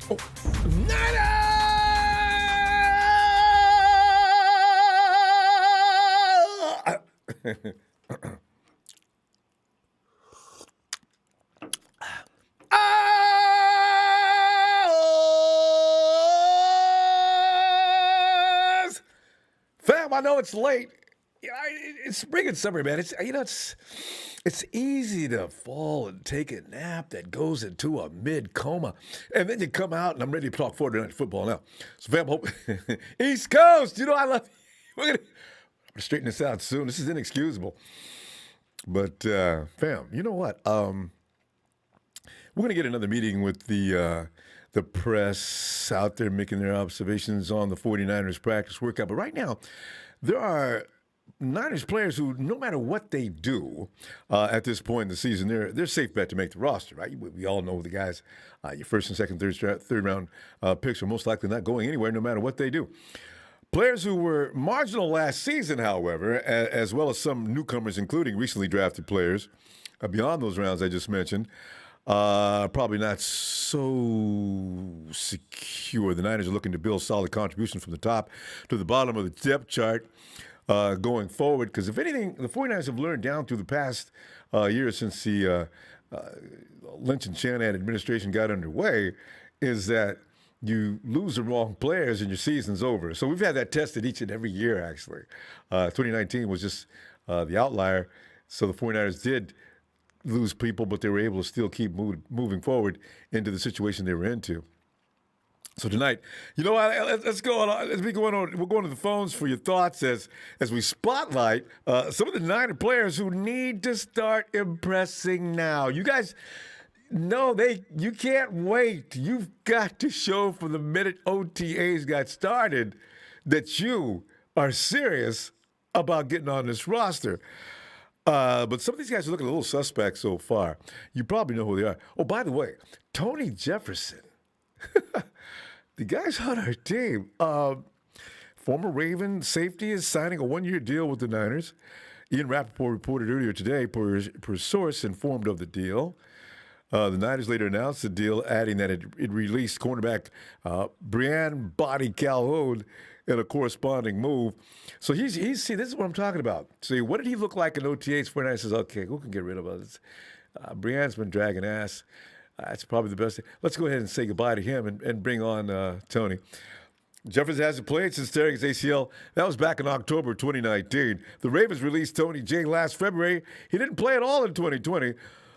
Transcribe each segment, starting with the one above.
Oh, Niners! Fam, I know it's late. It's spring and summer, man. It's easy to fall and take a nap that goes into a mid coma, and then you come out and I'm ready to talk 4 night football now. So, fam, hope East Coast. I love. We're gonna straighten this out soon. This is inexcusable. But fam, you know what? We're gonna get another meeting with the press out there making their observations on the 49ers practice workout. But right now, there are Niners players who, no matter what they do at this point in the season, they're safe bet to make the roster, right? We all know the guys, your first and second, third round picks are most likely not going anywhere no matter what they do. Players who were marginal last season, however, as well as some newcomers, including recently drafted players, beyond those rounds I just mentioned, probably not so secure. The Niners are looking to build solid contributions from the top to the bottom of the depth chart going forward. Because if anything, the 49ers have learned down through the past years since the Lynch and Shanahan administration got underway is that you lose the wrong players and your season's over. So we've had that tested each and every year, actually. 2019 was just the outlier. So the 49ers did lose people, but they were able to still keep moving forward into the situation they were into. So tonight, you know what? Let's go on. Let's be going on. We're going to the phones for your thoughts as we spotlight some of the Niner players who need to start impressing now. You guys know you can't wait. You've got to show from the minute OTAs got started that you are serious about getting on this roster. But some of these guys are looking a little suspect so far. You probably know who they are. Oh, by the way, Tony Jefferson. The guy's on our team. Former Raven safety is signing a one-year deal with the Niners. Ian Rappaport reported earlier today, per source informed of the deal. The Niners later announced the deal, adding that it released cornerback Brian Body Calhoun in a corresponding move. So see, this is what I'm talking about. See, what did he look like in OTAs? 49 says, okay, who can get rid of us? Brian's been dragging ass. That's probably the best thing. Let's go ahead and say goodbye to him and bring on Tony. Jefferson hasn't played since tearing his ACL. That was back in October 2019. The Ravens released Tony J last February. He didn't play at all in 2020.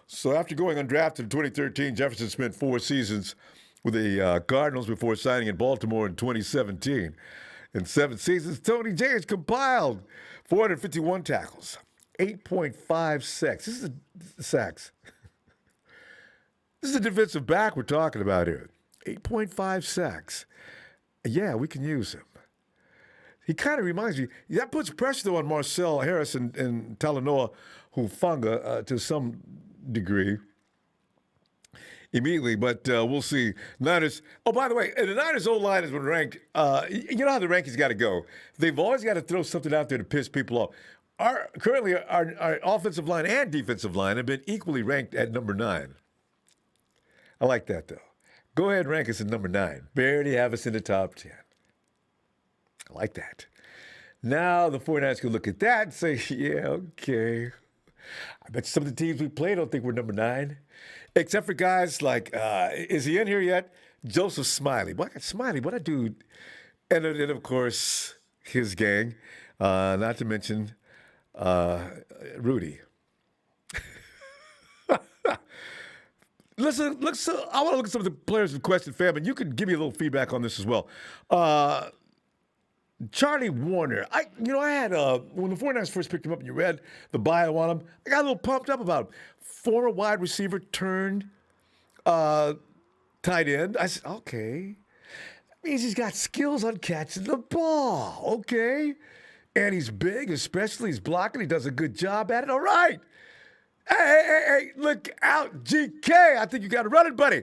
So after going undrafted in 2013, Jefferson spent 4 seasons with the Cardinals before signing in Baltimore in 2017. In 7 seasons, Tony J has compiled 451 tackles, 8.5 sacks. This is sacks. This is a defensive back we're talking about here. 8.5 sacks. Yeah, we can use him. He kind of reminds me. That puts pressure, though, on Marcel Harris and Talanoa Hufanga to some degree immediately, but we'll see. Niners. Oh, by the way, the Niners' O-line has been ranked. You know how the rankings got to go. They've always got to throw something out there to piss people off. Currently, our offensive line and defensive line have been equally ranked at number 9. I like that, though. Go ahead and rank us at number 9. Barely have us in the top 10. I like that. Now the 49ers can look at that and say, yeah, okay. I bet some of the teams we play don't think we're number 9. Except for guys like, is he in here yet? Joseph Smiley. What a dude. And then, of course, his gang. Not to mention Rudy. Listen, I want to look at some of the players in question, fam, and you can give me a little feedback on this as well. Charlie Warner. I had, when the 49ers first picked him up and you read the bio on him, I got a little pumped up about him. Former wide receiver turned tight end. I said, okay. That means he's got skills on catching the ball, okay? And he's big, especially he's blocking. He does a good job at it. All right. Hey, look out, GK. I think you got to run it, buddy.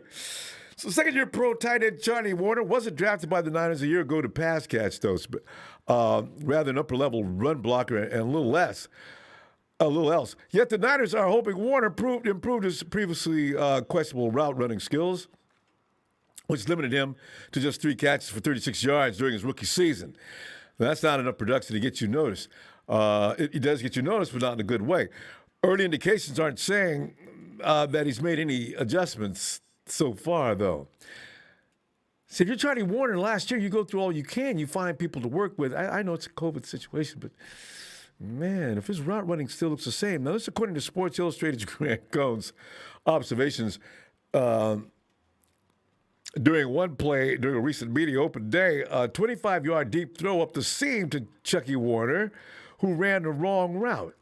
So second-year pro tight end Charlie Warner wasn't drafted by the Niners a year ago to pass catch, though, rather an upper-level run blocker and a little else. Yet the Niners are hoping Warner improved his previously questionable route running skills which limited him to just 3 catches for 36 yards during his rookie season. Now, that's not enough production to get you noticed. It does get you noticed, but not in a good way. Early indications aren't saying that he's made any adjustments so far, though. See, if you're Charlie Warner last year, you go through all you can. You find people to work with. I know it's a COVID situation, but man, if his route running still looks the same. Now, this is according to Sports Illustrated's Grant Cohn's observations during one play during a recent media open day, a 25-yard deep throw up the seam to Chucky Warner, who ran the wrong route.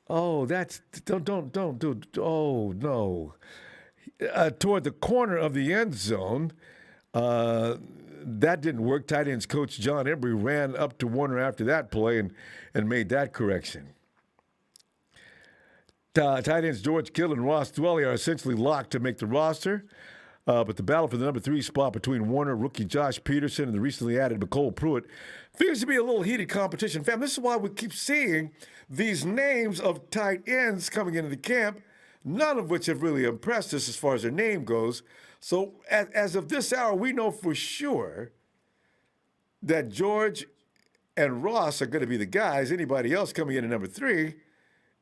Oh, don't do. Oh no, toward the corner of the end zone. That didn't work. Tight ends coach John Embry ran up to Warner after that play and made that correction. Tight ends George Kittle and Ross Dwelly are essentially locked to make the roster. But the battle for the number 3 spot between Warner, rookie Josh Peterson, and the recently added McCole Pruitt appears to be a little heated competition. Fam, this is why we keep seeing these names of tight ends coming into the camp, none of which have really impressed us as far as their name goes. So as of this hour, we know for sure that George and Ross are going to be the guys. Anybody else coming in at number 3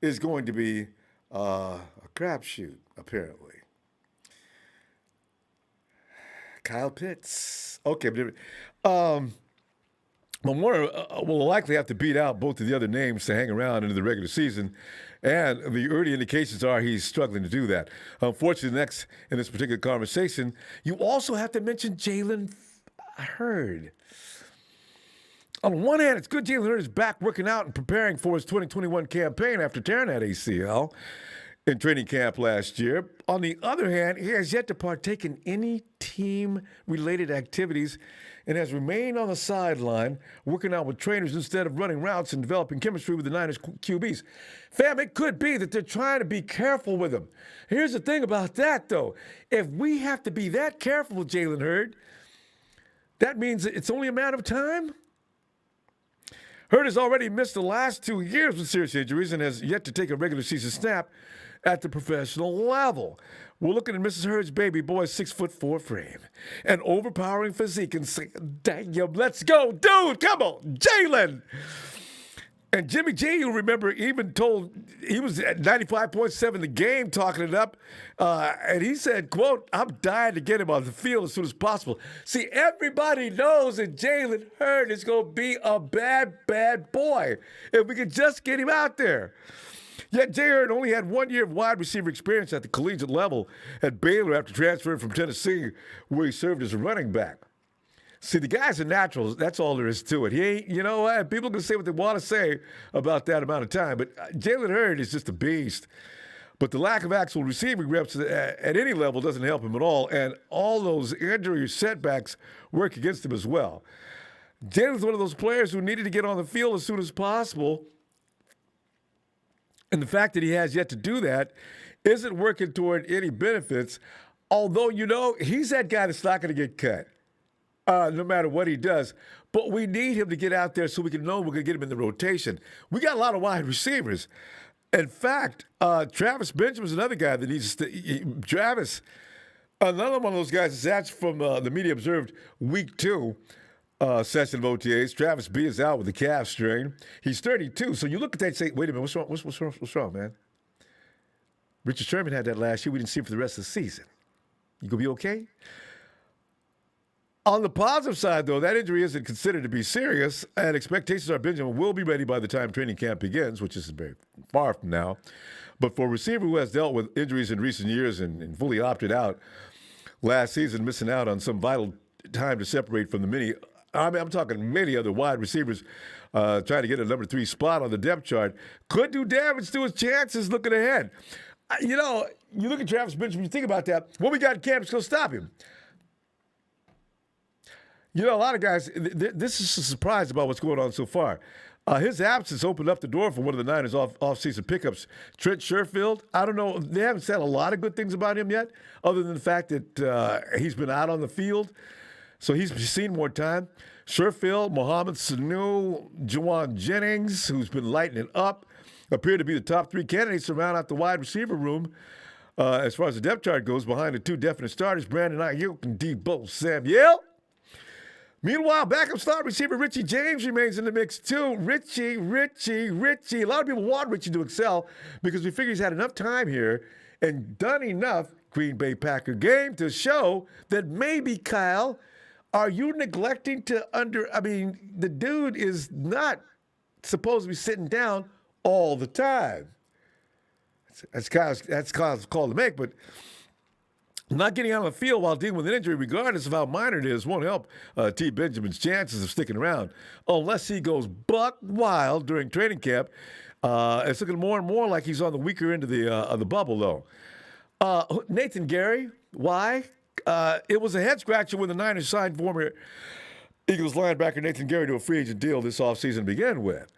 is going to be a crapshoot, apparently. Kyle Pitts. Okay, but Warner will likely have to beat out both of the other names to hang around into the regular season, and the early indications are he's struggling to do that. Unfortunately, next in this particular conversation, you also have to mention Jalen Hurd. On one hand, it's good Jalen Hurd is back working out and preparing for his 2021 campaign after tearing that ACL in training camp last year. On the other hand, he has yet to partake in any team-related activities and has remained on the sideline working out with trainers instead of running routes and developing chemistry with the Niners QBs. Fam, it could be that they're trying to be careful with him. Here's the thing about that, though. If we have to be that careful with Jalen Hurd, that means it's only a matter of time. Hurd has already missed the last 2 years with serious injuries and has yet to take a regular season snap at the professional level. We're looking at Mrs. Hurd's baby boy's 6'4" frame, an overpowering physique, and say, dang, let's go, dude, come on, Jalen. And Jimmy G, you remember, even told, he was at 95.7 the game talking it up, and he said, quote, I'm dying to get him on the field as soon as possible. See, everybody knows that Jalen Hurd is going to be a bad, bad boy if we can just get him out there. Yet Jay Hurd only had 1 year of wide receiver experience at the collegiate level at Baylor after transferring from Tennessee, where he served as a running back. See, the guy's a natural. That's all there is to it. He ain't, you know what? People can say what they want to say about that amount of time, but Jalen Hurd is just a beast. But the lack of actual receiving reps at any level doesn't help him at all, and all those injury setbacks work against him as well. Jalen's one of those players who needed to get on the field as soon as possible, and the fact that he has yet to do that isn't working toward any benefits, although, you know, he's that guy that's not going to get cut. No matter what he does. But we need him to get out there so we can know we're going to get him in the rotation. We got a lot of wide receivers. In fact, Travis Benjamin's another guy that needs to Travis, another one of those guys that's from the Media Observed Week 2 session of OTAs. Travis B is out with the calf strain. He's 32. So you look at that and say, wait a minute, what's wrong, man? Richard Sherman had that last year. We didn't see him for the rest of the season. You going to be okay? On the positive side, though, that injury isn't considered to be serious, and expectations are Benjamin will be ready by the time training camp begins, which is very far from now. But for a receiver who has dealt with injuries in recent years and fully opted out last season, missing out on some vital time to separate from the I'm talking many other wide receivers trying to get a number 3 spot on the depth chart, could do damage to his chances looking ahead. You know, you look at Travis Benjamin, you think about that, what we got in camp is going to stop him. You know, a lot of guys, this is a surprise about what's going on so far. His absence opened up the door for one of the Niners off-season pickups, Trent Sherfield. I don't know. They haven't said a lot of good things about him yet, other than the fact that he's been out on the field, so he's seen more time. Sherfield, Mohamed Sanu, Juwan Jennings, who's been lighting it up, appear to be the top 3 candidates to round out the wide receiver room As far as the depth chart goes, behind the two definite starters, Brandon Ayuk and Deebo Samuel. Meanwhile, backup slot receiver Richie James remains in the mix too. Richie. A lot of people want Richie to excel because we figure he's had enough time here and done enough Green Bay Packer game to show that maybe, Kyle, are you neglecting the dude is not supposed to be sitting down all the time. That's Kyle's call to make, but not getting out of the field while dealing with an injury, regardless of how minor it is, won't help T. Benjamin's chances of sticking around unless he goes buck wild during training camp. It's looking more and more like he's on the weaker end of the bubble, though. Nathan Gary, why? It was a head-scratcher when the Niners signed former Eagles linebacker Nathan Gary to a free agent deal this offseason to begin with.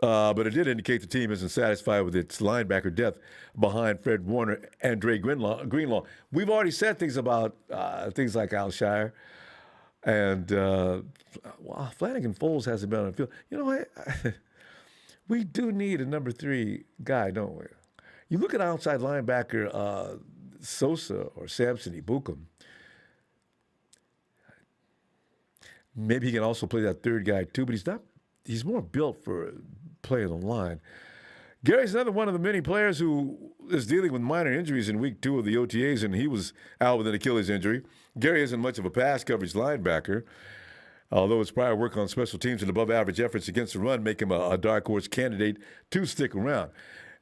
But it did indicate the team isn't satisfied with its linebacker depth behind Fred Warner and Dre Greenlaw. We've already said things about things like Al Shire. And Flanagan Foles hasn't been on the field. You know what? We do need a number 3 guy, don't we? You look at outside linebacker Sosa or Samson Ibukum. Maybe he can also play that third guy too, but he's more built for playing the line. Gary's another one of the many players who is dealing with minor injuries in week 2 of the OTAs, and he was out with an Achilles injury. Gary isn't much of a pass coverage linebacker, although his prior work on special teams and above-average efforts against the run make him a dark horse candidate to stick around.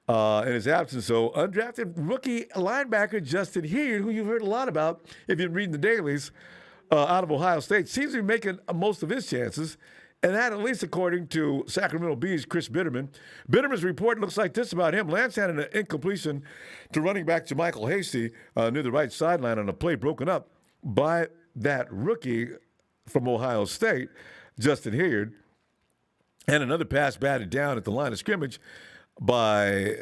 In his absence, though, undrafted rookie linebacker Justin Hilliard, who you've heard a lot about if you're reading the dailies, out of Ohio State, seems to be making most of his chances. And that, at least according to Sacramento Bee's Chris Bitterman. Bitterman's report looks like this about him. Lance had an incompletion to running back Jermichael Hasty near the right sideline on a play broken up by that rookie from Ohio State, Justin Hilliard. And another pass batted down at the line of scrimmage by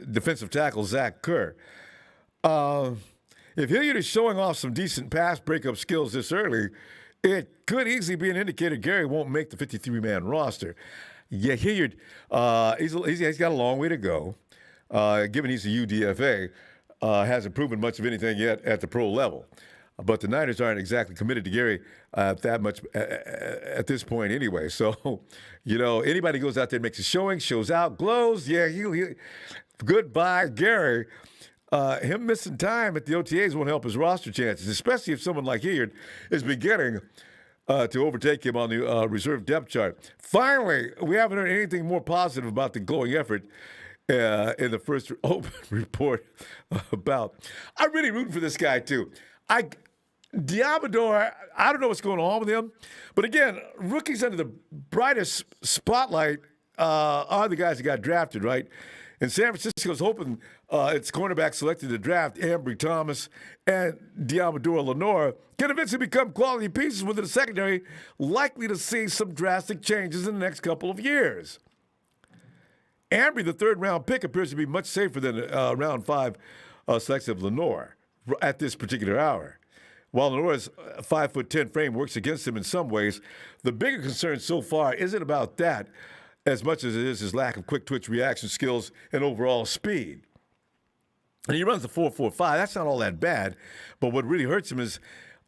defensive tackle Zach Kerr. If Hilliard is showing off some decent pass breakup skills this early, it could easily be an indicator Gary won't make the 53-man roster. Yeah, Hilliard, he's got a long way to go. Given he's a UDFA, hasn't proven much of anything yet at the pro level. But the Niners aren't exactly committed to Gary that much at this point anyway. So, anybody goes out there, makes a showing, shows out, glows, yeah, goodbye, Gary. Him missing time at the OTAs won't help his roster chances, especially if someone like Hilliard is beginning to overtake him on the reserve depth chart. Finally, we haven't heard anything more positive about the glowing effort in the first open report about. I'm really rooting for this guy, too. Diamador, I don't know what's going on with him. But again, rookies under the brightest spotlight are the guys that got drafted, right? And San Francisco's hoping its cornerback selected to draft Ambry Thomas and Diamador Lenore can eventually become quality pieces within the secondary, likely to see some drastic changes in the next couple of years. Ambry, the third-round pick, appears to be much safer than round 5 selection of Lenore at this particular hour. While Lenore's 5'10" frame works against him in some ways, the bigger concern so far isn't about that as much as it is his lack of quick twitch reaction skills and overall speed. And he runs the 4.45. That's not all that bad. But what really hurts him is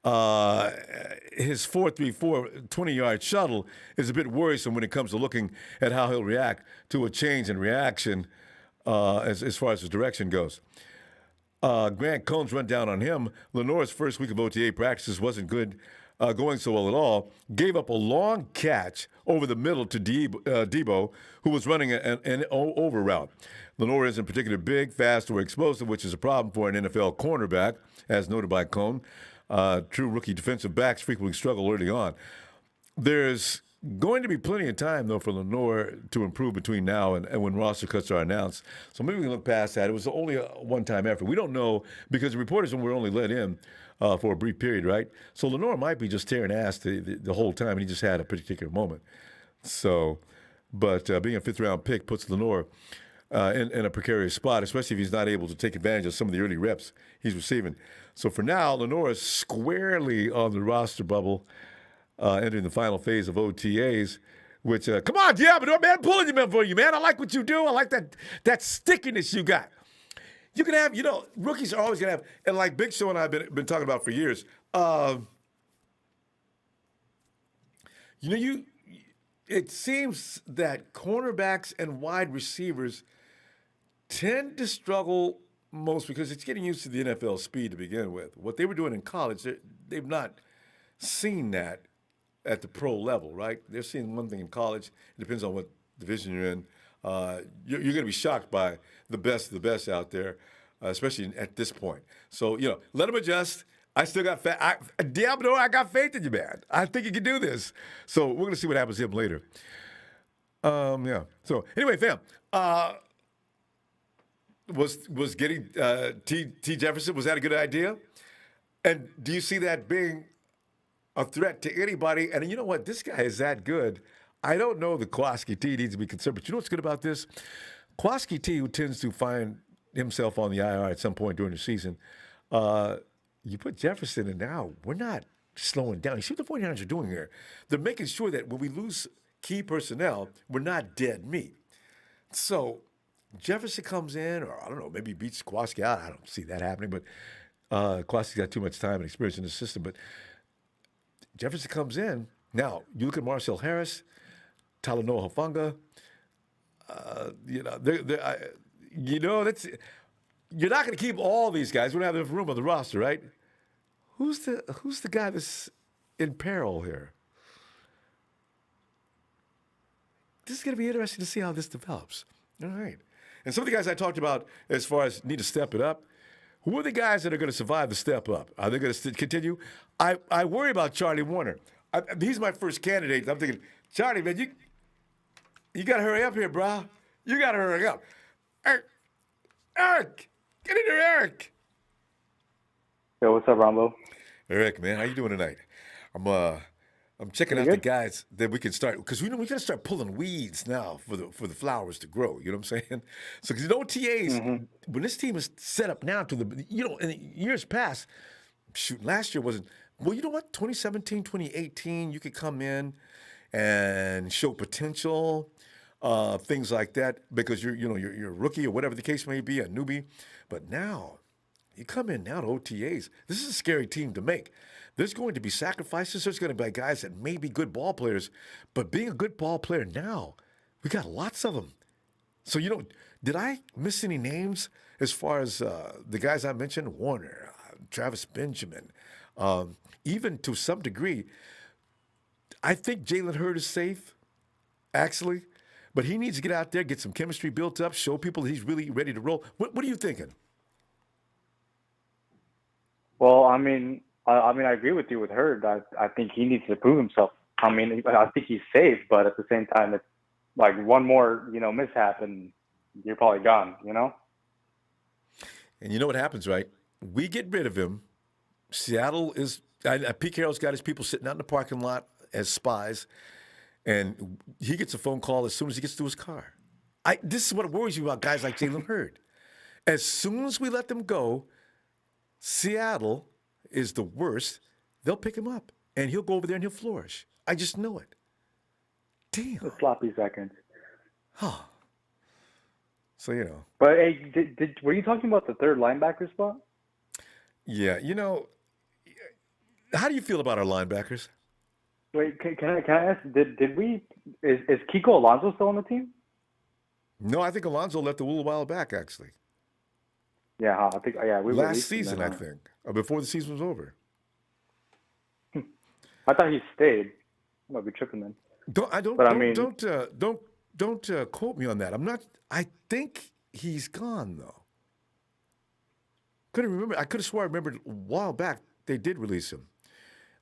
his 4.34 20-yard shuttle is a bit worrisome when it comes to looking at how he'll react to a change in reaction as far as his direction goes. Grant Cohn's run down on him. Lenore's first week of OTA practices wasn't good, going so well at all. Gave up a long catch over the middle to Debo, who was running an over route. Lenore isn't particularly big, fast, or explosive, which is a problem for an NFL cornerback, as noted by Cohn. True rookie defensive backs frequently struggle early on. There's going to be plenty of time, though, for Lenore to improve between now and when roster cuts are announced. So maybe we can look past that. It was only a one-time effort. We don't know because the reporters were only let in for a brief period, right? So Lenore might be just tearing ass the whole time, and he just had a particular moment. So, but being a fifth-round pick puts Lenore in a precarious spot, especially if he's not able to take advantage of some of the early reps he's receiving. So for now, Lenore is squarely on the roster bubble, entering the final phase of OTAs, which, come on, Diablo, man, I'm pulling you for you, man. I like what you do. I like that stickiness you got. You can have, rookies are always going to have, and like Big Show and I have been talking about for years. You know, you. It seems that cornerbacks and wide receivers tend to struggle most because it's getting used to the NFL speed to begin with. What they were doing in college, they've not seen that at the pro level, right? They're seeing one thing in college. It depends on what division you're in. You're going to be shocked by the best of the best out there, especially at this point. So, let them adjust. I still got Diablo, I got faith in you, man. I think you can do this. So we're going to see what happens to him later. Yeah. So anyway, fam, was getting T. Jefferson, was that a good idea? And do you see that being a threat to anybody? And you know what? This guy is that good. I don't know that Kowalski T needs to be concerned, but you know what's good about this? Kowalski T, who tends to find himself on the IR at some point during the season, you put Jefferson in now, we're not slowing down. You see what the 49ers are doing here? They're making sure that when we lose key personnel, we're not dead meat. So Jefferson comes in, or I don't know, maybe beats Kowalski out. I don't see that happening, but Kowalski's got too much time and experience in the system. But Jefferson comes in. Now, you look at Marcel Harris, Talanoa Hufanga, that's... You're not going to keep all these guys. We don't have enough room on the roster, right? Who's the guy that's in peril here? This is going to be interesting to see how this develops. All right. And some of the guys I talked about as far as need to step it up, who are the guys that are going to survive the step up? Are they going to continue? I worry about Charlie Warner. He's my first candidate. I'm thinking, Charlie, man, you got to hurry up here, bro. You got to hurry up. Eric! Get in there, Eric. Yo, what's up, Ronbo? Eric, man, how you doing tonight? I'm checking out the guys that we can start because we got to start pulling weeds now for the flowers to grow. You know what I'm saying? So because OTAs, when this team is set up now to in years past, last year wasn't. Well, you know what? 2017, 2018, you could come in and show potential. Things like that because you're a rookie or whatever the case may be, a newbie. But now, you come in now to OTAs. This is a scary team to make. There's going to be sacrifices. There's going to be guys that may be good ball players, but being a good ball player now, we got lots of them. So did I miss any names as far as the guys I mentioned? Warner, Travis Benjamin, even to some degree. I think Jalen Hurd is safe, actually. But he needs to get out there, get some chemistry built up, show people that he's really ready to roll. What are you thinking? Well, I agree with you with Hurd. I think he needs to prove himself. I think he's safe, but at the same time, it's like one more, mishap and you're probably gone, And you know what happens, right? We get rid of him. Seattle is Pete Carroll's got his people sitting out in the parking lot as spies. And he gets a phone call as soon as he gets to his car. This is what worries you about guys like Jalen Hurd. As soon as we let them go, Seattle is the worst. They'll pick him up, and he'll go over there and he'll flourish. I just know it. Damn. The sloppy seconds. Huh. So, But, hey, were you talking about the third linebacker spot? Yeah, how do you feel about our linebackers? Wait, can I ask? Is Kiko Alonso still on the team? No, I think Alonso left a little while back, actually. Yeah, I think we last season, I think, or before the season was over. I thought he stayed. I might be tripping then. Don't quote me on that. I'm not. I think he's gone though. Couldn't remember. I could have swore I remembered a while back they did release him.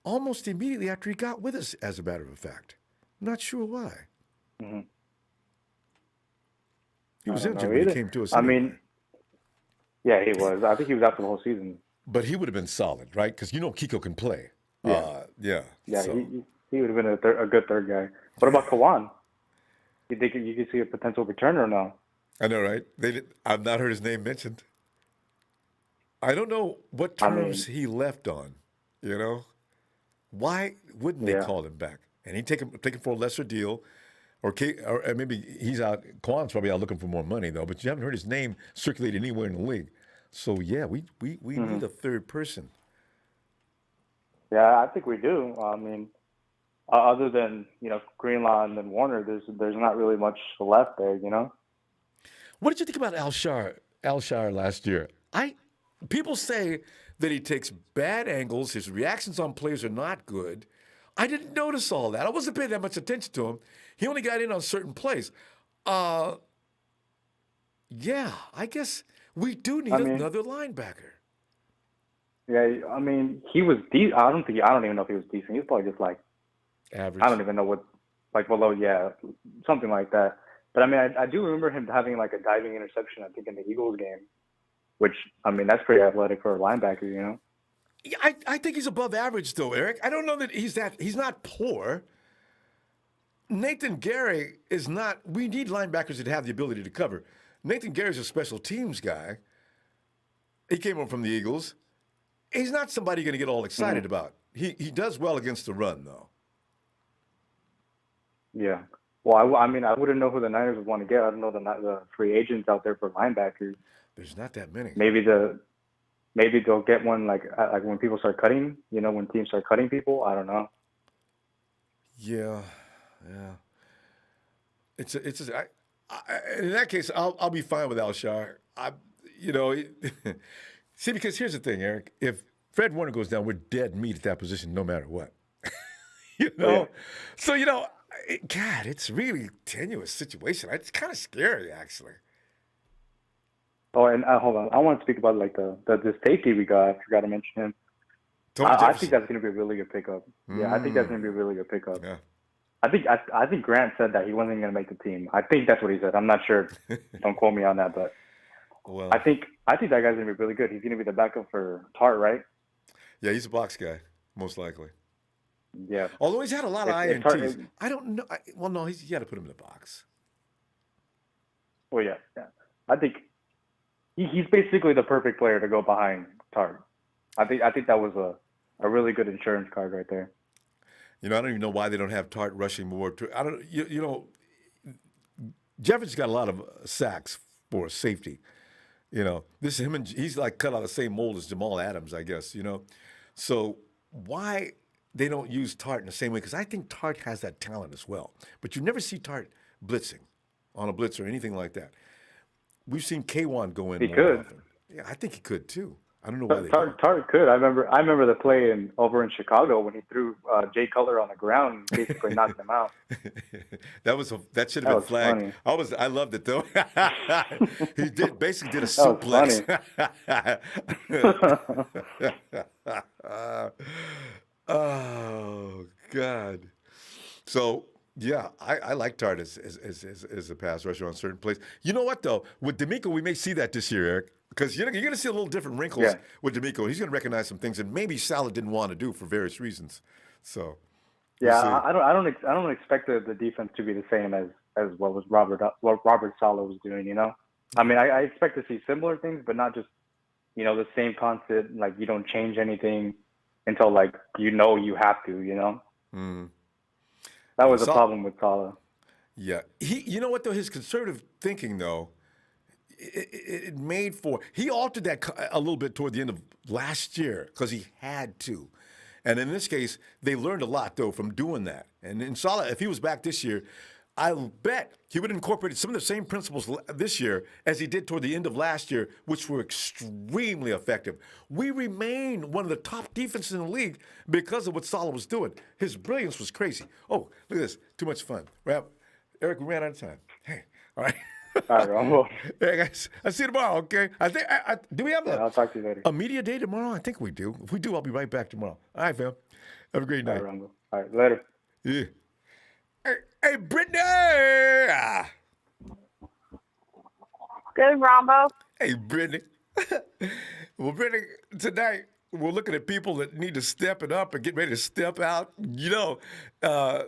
Almost immediately after he got with us, as a matter of fact. Not sure why. Mm-hmm. He was injured when he came to us. Yeah, he was. I think he was out for the whole season. But he would have been solid, right? Because Kiko can play. Yeah. So. He would have been a good third guy. What about Kawan? You think you could see a potential return or no? I know, right? I've not heard his name mentioned. I don't know what terms he left on, Why wouldn't they call him back? And he'd take him for a lesser deal, or maybe he's out. Kwan's probably out looking for more money, though. But you haven't heard his name circulate anywhere in the league. So yeah, we Hmm. need a third person. Yeah, I think we do. I mean, other than Greenlaw and then Warner, there's not really much left there. What did you think about Alshar last year? I People say that he takes bad angles. His reactions on plays are not good. I didn't notice all that. I wasn't paying that much attention to him. He only got in on certain plays. Uh, yeah, I guess we do I need mean, another linebacker. yeah, I mean, he was decent. I don't even know if he was decent. He was probably just like I don't Average. even know what like below, yeah, something like that. But I mean, I do remember him having like a diving interception, I think, in the Eagles game, which I mean, that's pretty athletic for a linebacker. Yeah, I think he's above average though, Eric. I don't know that he's not poor. Nathan Gary is not. We need linebackers that have the ability to cover. Nathan Gary's a special teams guy. He came over from the Eagles. He's not somebody you're going to get all Hmm. excited about. He does well against the run though. Yeah. Well, I mean, I wouldn't know who the Niners would want to get. I don't know the free agents out there for linebackers. There's not that many. Maybe maybe they'll get one like when people start cutting. When teams start cutting people. I don't know. Yeah, yeah. In that case, I'll be fine with Alshar. You know, see, because here's the thing, Eric. If Fred Warner goes down, we're dead meat at that position, no matter what. you Oh yeah. know, so God, it's really tenuous situation. It's kind of scary, actually. Oh, and hold on. I want to speak about like the safety we got. I forgot to mention him. Tony I think Jefferson. that's going to be a really good pickup. Yeah, I think that's going to be a Mm, really good pickup. yeah. I think Grant said that he wasn't going to make the team. I think that's what he said. I'm not sure. Don't quote me on that, but Well, I think that guy's going to be really good. He's going to be the backup for Tart, right? yeah, he's a box guy, most likely. Yeah. Although he's had a lot of If Tart, INTs. I don't know. Well, no, you got to put him in the box. well, yeah, yeah. I think he's basically the perfect player to go behind Tart. I think that was a really good insurance card right there. I don't even know why they don't have Tart rushing more. I don't. Jefferson's got a lot of sacks for safety. This is him and he's like cut out of the same mold as Jamal Adams, I guess. So why they don't use Tart in the same way? Because I think Tart has that talent as well. But you never see Tart blitzing on a blitz or anything like that. We've seen K1 go in He more could. often. Yeah, I think he could too. I don't know why they don't. Tart could. I remember the play over in Chicago when he threw Jay Cutler on the ground and basically knocked him out. That should have That been was flagged. funny. I loved it though. He basically did a That was suplex. funny. Oh God. So yeah, I like Tart as a pass rusher on certain plays. You know what though? With D'Amico, we may see that this year, Eric, because you're going to see a little different wrinkles Yeah. with D'Amico. He's going to recognize some things that maybe Saleh didn't want to do for various reasons. So we'll Yeah, see. I don't expect the defense to be the same as what Robert Saleh was doing. I mean, I expect to see similar things, but not just the same constant. Like you don't change anything until like you have to. Mm. That Yeah, was a problem with Saleh. yeah. You know what though? His conservative thinking though, it made for. He altered that a little bit toward the end of last year because he had to. And in this case, they learned a lot though from doing that. And in Salah, if he was back this year, I'll bet he would have incorporated some of the same principles this year as he did toward the end of last year, which were extremely effective. We remain one of the top defenses in the league because of what Salah was doing. His brilliance was crazy. Oh, look at this. Too much fun. Eric, we ran out of time. Hey, all right. All right, Ronbo. Hey guys, I'll see you tomorrow. Okay. I think. Do we have Yeah, I'll talk to you later. a media day tomorrow? I think we do. If we do, I'll be right back tomorrow. All right, fam. Have a great All right, night. Ronbo. All right, later. Yeah. Hey, Brittany. Ah. Good, Rombo. Hey, Brittany. Well, Brittany, tonight we're looking at people that need to step it up and get ready to step out. Uh,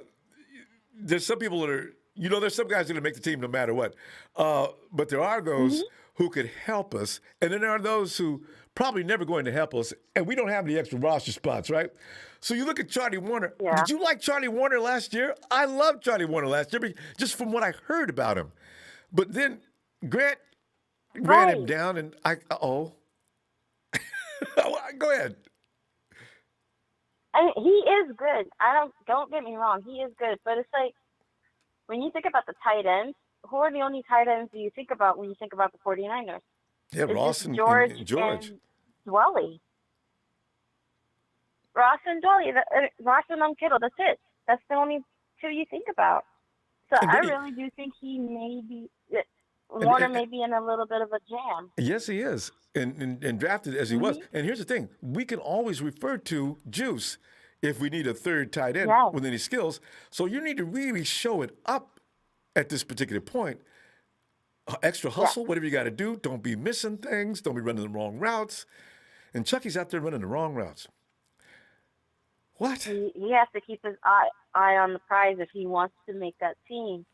there's some people that are, there's some guys that are going to make the team no matter what. But there are those who could help us. And then there are those who probably never going to help us. And we don't have any extra roster spots, right? So you look at Charlie Warner. Yeah. Did you like Charlie Warner last year? I loved Charlie Warner last year, just from what I heard about him. But then Grant ran him Right. down, and uh-oh. Go ahead. I mean, he is good. Don't get me wrong, he is good. But it's like when you think about the tight ends, who are the only tight ends do you think about when you think about the 49ers? Yeah, It's just Ross and, and, George and George. and Dwelly. Ross and Dwelly, Ross and Kittle. That's it. That's the only two you think about. So And I Brittany, really do think he may be and, Warner and, may be in a little bit of a jam. yes, he is. And drafted as he was. Hmm. And here's the thing we can always refer to Juice if we need a third tight end Yes. with any skills. So you need to really show it up at this particular point. Extra Yes. hustle, whatever you got to do. Don't be missing things. Don't be running the wrong routes. And Chucky's out there running the wrong routes. What? He has to keep his eye on the prize if he wants to make that team.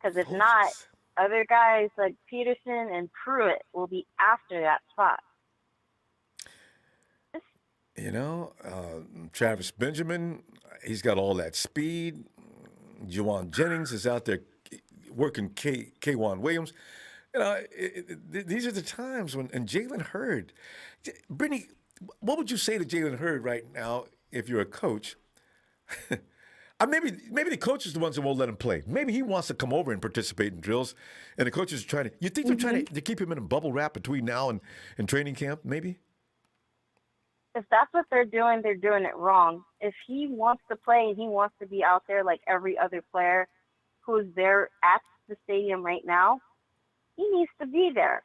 Because if not, Focus. other guys like Peterson and Pruitt will be after that spot. You know, Travis Benjamin, he's got all that speed. Juwan Jennings is out there working Kwan Williams. You know, these are the times when, and Jalen Hurd. Brittany, what would you say to Jalen Hurd right now if you're a coach? Maybe the coach is the ones that won't let him play. Maybe he wants to come over and participate in drills, and the coaches are trying to. You think they're trying to keep him in a bubble wrap between now and training camp? Maybe. If that's what they're doing it wrong. If he wants to play and he wants to be out there like every other player who's there at the stadium right now, he needs to be there.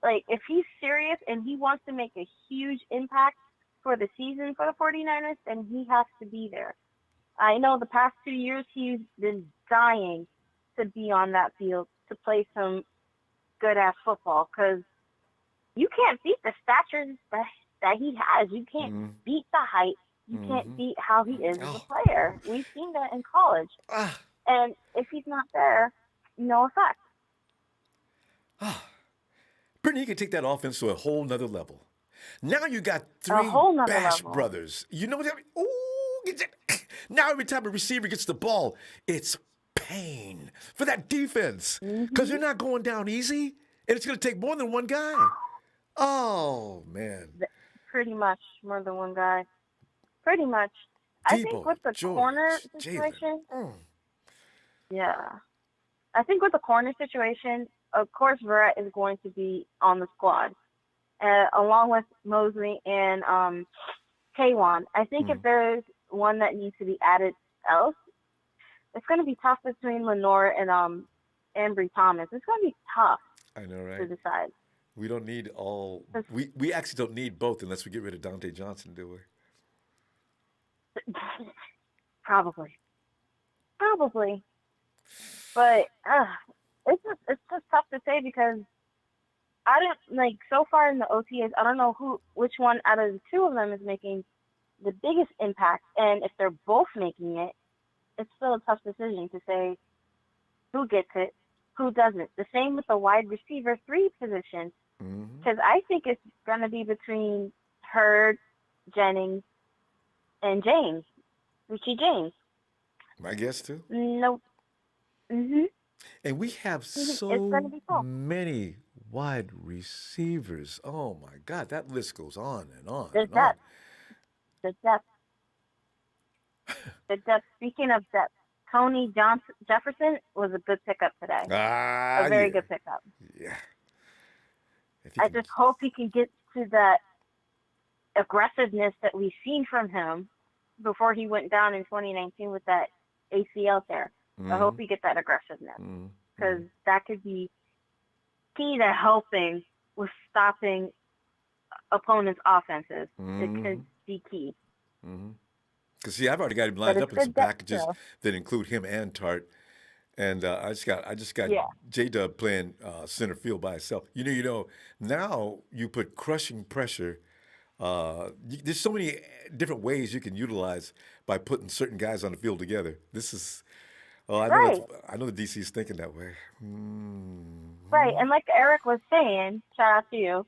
Like, if he's serious and he wants to make a huge impact for the season for the 49ers, then he has to be there. I know the past 2 years he's been dying to be on that field to play some good-ass football because you can't beat the stature that he has. You can't beat the height. You can't beat how he is as a Oh, player. We've seen that in college. ah, And if he's not there, no effect. Brittany, you can take that offense to a whole nother level. Now you got A three whole nother Bash level. brothers. You know what I mean? Ooh, now every time a receiver gets the ball, it's pain for that defense because they're not going down easy, and it's going to take more than one guy. Oh man, Pretty much more than one guy. Pretty much. I think Debo, with the corner George, Jalen. situation, yeah. I think with the corner situation, of course, Verrett is going to be on the squad, along with Mosley and Kwan. I think if there's one that needs to be added else, it's going to be tough between Lenore and Ambry Thomas. It's going to be tough I know, to right? decide. We don't need all. We actually don't need both unless we get rid of Dante Johnson, do we? Probably. But it's just tough to say because I don't like so far in the OTAs. I don't know which one out of the two of them is making the biggest impact, and if they're both making it, it's still a tough decision to say who gets it, who doesn't. The same with the wide receiver 3 position, because I think it's gonna be between Hurd, Jennings, and Richie James. My guess too. Nope. Mhm. And we have It's gonna so be tough. many wide receivers. Oh my God, that list goes on and on The and on. depth. The depth. The depth. Speaking of depth, Tony Jefferson was a good pickup today. Ah, A very yeah, good pickup. yeah. If he I can, just hope he can get to that aggressiveness that we've seen from him before he went down in 2019 with that ACL tear. I hope he gets that aggressiveness because that could be key to helping with stopping opponents' offenses. It could be key. because see, I've already got him But lined it's up in some good depth packages still. that include him and Tart. And I just got Yeah. J Dub playing center field by himself. You know. Now you put crushing pressure. There's so many different ways you can utilize by putting certain guys on the field together. This is, Right. I know the DC is thinking that way. Right. And like Eric was saying, shout out to you,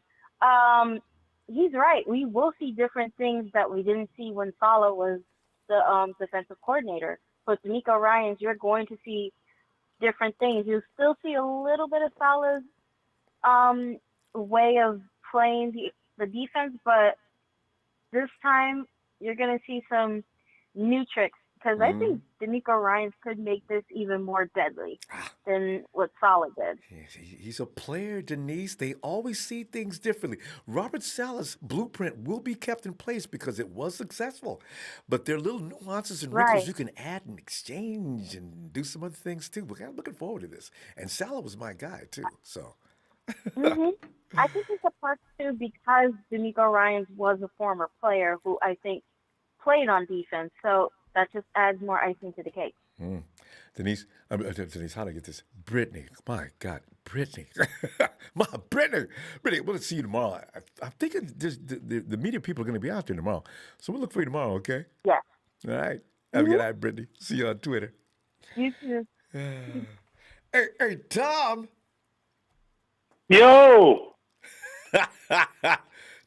he's right. We will see different things that we didn't see when Sala was the defensive coordinator. But D'Amico Ryans, you're going to see different things. You'll still see a little bit of Sala's way of playing the defense, but this time you're gonna see some new tricks because I think D'Amico Ryans could make this even more deadly than what Salah did. He's a player, Denise. They always see things differently. Robert Salah's blueprint will be kept in place because it was successful. But there are little nuances and wrinkles Right. you can add and exchange and do some other things too. We're kind of looking forward to this. And Salah was my guy too. So, Mhm. I think it's a part too because D'Amico Ryans was a former player who I think played on defense, so that just adds more icing to the cake. Denise, Denise, how do I get this? Brittany, my God, Brittany, Brittany. We'll see you tomorrow. I'm thinking the media people are going to be out there tomorrow, so we'll look for you tomorrow. Okay. Yes. All right. Have a Mhm. good night, Brittany. See you on Twitter. You too. Hey, Tom. Yo,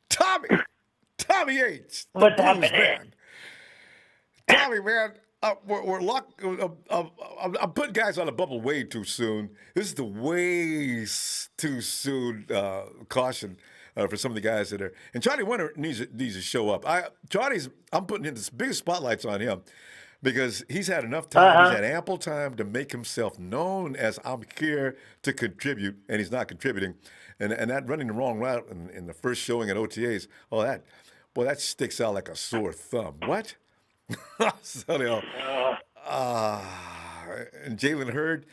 Tommy H. The what's Blues happening? man. Tommy, man, we're locked. I'm putting guys on a bubble way too soon. This is the too soon caution for some of the guys that are. And Charlie Winter needs to show up. I'm putting in the biggest spotlights on him because he's had enough time. He's had ample time to make himself known as I'm here to contribute, and he's not contributing. And that running the wrong route in the first showing at OTAs. That sticks out like a sore thumb. What? So, and Jalen Hurd,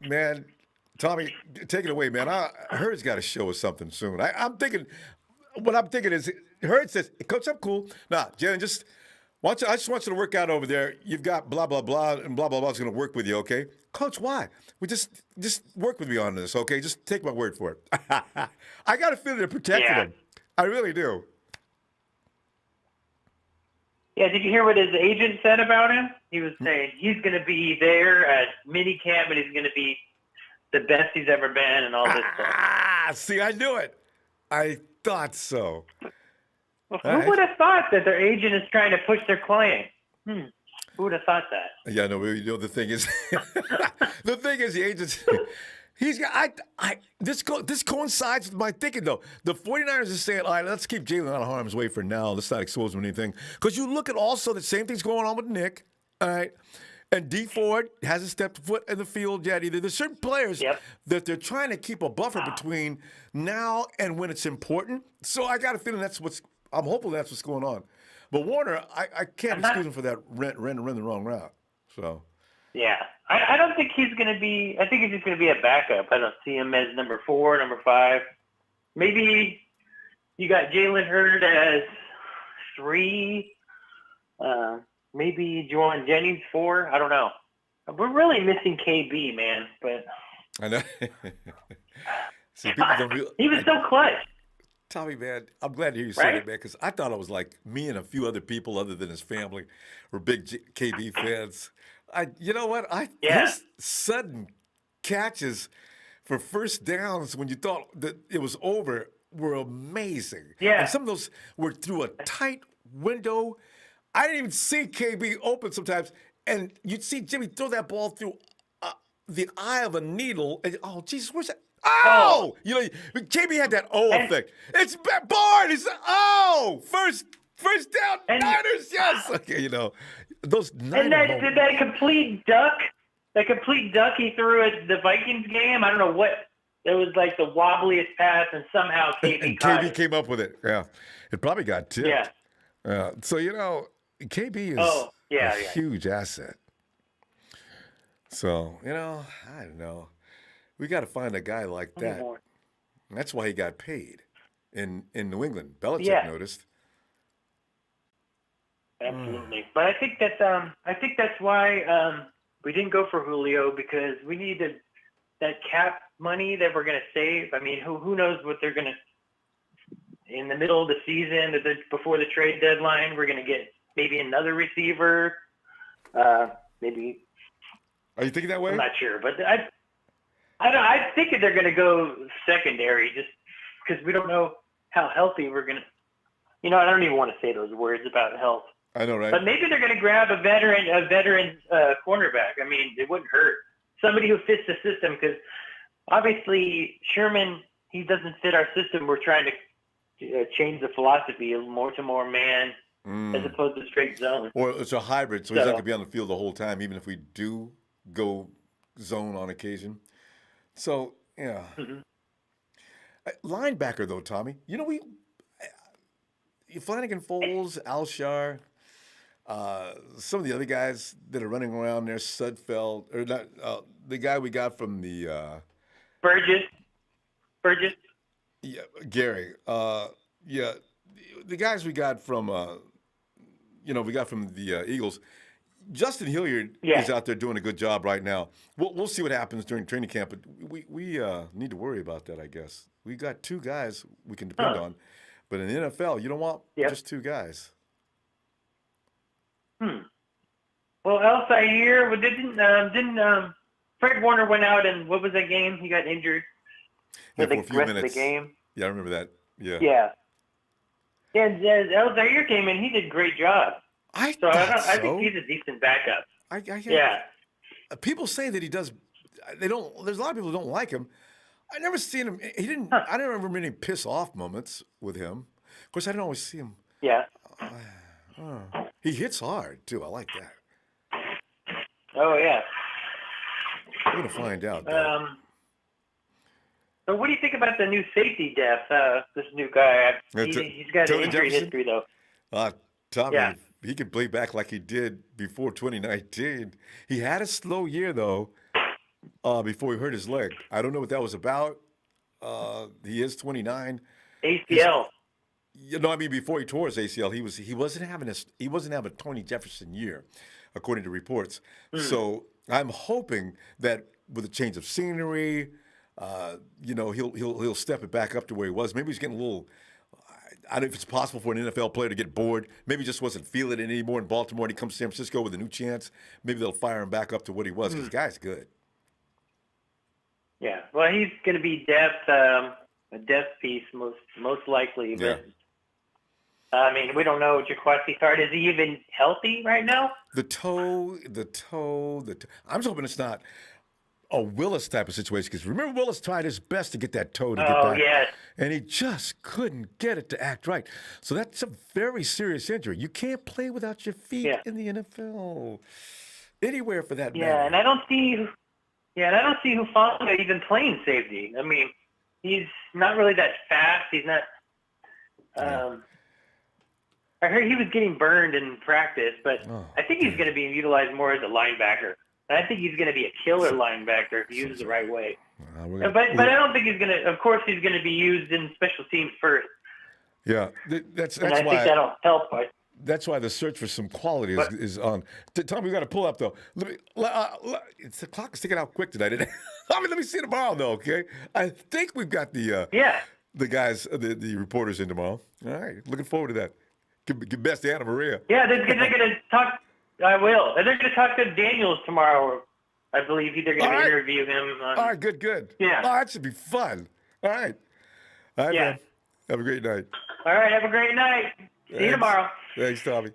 man, Tommy, take it away, man. Hurd's got to show us something soon. What I'm thinking is, Hurd says, Coach, I'm cool. Nah, Jalen, I just want you to work out over there. You've got blah, blah, blah, and blah, blah, blah is going to work with you, okay? Coach, why? We just work with me on this, okay? Just take my word for it. I got a feeling they're protecting him. I really do. Yeah, did you hear what his agent said about him? He was saying he's going to be there at minicamp and he's going to be the best he's ever been and all this stuff. See, I knew it. I thought so. Well, who would have thought that their agent is trying to push their client? Who would have thought that? Yeah, no, the thing is, the agent, he's got, this coincides with my thinking, though. The 49ers are saying, all right, let's keep Jalen out of harm's way for now. Let's not expose him to anything. Because you look at also the same thing's going on with Nick, all right? And D Ford hasn't stepped foot in the field yet either. There's certain players that they're trying to keep a buffer between now and when it's important. So I got a feeling I'm hoping that's what's going on. But Warner, I can't excuse him for that run the wrong route. So. Yeah. I don't think he's going to be – I think he's just going to be a backup. I don't see him as number 4, number 5. Maybe you got Jalen Hurd as 3, maybe Juwan Jennings 4. I don't know. We're really missing KB, man. But I know. See, people don't he was so clutch. Tommy, man, I'm glad to hear you say that, man, because I thought it was like me and a few other people other than his family were big KB fans. You know what? His sudden catches for first downs when you thought that it was over were amazing. Yeah. And some of those were through a tight window. I didn't even see KB open sometimes. And you'd see Jimmy throw that ball through the eye of a needle. And, oh, Jesus, where's that? Oh! You know, KB had that effect. It's Bard! It's first down, Niners, yes! Okay, you know, those Niners. And that complete duck he threw at the Vikings game, I don't know what, it was like the wobbliest pass, and somehow KB caught it. Came up with it, yeah. It probably got tipped. Yeah. So, you know, KB is a huge asset. So, you know, I don't know. We got to find a guy like that. That's why he got paid in New England. Belichick noticed. Absolutely, but I think that's why we didn't go for Julio, because we needed that cap money that we're going to save. I mean, who knows what they're going to in the middle of the season, before the trade deadline, we're going to get maybe another receiver. Maybe. Are you thinking that way? I'm not sure, but I think they're going to go secondary, just because we don't know how healthy we're going to. You know, I don't even want to say those words about health. I know, right? But maybe they're going to grab a veteran cornerback. I mean, it wouldn't hurt. Somebody who fits the system, because obviously Sherman, he doesn't fit our system we're trying to change the philosophy more to more man as opposed to straight zone. Or it's a hybrid, so he's not going to be on the field the whole time, even if we do go zone on occasion. So, yeah. Linebacker, though, Tommy. You know, Flanagan Foles, Alshar, some of the other guys that are running around there, Sudfeld, or not, the guy we got from the Burgess. yeah, Gary. Yeah, the guys we got from the Eagles. Justin Hilliard is out there doing a good job right now. We'll see what happens during training camp, but we need to worry about that, I guess. We got two guys we can depend on, but in the NFL, you don't want just two guys. Well, Al-Sair, didn't Fred Warner went out and what was that game? He got injured For the a few rest minutes. of the game. Yeah, I remember that. Yeah. Yeah. And Al-Sair came in. He did a great job. I think he's a decent backup. People say that he does. There's a lot of people who don't like him. I never seen him. He didn't. I never remember many piss off moments with him. Of course, I didn't always see him. Yeah. He hits hard too. I like that. Oh yeah. We're gonna find out. So what do you think about the new safety depth? This new guy. He's got an injury history though. Tommy, he can play back like he did before 2019. He had a slow year though. Before he hurt his leg. I don't know what that was about. He is 29. ACL. Before he tore his ACL, he wasn't having a Tony Jefferson year, according to reports. So I'm hoping that with a change of scenery, he'll step it back up to where he was. Maybe he's getting a little. I don't know if it's possible for an NFL player to get bored. Maybe he just wasn't feeling it anymore in Baltimore, and he comes to San Francisco with a new chance. Maybe they'll fire him back up to what he was. Because the guy's good. Yeah, well, he's going to be a depth piece most likely. But, I mean, we don't know Jaquazi Tart. Is he even healthy right now? The toe. I'm just hoping it's not a Willis type of situation. Because remember, Willis tried his best to get that toe to get back. Yes. And he just couldn't get it to act right. So that's a very serious injury. You can't play without your feet in the NFL. Anywhere for that matter. Yeah, and I don't see Hufanga even playing safety. I mean, he's not really that fast. He's not. I heard he was getting burned in practice, but I think he's going to be utilized more as a linebacker. And I think he's going to be a killer linebacker if used the right way. But I don't think he's going to. Of course, he's going to be used in special teams first. Yeah, that's and why. I think that'll help. That's why the search for some quality is on. Tommy, we got to pull up though. The clock is ticking out quick tonight. Let me see tomorrow though. Okay, I think we've got the guys, the reporters in tomorrow. All right, looking forward to that. Give best to Anna Maria. Yeah, they're going to talk. I will. And they're going to talk to Daniels tomorrow. I believe they're going to interview him. All right, good. Yeah. Oh, that should be fun. All right. Man. Have a great night. All right, have a great night. See you tomorrow. Thanks, Tommy.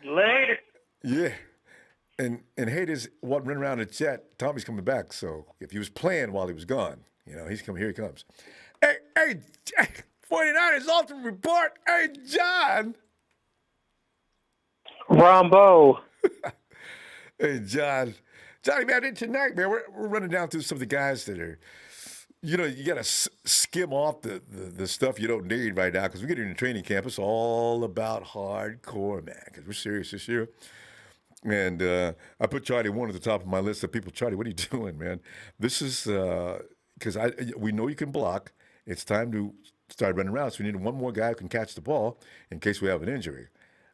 Later. Yeah. And Hayes wasn't running around a jet. Tommy's coming back, so if he was playing while he was gone, he's coming. Here he comes. Hey, 49ers Ultimate Report. Hey, John. Ronbo. Hey, Johnny, man, tonight, man, we're running down through some of the guys that are, you got to skim off the stuff you don't need right now because we get into training camp. It's all about hardcore, man, because we're serious this year. And I put Charlie 1 at the top of my list of people. Charlie, what are you doing, man? This is because we know you can block. It's time to start running around. So we need one more guy who can catch the ball in case we have an injury.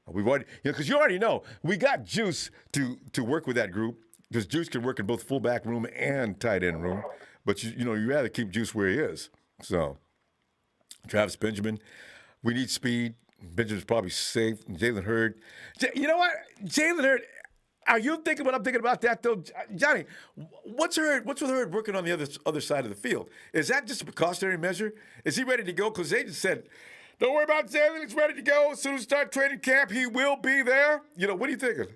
We've already, because you already know, we got Juice to work with that group because Juice can work in both fullback room and tight end room. But you rather keep Juice where he is. So Travis Benjamin, we need speed. Benjamin's probably safe. Jalen Hurd. You know what? Jalen Hurd, are you thinking what I'm thinking about that though? Johnny, what's with Hurd working on the other side of the field? Is that just a precautionary measure? Is he ready to go? Because they just said, don't worry about Jalen. He's ready to go. As soon as we start training camp, he will be there. What are you thinking?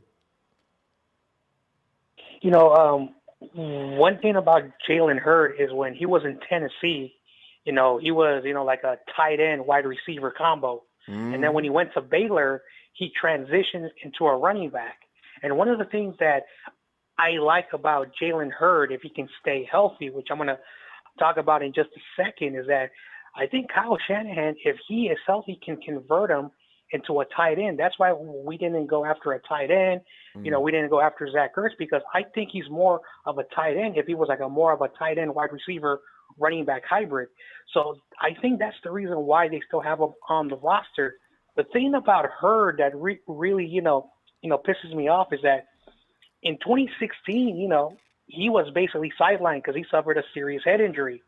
One thing about Jalen Hurd is when he was in Tennessee, he was, like a tight end wide receiver combo. And then when he went to Baylor, he transitioned into a running back. And one of the things that I like about Jalen Hurd, if he can stay healthy, which I'm going to talk about in just a second, is that I think Kyle Shanahan, if he is healthy, can convert him into a tight end. That's why we didn't go after a tight end. We didn't go after Zach Ertz, because I think he's more of a tight end if he was like more of a tight end wide receiver running back hybrid. So I think that's the reason why they still have him on the roster. The thing about Hurd that really, pisses me off is that in 2016, he was basically sidelined because he suffered a serious head injury.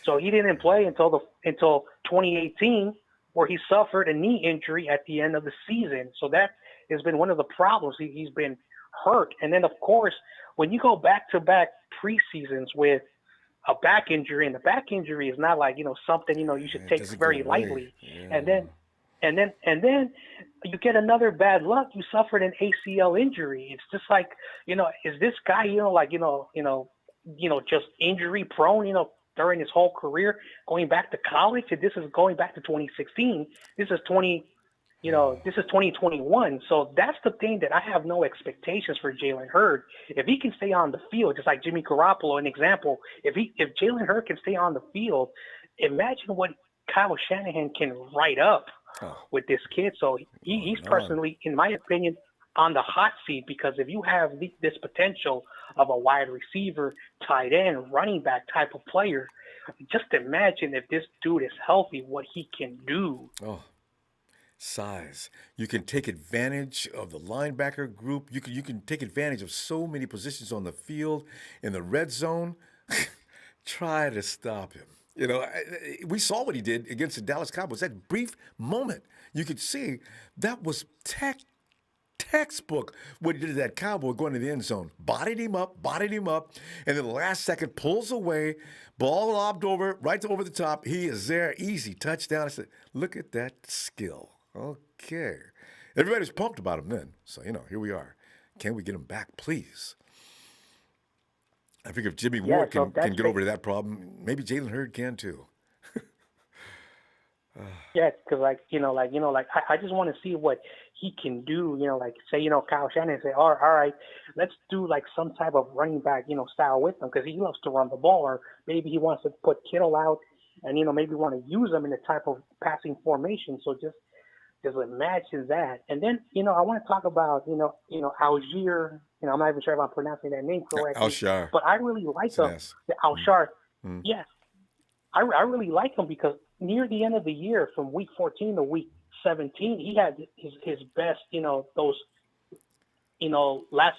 So he didn't play until 2018, where he suffered a knee injury at the end of the season. So that has been one of the problems. He's been hurt. And then, of course, when you go back-to-back preseasons with a back injury, and the back injury is not like, something, you should take very lightly. Yeah. And then you get another bad luck. You suffered an ACL injury. It's just like, is this guy, just injury prone, during his whole career, going back to college? And this is going back to 2016. This is 2021. So that's the thing that I have no expectations for Jalen Hurd. If he can stay on the field, just like Jimmy Garoppolo, an example, if Jalen Hurd can stay on the field, imagine what Kyle Shanahan can write up with this kid. So he's personally, in my opinion, on the hot seat, because if you have this potential of a wide receiver, tight end, running back type of player, just imagine if this dude is healthy, what he can do. Oh, size. You can take advantage of the linebacker group. You can take advantage of so many positions on the field in the red zone. Try to stop him. We saw what he did against the Dallas Cowboys. That brief moment, you could see that was textbook what he did to that Cowboy going to the end zone. Bodied him up, and then the last second pulls away, ball lobbed over, right over the top. He is there, easy, touchdown. I said, look at that skill. Okay. Everybody's pumped about him then. So, here we are. Can we get him back, please? I figure if Jimmy Ward can get over that problem, maybe Jalen Hurd can too. Yeah, because I just want to see what he can do. Kyle Shanahan say, all right, let's do like some type of running back, style with him, because he loves to run the ball, or maybe he wants to put Kittle out, and maybe want to use him in a type of passing formation. So just imagine that. And then I want to talk about Algier. I'm not even sure if I'm pronouncing that name correctly. Alshar. But I really like him. Alshar. Yes, I really like him because near the end of the year, from week 14 to week 17, he had his best, those, last,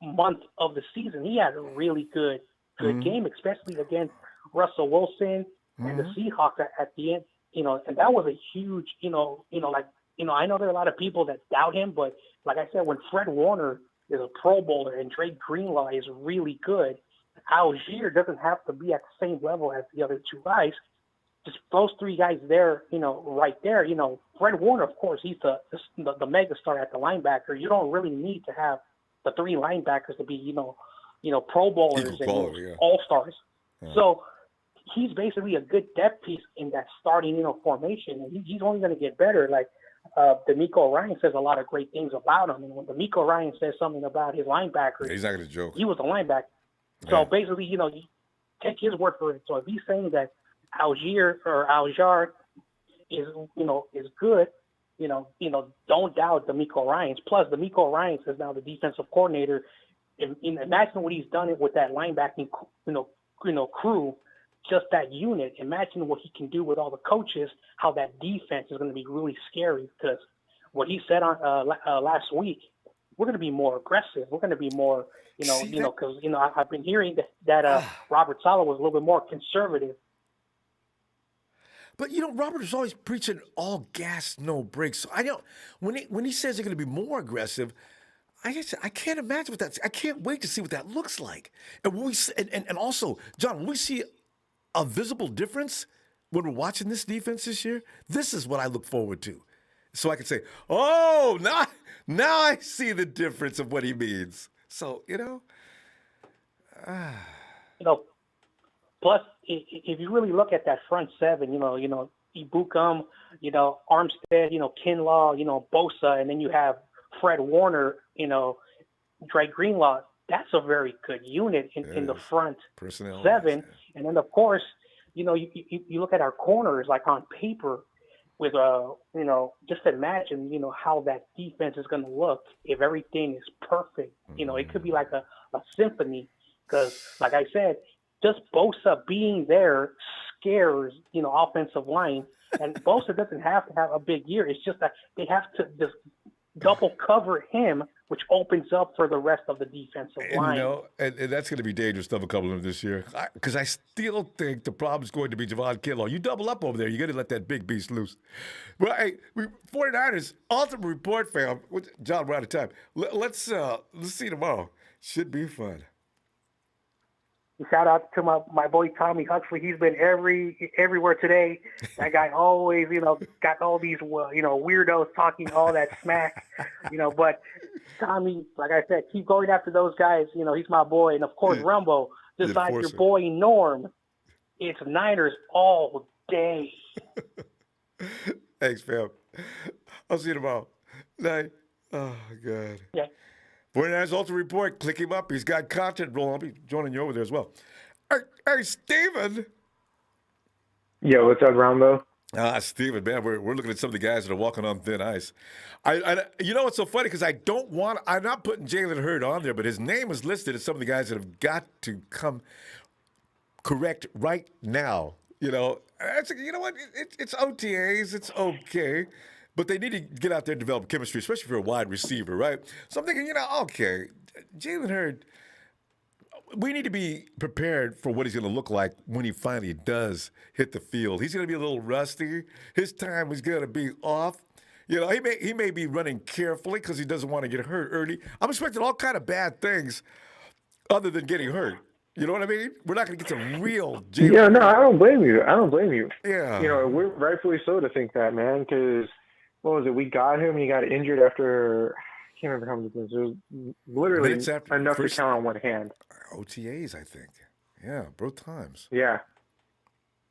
month of the season. He had a really good game, especially against Russell Wilson and the Seahawks at the end, and that was a huge, I know there are a lot of people that doubt him, but like I said, when Fred Warner is a Pro Bowler and Drake Greenlaw is really good, Algier doesn't have to be at the same level as the other two guys. Just those three guys there, right there. Fred Warner, of course, he's the mega star at the linebacker. You don't really need to have the three linebackers to be, Pro Bowlers and all-stars. Yeah. So he's basically a good depth piece in that starting, formation, and he's only going to get better. Like D'Amico Ryan says a lot of great things about him, and when D'Amico Ryan says something about his linebackers, he's not going to joke. He was a linebacker. So basically, you take his word for it. So if he's saying that Algier is good, don't doubt D'Amico Ryans. Plus, D'Amico Ryans is now the defensive coordinator. And imagine what he's done with that linebacking, crew, just that unit. Imagine what he can do with all the coaches. How that defense is going to be really scary, because what he said on last week, we're going to be more aggressive. We're going to be more, because I've been hearing that Robert Saleh was a little bit more conservative. But Robert is always preaching all gas, no brakes. So when he says they're going to be more aggressive, I can't imagine what that's. I can't wait to see what that looks like. And and also, John, when we see a visible difference when we're watching this defense this year, this is what I look forward to. So I can say, oh, now I see the difference of what he means. So, Plus, if you really look at that front seven, Ibukam, Armstead, Kinlaw, Bosa, and then you have Fred Warner, Dre Greenlaw. That's a very good unit in the front personnel seven. wise, yeah. And then, of course, you look at our corners, like on paper, with just imagine, how that defense is going to look if everything is perfect. It could be like a symphony, because, like I said, just Bosa being there scares, offensive line. And Bosa doesn't have to have a big year. It's just that they have to just double cover him, which opens up for the rest of the defensive line. And that's going to be dangerous to have a couple of them this year. Because I still think the problem is going to be Javon Kinlaw. You double up over there, you're going to let that big beast loose. Well, hey, 49ers, ultimate report, fam. John, we're out of time. Let's see tomorrow. Should be fun. Shout out to my boy Tommy Huxley. He's been everywhere today. That guy always, got all these, weirdos talking all that smack, But Tommy, like I said, keep going after those guys. He's my boy, and of course Ronbo. Just like your boy Norm, it's Niners all day. Thanks, fam. I'll see you tomorrow. Night. Oh God. Yeah. 49ers Ultimate Report. Click him up. He's got content rolling. I'll be joining you over there as well. Hey, Steven. Yo, what's up, Ronbo? Steven, man, we're looking at some of the guys that are walking on thin ice. It's so funny because I'm not putting Jalen Hurd on there, but his name is listed as some of the guys that have got to come correct right now. You know what? It's OTAs. It's okay. But they need to get out there and develop chemistry, especially for a wide receiver, right? So I'm thinking, okay, Jalen Hurd, we need to be prepared for what he's going to look like when he finally does hit the field. He's going to be a little rusty. His time is going to be off. He may be running carefully because he doesn't want to get hurt early. I'm expecting all kind of bad things other than getting hurt. You know what I mean? We're not going to get some real Jalen. Yeah, no, I don't blame you. Yeah. We're rightfully so to think that, man, because what was it? We got him. He got injured after, I can't remember how many things. It was literally enough to count on one hand. OTAs, I think. Yeah, both times. Yeah.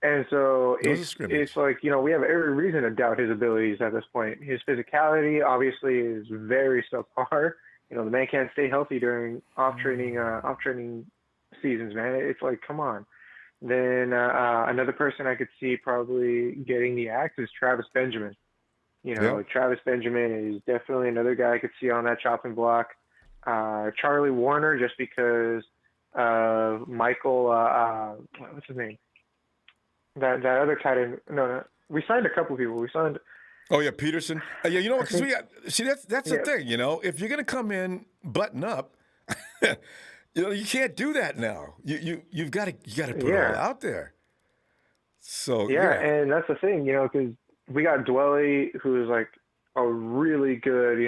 And so it's like, we have every reason to doubt his abilities at this point. His physicality obviously is very subpar. The man can't stay healthy during off-training seasons, man. It's like, come on. Then another person I could see probably getting the axe is Travis Benjamin. Travis Benjamin is definitely another guy I could see on that chopping block. Charlie Warner, just because of Michael, what's his name? That other tight end. No, we signed a couple people. Oh yeah, Peterson. Because that's the thing. If you're gonna come in button up, you can't do that now. You've got to put it all out there. So yeah, and that's the thing. Because we got Dwelly, who is like a really good,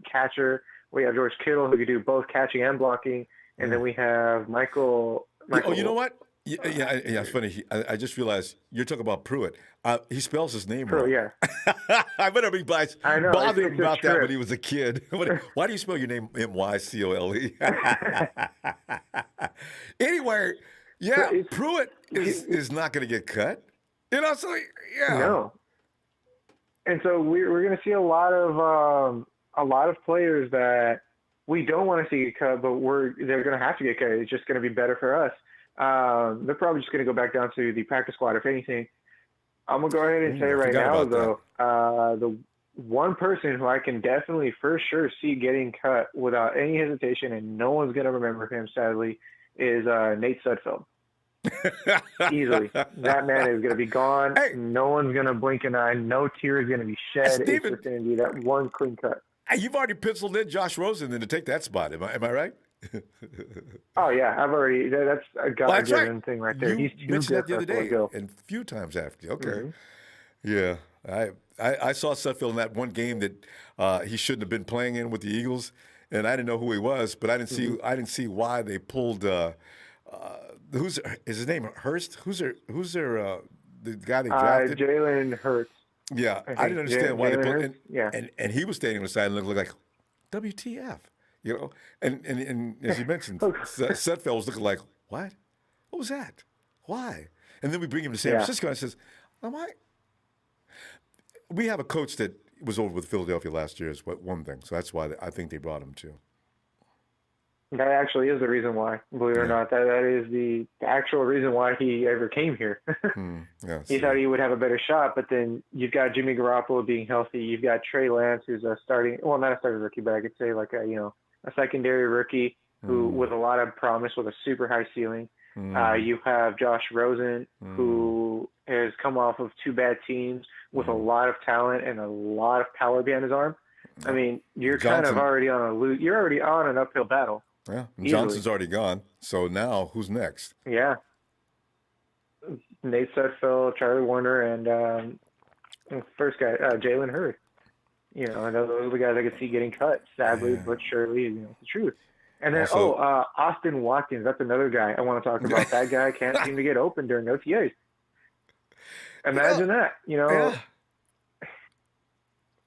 catcher. We have George Kittle, who can do both catching and blocking, and then we have Michael. Oh, you know what? Yeah, it's funny. I just realized you're talking about Pruitt. He spells his name wrong. Yeah. I bet everybody bothered him about that when he was a kid. Why do you spell your name Mycole? Anyway, yeah, Pruitt is not going to get cut. So yeah. No. And so we're going to see a lot of players that we don't want to see get cut, but they're going to have to get cut. It's just going to be better for us. They're probably just going to go back down to the practice squad, if anything. I'm going to go ahead and say right now, though, the one person who I can definitely for sure see getting cut without any hesitation, and no one's going to remember him, sadly, is Nate Sudfeld. Easily. That man is going to be gone. Hey. No one's going to blink an eye. No tear is going to be shed. Steven, it's just going to be that one clean cut. You've already penciled in Josh Rosen then to take that spot. Am I right? Oh, yeah. I've already. That's a God-given thing right there. You He's mentioned that the other day go. and a few times after. Okay. Mm-hmm. Yeah. I saw Sudfeld in that one game that he shouldn't have been playing in with the Eagles, and I didn't know who he was, but I didn't see why they pulled is his name Hurst? Who's their the guy they drafted? Jalen Hurts. Yeah, I didn't understand why they pulled him. Yeah. And he was standing on the side and looked like WTF, And as you mentioned, Sudfeld was looking like, what? What was that? Why? And then we bring him to San Francisco, and I says, we have a coach that was over with Philadelphia last year is one thing. So that's why I think they brought him too. That actually is the reason why, believe it or not. That is the actual reason why he ever came here. He thought he would have a better shot, but then you've got Jimmy Garoppolo being healthy. You've got Trey Lance, who's a starting, well, not a starting rookie, but I could say like a secondary rookie who with a lot of promise with a super high ceiling. You have Josh Rosen, who has come off of 2 bad teams with a lot of talent and a lot of power behind his arm. I mean, you're kind of already you're already on an uphill battle. Yeah, Johnson's already gone. So now who's next? Yeah, Nate Sudfeld, Charlie Warner, and first guy Jalen Hurd. You know, those are the guys I could see getting cut. Sadly, but surely, it's the truth. And then, Austin Watkins, that's another guy I want to talk about. That guy can't seem to get open during OTAs. Imagine that,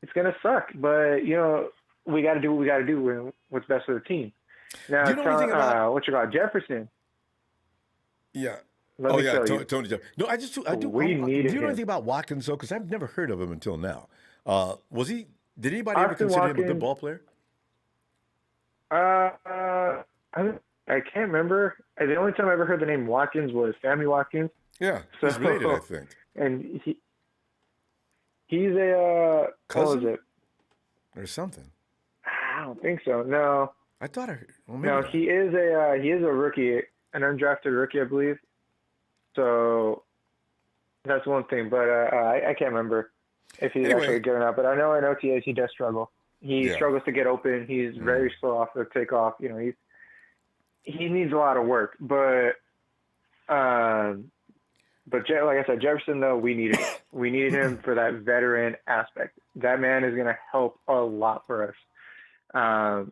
It's going to suck, but, we got to do what we got to do what's best for the team. Now, do you know anything about what you got, Jefferson? Yeah. Tony Jefferson. No, I do. Do you know anything about Watkins, though? Because I've never heard of him until now. Did anybody ever consider him a good ball player? I can't remember. The only time I ever heard the name Watkins was Sammy Watkins. Yeah, he's related, I think. And he's a cousin? What was it? Or something. I don't think so. No. I thought I heard. Well, no, he is a rookie, an undrafted rookie, I believe. So that's one thing, but I can't remember if he's actually good or not. But I know in OTAs he does struggle. He struggles to get open. He's very slow off the takeoff. He needs a lot of work. But like I said, Jefferson, though, we needed him. We needed him for that veteran aspect. That man is going to help a lot for us.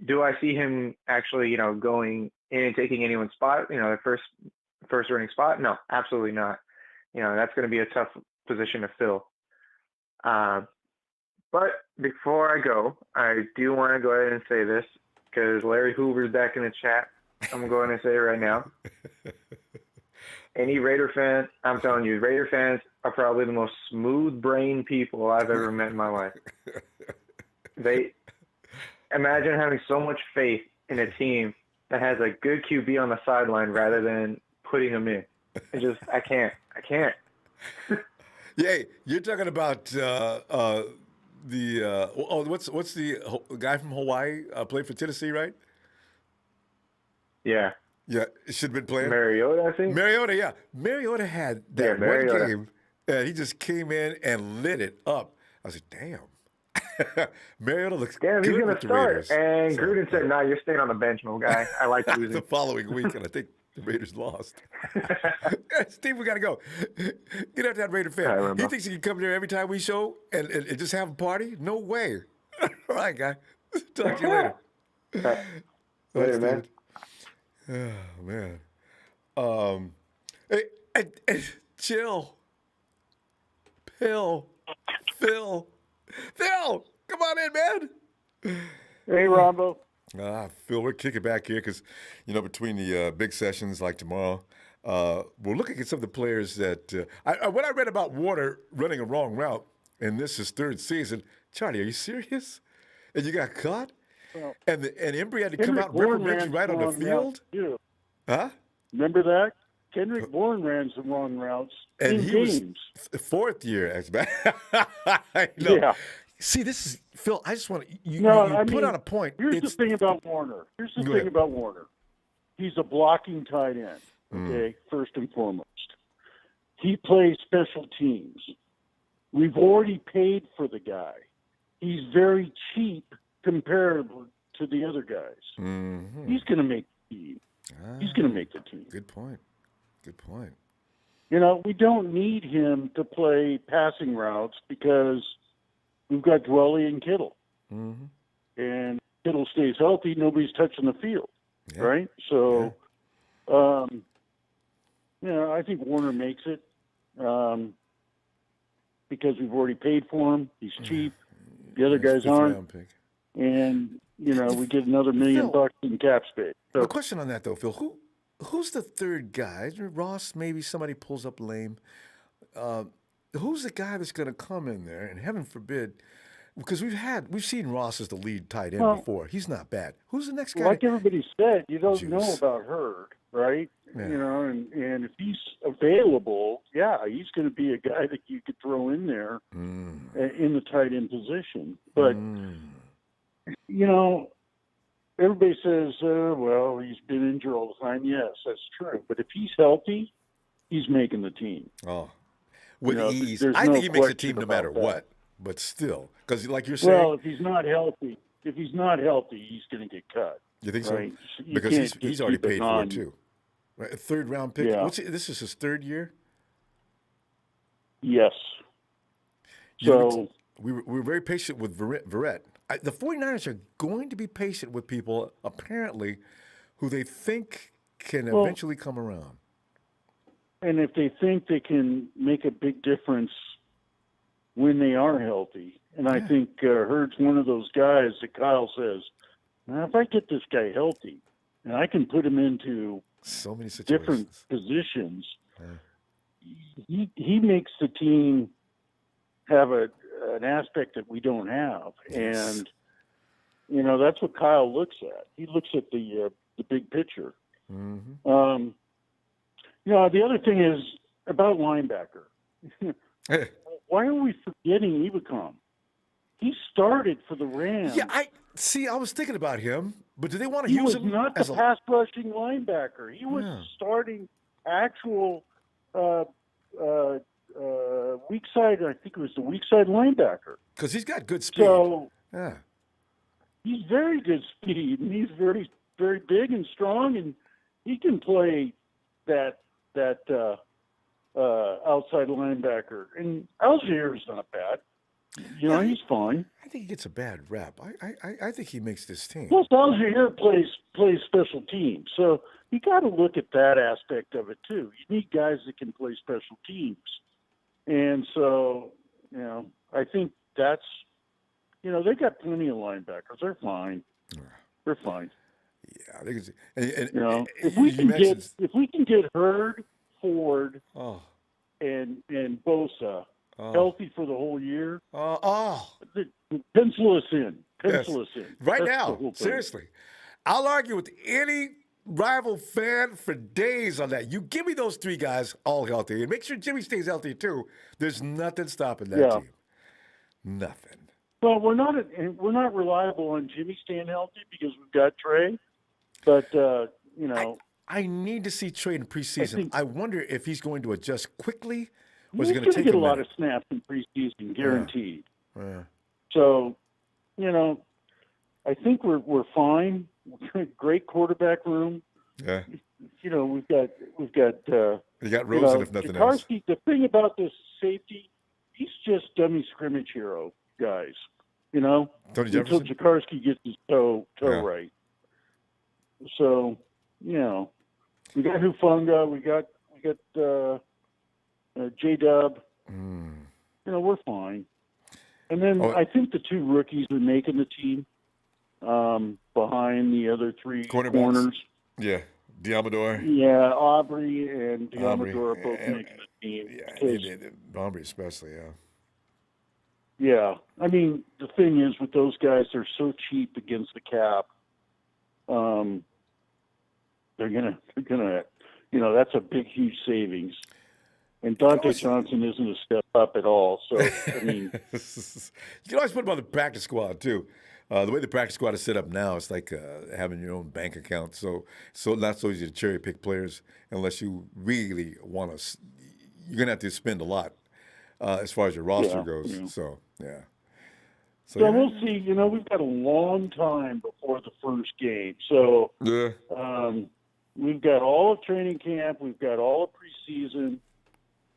Do I see him actually, going in and taking anyone's spot, the first running spot? No, absolutely not. That's going to be a tough position to fill. But before I go, I do want to go ahead and say this because Larry Hoover's back in the chat. I'm going to say it right now. Any Raider fan, I'm telling you, Raider fans are probably the most smooth-brained people I've ever met in my life. They imagine having so much faith in a team that has a good QB on the sideline rather than putting him in. I can't. Yeah, you're talking about what's the guy from Hawaii played for Tennessee, right? Yeah. Yeah, it should have been playing. Mariota, I think. Mariota had that one game, and he just came in and lit it up. I was like, damn. Mariota looks good. He's going to start. Raiders. And Gruden said, "No, you're staying on the bench, my guy. I like losing." The following week, and I think the Raiders lost. Steve, we got to go. Get out that Raider fan. He thinks he can come there every time we show and just have a party? No way. All right, guy. Talk to you later. Later, man. Oh, man. Hey, chill. Phil, come on in, man. Hey, Ronbo. Phil, we're kicking back here because, between the big sessions like tomorrow, we're looking at some of the players that when I read about Warner running a wrong route, and this is third season, Charlie, are you serious? And you got caught? Well, and Embry had to come out and reprimand you right on the field? Huh? Remember that? Kendrick Bourne ran some wrong routes in games. Was fourth year X-back. Yeah. See, this is Phil. I just want you put on a point. Here's the thing about Warner. He's a blocking tight end. Okay, first and foremost, he plays special teams. We've already paid for the guy. He's very cheap compared to the other guys. Mm-hmm. He's going to make the team. He's going to make the team. Good point. We don't need him to play passing routes because we've got Dwelly and Kittle. Mm-hmm. And Kittle stays healthy, nobody's touching the field, right? So, I think Warner makes it because we've already paid for him. He's cheap. The other guys aren't. And, we get another $1 million in cap space. So, a question on that, though, Phil. who's the third guy? Ross, maybe somebody pulls up lame. Who's the guy that's going to come in there? And heaven forbid, because we've seen Ross as the lead tight end before. He's not bad. Who's the next guy? Like everybody said, you don't know about Hurd, right? Yeah. You know, and if he's available, he's going to be a guy that you could throw in there in the tight end position. But you know, everybody says, well, he's been injured all the time. Yes, that's true. But if he's healthy, he's making the team. Oh, with ease. I think he makes the team no matter what. But still, because like you're saying, well, if he's not healthy, he's going to get cut. You think right? so? Because he's already paid for it too. Right, a third round pick. Yeah. This is his third year. Yes. So we were very patient with Verrett. The 49ers are going to be patient with people, apparently, who they think can eventually come around. And if they think they can make a big difference when they are healthy. And I think Hurd's one of those guys that Kyle says, now, if I get this guy healthy and I can put him into so many situations, different positions, he makes the team have an aspect that we don't have. Yes. And, you know, that's what Kyle looks at. He looks at the big picture. Mm-hmm. You know, the other thing is about linebacker. Why are we forgetting Ebicom? He started for the Rams. Yeah, I was thinking about him, but do they want to use him? He was not the pass rushing linebacker. He was starting actual weak side. I think it was the weak side linebacker. Because he's got good speed. So he's very good speed, and he's very, very big and strong, and he can play that outside linebacker. And Algier's not bad. You know, he's fine. I think he gets a bad rap. I think he makes this team. Plus, Algier plays special teams, so you got to look at that aspect of it too. You need guys that can play special teams, and so you know, I think that's they got plenty of linebackers. They're fine. They're fine. Yeah, I think it's if we can get Hurd, Ford, and Bosa healthy for the whole year. Pencil us in. Pencil us in. Right now, seriously. I'll argue with any rival fan for days on that. You give me those three guys all healthy, and make sure Jimmy stays healthy too. There's nothing stopping that team. Nothing. Well, we're not reliable on Jimmy staying healthy because we've got Trey, but I need to see Trey in preseason. I wonder if he's going to adjust quickly. He's going to get a lot of snaps in preseason, guaranteed. Yeah. So, I think we're fine. Great quarterback room. Yeah. We've got. You got Rosen, if nothing else. The thing about this safety, he's just dummy scrimmage hero, guys. Tony Jefferson? Until Jakarski gets his toe right. So, we got Hufanga, we got J-Dub. We're fine. And then I think the two rookies are making the team behind the other three corners. Yeah, Diamador. Yeah, Aubrey and Diamador are both making the team. Yeah, Aubrey especially, Yeah, I mean, the thing is with those guys, they're so cheap against the cap. They're gonna, that's a big, huge savings. And Dante Johnson isn't a step up at all. So, I mean, you can always put him on the practice squad too. The way the practice squad is set up now, it's like having your own bank account. So not so easy to cherry pick players unless you really want to. You're gonna have to spend a lot as far as your roster goes. Yeah. So yeah. So we'll see. We've got a long time before the first game. So we've got all of training camp. We've got all of preseason.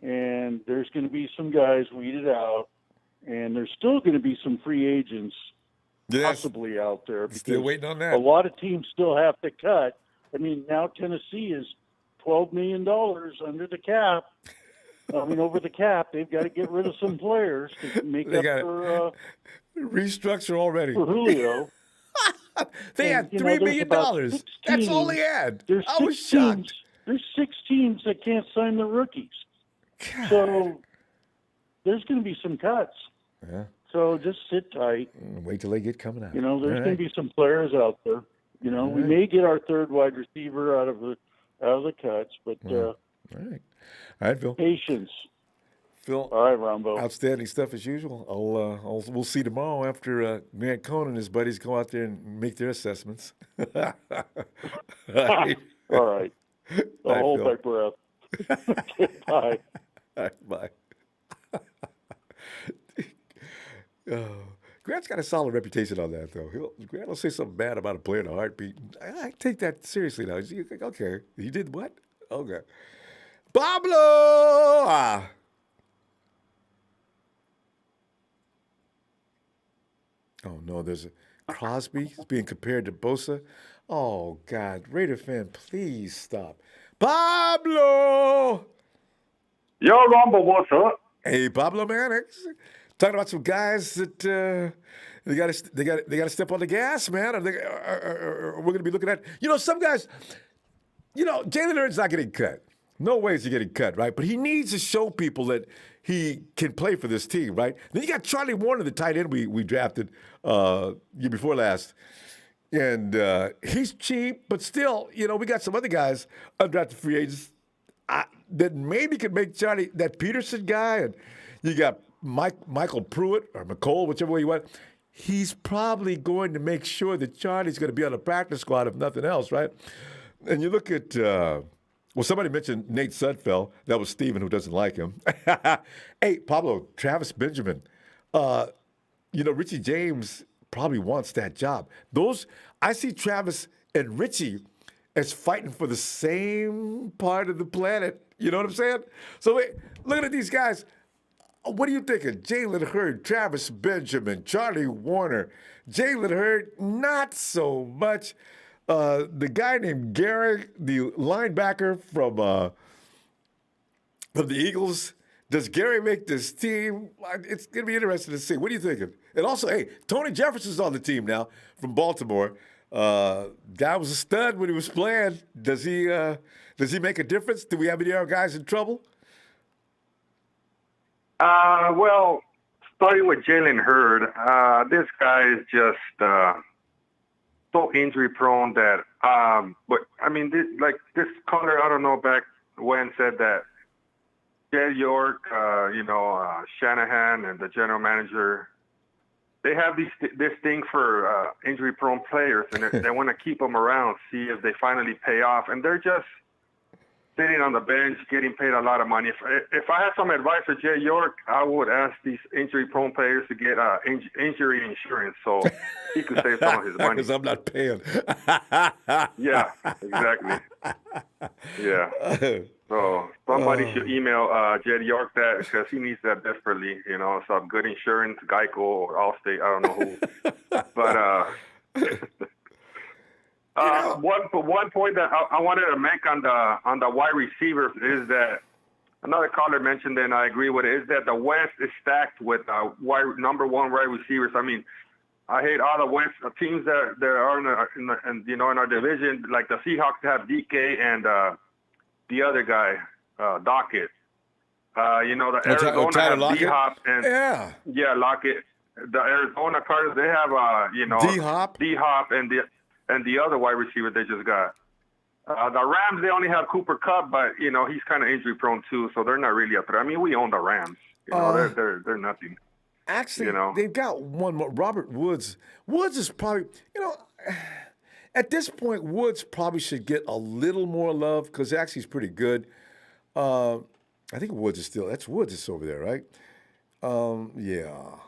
And there's going to be some guys weeded out. And there's still going to be some free agents possibly out there. Still waiting on that. A lot of teams still have to cut. I mean, now Tennessee is $12 million under the cap. Over the cap. They've got to get rid of some players to make up for restructure already for Julio. They had $3 million. That's all they had. I was shocked. There's 6 teams that can't sign the rookies. God. So there's going to be some cuts. Yeah. So just sit tight. Wait till they get coming out. There's going to be some players out there. We may get our third wide receiver out of the cuts, but All right, Phil. Patience. Phil. All right, Ronbo. Outstanding stuff as usual. We'll see tomorrow after Grant Cohn and his buddies go out there and make their assessments. All right. I'll hold my breath. Okay, bye. All right, bye. Grant's got a solid reputation on that, though. Grant will say something bad about a player in a heartbeat. I take that seriously now. Okay, he did what? Okay. Pablo! Oh, no, there's a Crosby. He's being compared to Bosa. Oh, God. Raider fan, please stop. Pablo! Yo, Ronbo, what's up? Hey, Pablo, man. Talking about some guys that they got to step on the gas, man. We're going to be looking at, some guys, Jalen Hurts not getting cut. No way is he getting cut, right? But he needs to show people that he can play for this team, right? Then you got Charlie Warner, the tight end we drafted year before last. And he's cheap, but still, we got some other guys, undrafted free agents, that maybe could make Charlie, that Peterson guy, and you got Michael Pruitt or McCole, whichever way you want. He's probably going to make sure that Charlie's going to be on the practice squad, if nothing else, right? And you look at, somebody mentioned Nate Sudfeld. That was Steven, who doesn't like him. Hey, Pablo, Travis Benjamin. Richie James probably wants that job. I see Travis and Richie as fighting for the same part of the planet. You know what I'm saying? So looking at these guys, what are you thinking? Jalen Hurd, Travis Benjamin, Charlie Warner. Jalen Hurd, not so much. The guy named Gary, the linebacker from the Eagles. Does Gary make this team? It's going to be interesting to see. What are you thinking? And also, hey, Tony Jefferson's on the team now from Baltimore. Guy was a stud when he was playing. Does he make a difference? Do we have any other guys in trouble? Well, starting with Jalen Hurd, this guy is just so injury prone that, but I mean, this caller, I don't know, back when said that Jed York, Shanahan and the general manager, they have this thing for injury prone players, and they want to keep them around, see if they finally pay off, and they're just sitting on the bench, getting paid a lot of money. If I had some advice for Jay York, I would ask these injury-prone players to get injury insurance so he could save some of his money. Because I'm not paying. Yeah, exactly. Yeah. So somebody should email Jed York that because he needs that desperately. Some good insurance, Geico or Allstate. I don't know who. But one point that I wanted to make on the wide receivers is that another caller mentioned, and I agree with it, is that the West is stacked with number one wide receivers. I mean, I hate all the West teams that are in our division, like the Seahawks have DK and the other guy, Dockett. The Arizona have D-Hop and Lockett. The Arizona Cardinals, they have D-Hop and the other wide receiver they just got. The Rams, they only have Cooper Kupp, but he's kind of injury prone too, so they're not really a threat. I mean, we own the Rams. They're nothing. Actually, they've got one more. Robert Woods. Woods is probably, at this point, Woods probably should get a little more love because actually he's pretty good. I think Woods is over there, right? Yeah.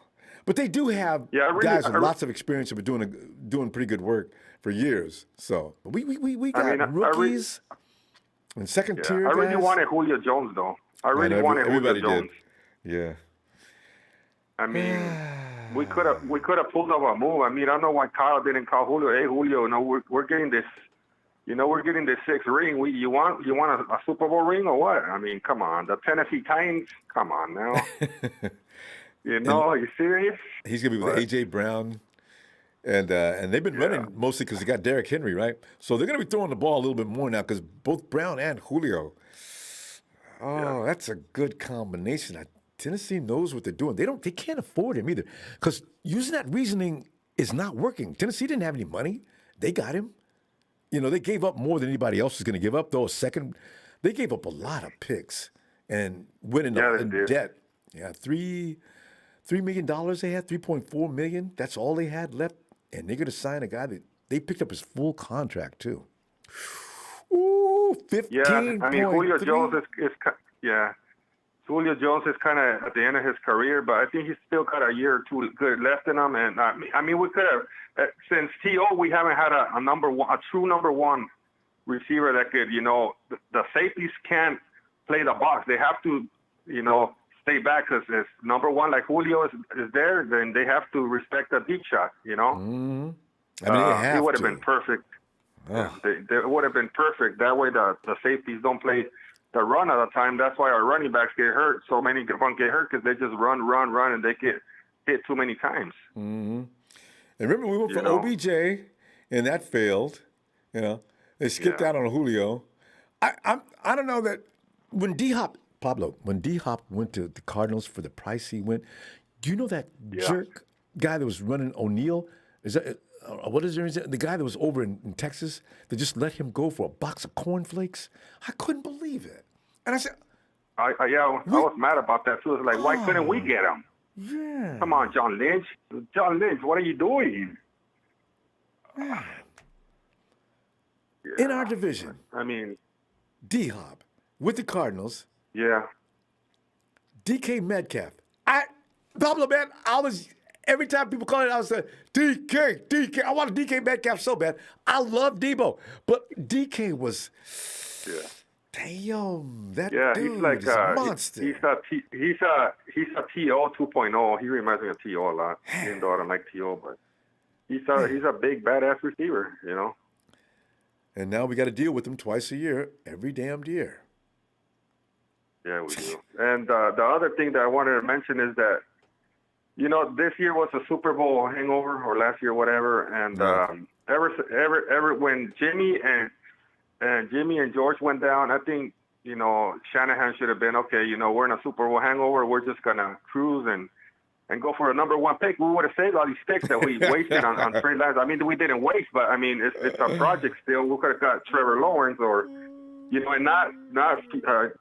But they do have guys with lots of experience who have been doing pretty good work for years. So we got rookies and second tier guys. I really wanted Julio Jones though. Julio Jones. Yeah. I mean, we could have pulled off a move. I mean, I don't know why Kyle didn't call Julio. Hey Julio, we're getting this. We're getting this 6th ring. You want a Super Bowl ring or what? I mean, come on, the Tennessee Titans. Come on now. Are you serious? He's going to be with A.J. Brown And they've been running mostly because they got Derrick Henry, right? So they're going to be throwing the ball a little bit more now because both Brown and Julio. Oh, that's a good combination. Tennessee knows what they're doing. They can't afford him either because using that reasoning is not working. Tennessee didn't have any money. They got him. They gave up more than anybody else is going to give up. Though they gave up a lot of picks and went in debt. Yeah, $3 million they had, $3.4 million. That's all they had left. And they're going to sign a guy that they picked up his full contract, too. Ooh, 15. Yeah, I mean, Julio Jones is Julio Jones is kind of at the end of his career, but I think he's still got a year or two good left in him. And I mean, we could have, since T.O., we haven't had a true number one receiver that could, the safeties can't play the box. They have to, stay back because if number one, like Julio is there, then they have to respect the deep shot, Mm-hmm. I mean, he would have been perfect. Oh. They would have been perfect. That way the safeties don't play the run at a time. That's why our running backs get hurt. So many get hurt because they just run, and they get hit too many times. Mm-hmm. And remember, we went for OBJ, and that failed. They skipped out on Julio. I don't know that when D-Hop went to the Cardinals for the price he went, do you know that jerk guy that was running O'Neal? Is that what is there? The guy that was over in Texas that just let him go for a box of cornflakes? I couldn't believe it. And I said, I was mad about that too. It's like, why couldn't we get him? Yeah. Come on, John Lynch. John Lynch, what are you doing? Man. In our division, I mean, D-Hop with the Cardinals. Yeah. DK Metcalf. Pablo, man, every time people call it, I was saying, DK. I wanted DK Metcalf so bad. I love Debo. But DK was, damn, that dude he's like is a monster. He's a T.O. 2.0. He reminds me of T.O. a lot, even though I don't like T.O., but he's a big, badass receiver, And now we got to deal with him twice a year, every damned year. Yeah, we do. And the other thing that I wanted to mention is that, this year was a Super Bowl hangover, or last year, whatever. And ever when Jimmy and George went down, I think Shanahan should have been okay. We're in a Super Bowl hangover. We're just gonna cruise and go for a number one pick. We would have saved all these picks that we wasted on Trey Lance. I mean, we didn't waste, but I mean, it's a project still. We could have got Trevor Lawrence or. And not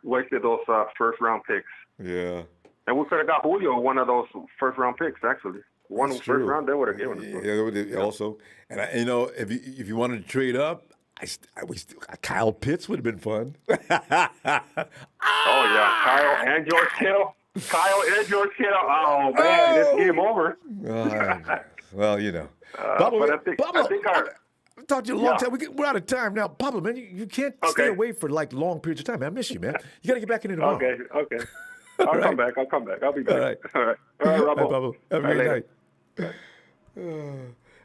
wasted those first round picks. Yeah. And we could have got Julio one of those first round picks. Actually, one first round they would have given us. Yeah, also. And if you wanted to trade up, Kyle Pitts would have been fun. Oh yeah, Kyle and George Kittle. Oh man, it's game over. Well, Pablo, but I think I talked to you a long time. We're out of time now. Pablo, man, you can't stay away for long periods of time. Man, I miss you, man. You got to get back in it tomorrow. Okay. I'll come back. I'll be back. All right, Robbo. Bye, Pablo. Have a great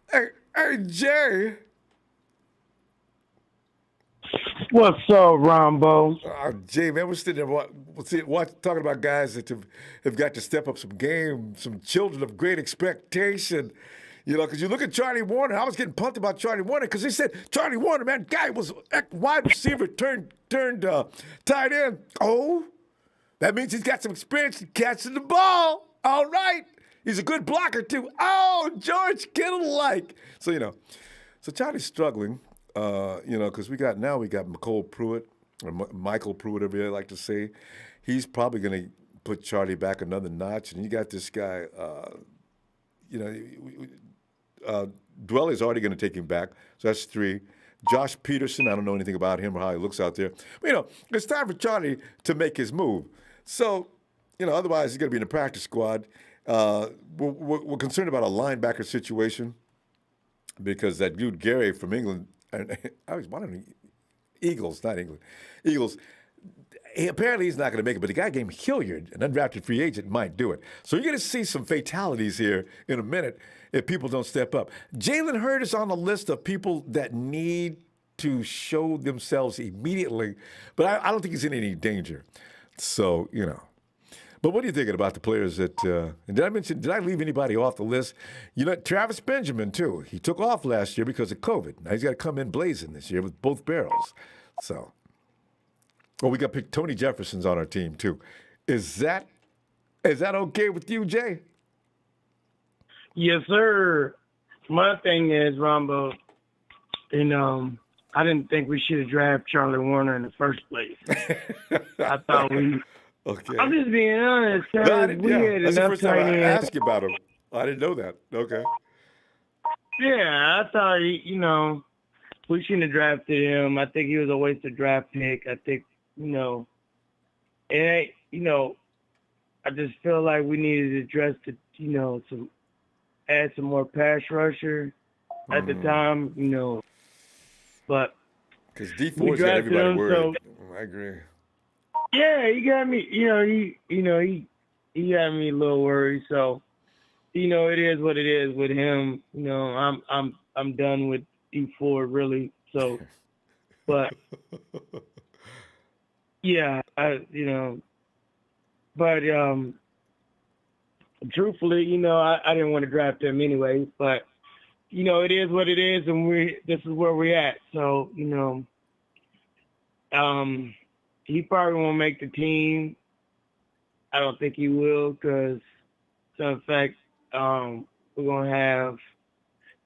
night. Hey, Jay. What's up, Ronbo? Jay, man, we're sitting there talking about guys that have got to step up some game, some children of great expectation. Because you look at Charlie Warner. I was getting pumped about Charlie Warner because they said Charlie Warner, man, guy was wide receiver turned tight end. Oh, that means he's got some experience in catching the ball. All right, he's a good blocker too. Oh, George Kittle-like. So so Charlie's struggling. Because we got McCole Pruitt or Michael Pruitt, whatever you like to say. He's probably going to put Charlie back another notch, and you got this guy. Dwelly's already going to take him back, so that's 3. Josh Peterson, I don't know anything about him or how he looks out there. But, it's time for Charlie to make his move. So, otherwise he's going to be in the practice squad. We're concerned about a linebacker situation because that dude Gary from England, Eagles, not England, Eagles. Apparently he's not going to make it, but the guy named Hilliard, an undrafted free agent, might do it. So you're going to see some fatalities here in a minute if people don't step up. Jalen Hurd is on the list of people that need to show themselves immediately, but I don't think he's in any danger. So, But what are you thinking about the players that? And did I leave anybody off the list? You know, Travis Benjamin too. He took off last year because of COVID. Now he's got to come in blazing this year with both barrels. So, well, we got Tony Jefferson's on our team too. Is that okay with you, Jay? Yes, sir. My thing is, Ronbo, and I didn't think we should have drafted Charlie Warner in the first place. I thought we. Okay. I'm just being honest. No, Had that's the first time I tight asked you about him. I didn't know that. Okay. Yeah, I thought we shouldn't have drafted him. I think he was a wasted draft pick. I think it ain't. I just feel like we needed to address add some more pass rusher at the time. But because D4's got everybody worried. I agree. Yeah, he got me. He got me a little worried. So, it is what it is with him. I'm done with D4 really. So, but yeah, but truthfully, I didn't want to draft him anyway. But it is what it is, and this is where we're at. So, he probably won't make the team. I don't think he will because, in fact, we're gonna have.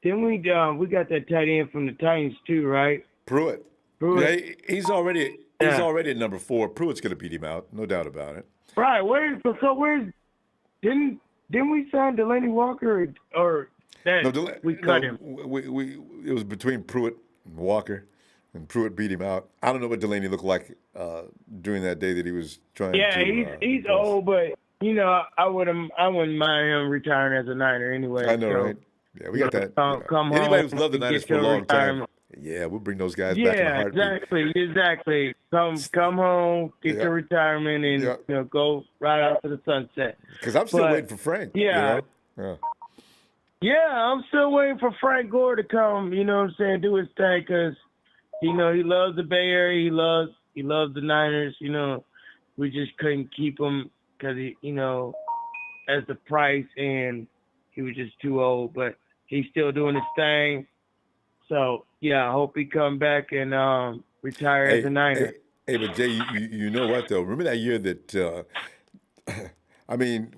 Then we got that tight end from the Titans too, right? Pruitt. Yeah, he's already at number 4. Pruitt's gonna beat him out, no doubt about it. Right. Didn't we sign Delaney Walker or that we cut him? It was between Pruitt and Walker. And Pruitt beat him out. I don't know what Delaney looked like during that day that he was trying to. Yeah, he's old, but I wouldn't mind him retiring as a Niner anyway. I know, right? Yeah, we got that. Anybody who's loved the Niners for a long time. Yeah, we'll bring those guys back in a heartbeat. Exactly. Come home, get your retirement, and go right out to the sunset. Because I'm still waiting for Frank. Yeah. Yeah, I'm still waiting for Frank Gore to come. You know what I'm saying? Do his thing because. He loves the Bay Area. He loves the Niners. We just couldn't keep him because as the price, and he was just too old. But he's still doing his thing. So yeah, I hope he come back and retire as a Niner. Hey, but Jay, you know what though? Remember that year that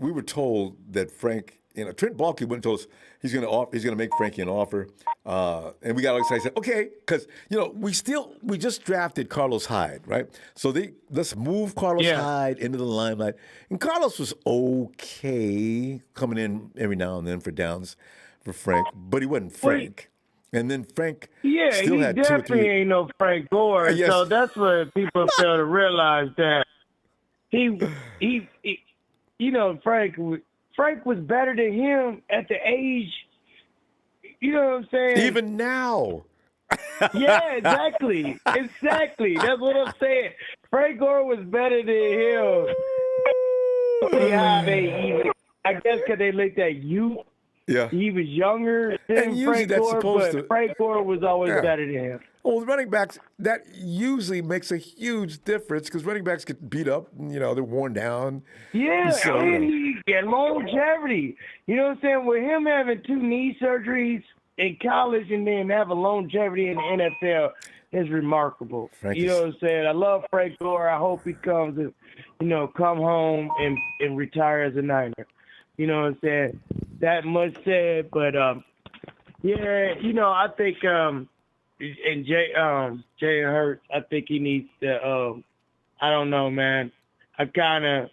we were told that Frank. Trent Baalke went and told us he's going to make Frankie an offer, and we got all excited. Said, okay, because we just drafted Carlos Hyde, right? So let's move Carlos Hyde into the limelight, and Carlos was okay coming in every now and then for downs for Frank, but he wasn't Frank. And then Frank still had 2 or 3. Definitely ain't no Frank Gore. Yes. So that's what people fail to realize that he Frank was better than him at the age, you know what I'm saying? Even now. Yeah, exactly. Exactly. That's what I'm saying. Frank Gore was better than him. I guess because they looked at you. Yeah. He was younger than Frank Gore, but Frank Gore was always better than him. Well, the running backs, that usually makes a huge difference because running backs get beat up, and, they're worn down. Yeah, and he get longevity. You know what I'm saying? With him having 2 knee surgeries in college and then having longevity in the NFL is remarkable. You know what I'm saying? I love Frank Gore. I hope he comes and, come home and retire as a Niner. You know what I'm saying? That much said, but, I think and Jay Hurts, I think he needs to. I don't know, man. I kind of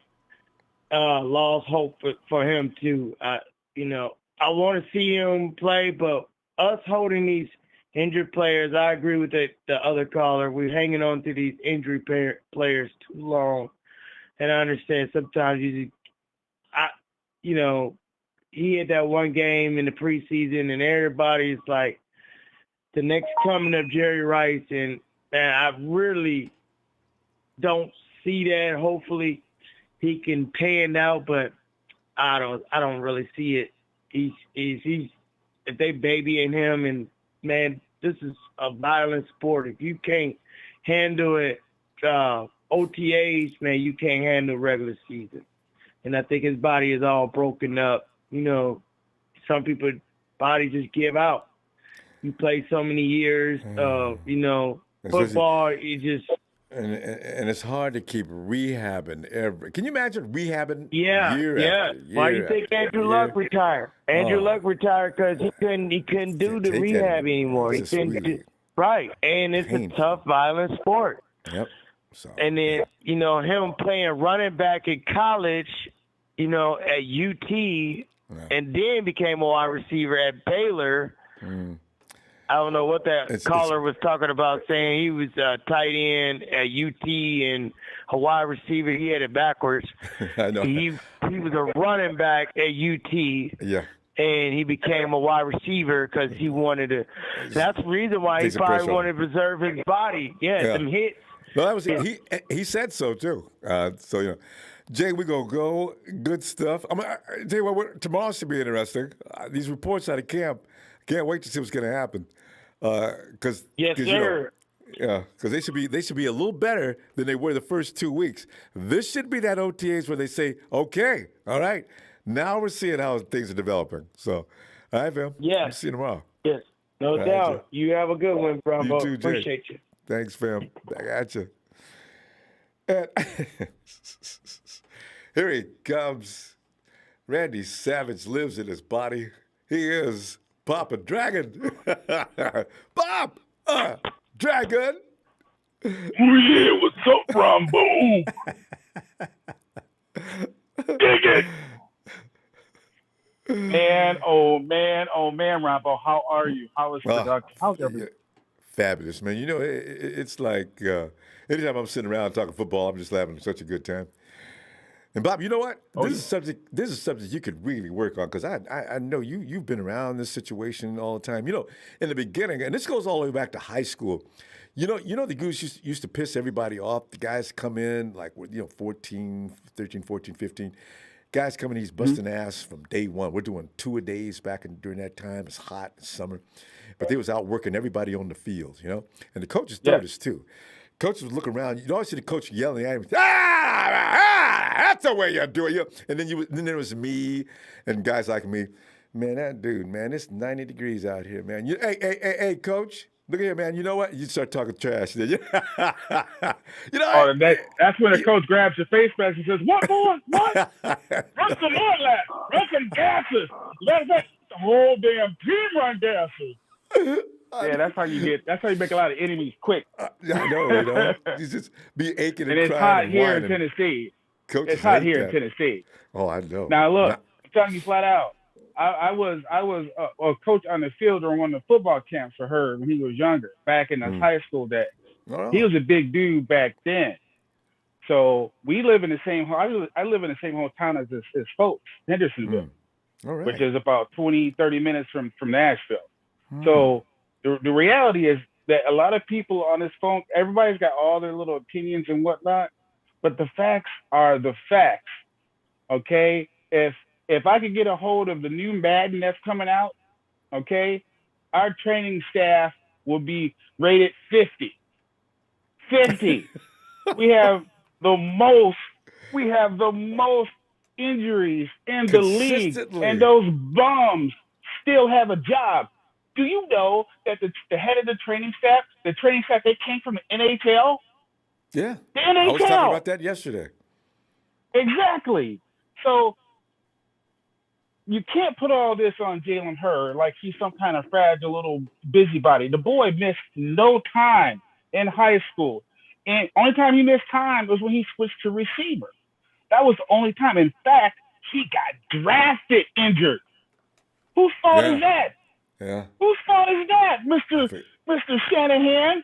lost hope for him too. I want to see him play, but us holding these injured players, I agree with the other caller. We're hanging on to these injury players too long, and I understand sometimes he had that one game in the preseason, and everybody's like. The next coming of Jerry Rice, and I really don't see that. Hopefully, he can pan out, but I don't really see it. He's if they babying him, and man, this is a violent sport. If you can't handle it, OTAs, man, you can't handle regular season. and I think his body is all broken up. You know, some people body just give out. You play so many years of, you know, football. You just and it's hard to keep rehabbing every. Can you imagine rehabbing yeah. year after year? Why do you think Andrew Luck retired? Andrew Luck retired because he couldn't do the rehab anymore. He couldn't. Right, and it's a tough, violent sport. Yep. So, and then, you know, him playing running back in college, you know, at UT, and then became a wide receiver at Baylor. I don't know what that caller was talking about, saying he was tight end at UT and a wide receiver. He had it backwards. I know. He was a running back at UT. Yeah. And he became a wide receiver because he wanted to. That's the reason why he probably wanted to preserve his body. Yeah, some hits. No, that was he said so too. So, you know, Jay, we're gonna go. Good stuff. I tell you what, tomorrow should be interesting. These reports out of camp, can't wait to see what's gonna happen. Because yes, sir. You know, because they should be a little better than they were the first 2 weeks. This should be that OTAs where they say, okay, all right. Now we're seeing how things are developing. So, all right, fam. Yes. See you tomorrow. Yes. No doubt. You have a good one, Ronbo. You too, Jay. Appreciate you. Thanks, fam. Back at you. And here he comes. Randy Savage lives in his body. He is Papa Dragon. Pop Dragon. Oh, yeah. What's up, Ronbo? Dig it. Man, Ronbo, how are you? How is production? How's everything? Fabulous, man. You know, it's like anytime I'm sitting around talking football, I'm just having such a good time. And Bob, you know what? This is a subject you could really work on because I know you've been around this situation all the time. You know, in the beginning, and this goes all the way back to high school. You know the Goose used to piss everybody off. The guys come in like, 13, 14, 15. Guys coming, he's busting ass from day one. We're doing 2-a-days during that time. It's hot, it's summer. But they was out working everybody on the field, you know? And the coaches noticed too. Coaches would look around. You'd always see the coach yelling at him, that's the way you do it. And then there was me and guys like me. Man, that dude, man, it's 90 degrees out here, man. Hey, coach. Look at here, man. You know what? You start talking trash. You know, that's when the coach grabs your face mask and says, "What, boy? What? Run some more laps. Run some gases. Let the whole damn team run gases." Yeah, that's how you make a lot of enemies quick. I know, you know. You just be aching and it's crying. Hot here in Tennessee. It's hot here in Tennessee. Oh, I know. Now look, I'm telling you flat out. I was a coach on the field during one of the football camps for her when he was younger, back in his high school days. Oh. He was a big dude back then. So we live in the same. I live in the same hometown as his folks, Hendersonville, which is about 20, 30 minutes from Nashville. So the reality is that a lot of people on this phone, everybody's got all their little opinions and whatnot, but the facts are the facts. Okay, if I could get a hold of the new Madden that's coming out, okay, our training staff will be rated 50. 50. We have the most injuries in the league, and those bums still have a job. Do you know that the head of the training staff, they came from the NHL? Yeah. The NHL. I was talking about that yesterday. Exactly. So you can't put all this on Jalen Hurd like he's some kind of fragile little busybody. The boy missed no time in high school. And only time he missed time was when he switched to receiver. That was the only time. In fact, he got drafted injured. Whose fault is that? Yeah. Whose fault is that, Mr. Shanahan?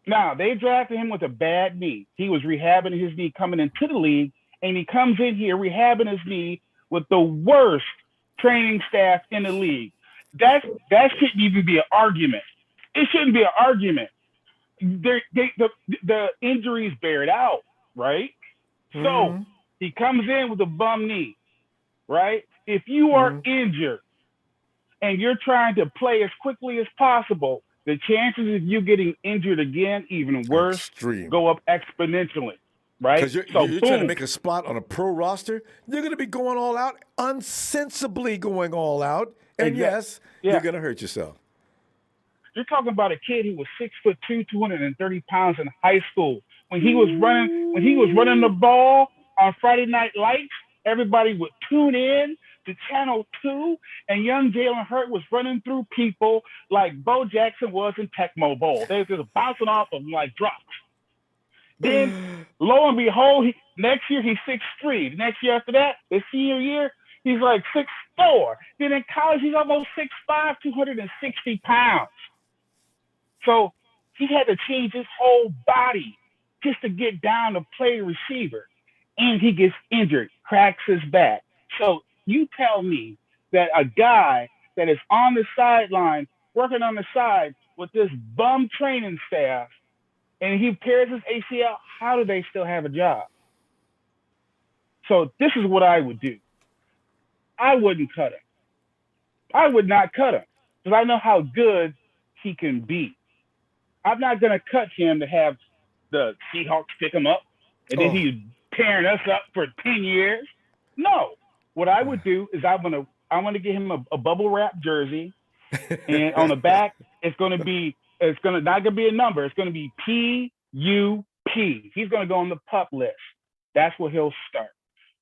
Now, they drafted him with a bad knee. He was rehabbing his knee coming into the league, and he comes in here rehabbing his knee with the worst training staff in the league. That shouldn't even be an argument. It shouldn't be an argument. The injuries bear it out, right? So he comes in with a bum knee, right? If you are injured and you're trying to play as quickly as possible, the chances of you getting injured again, even worse, go up exponentially. right? Because you're boom. trying to make a spot on a pro roster. You're going to be going all out, unsensibly going all out. And yes, you're going to hurt yourself. You're talking about a kid who was 6'2", 230 pounds in high school. When he was running the ball on Friday Night Lights, everybody would tune in to Channel 2, and young Jalen Hurts was running through people like Bo Jackson was in Tecmo Bowl. They were just bouncing off of him like drops. Then, lo and behold, next year he's 6'3". The next year after that, the senior year, he's like 6'4". Then in college, he's almost 6'5", 260 pounds. So he had to change his whole body just to get down to play receiver. And he gets injured, cracks his back. So you tell me that a guy that is on the sideline, working on the side with this bum training staff, and he tears his ACL, how do they still have a job? So this is what I would do. I wouldn't cut him. I would not cut him because I know how good he can be. I'm not going to cut him to have the Seahawks pick him up and then he's tearing us up for 10 years. No. What I would do is I'm going to get him a bubble wrap jersey, and on the back it's not going to be a number. It's going to be PUP. He's going to go on the pup list. That's where he'll start.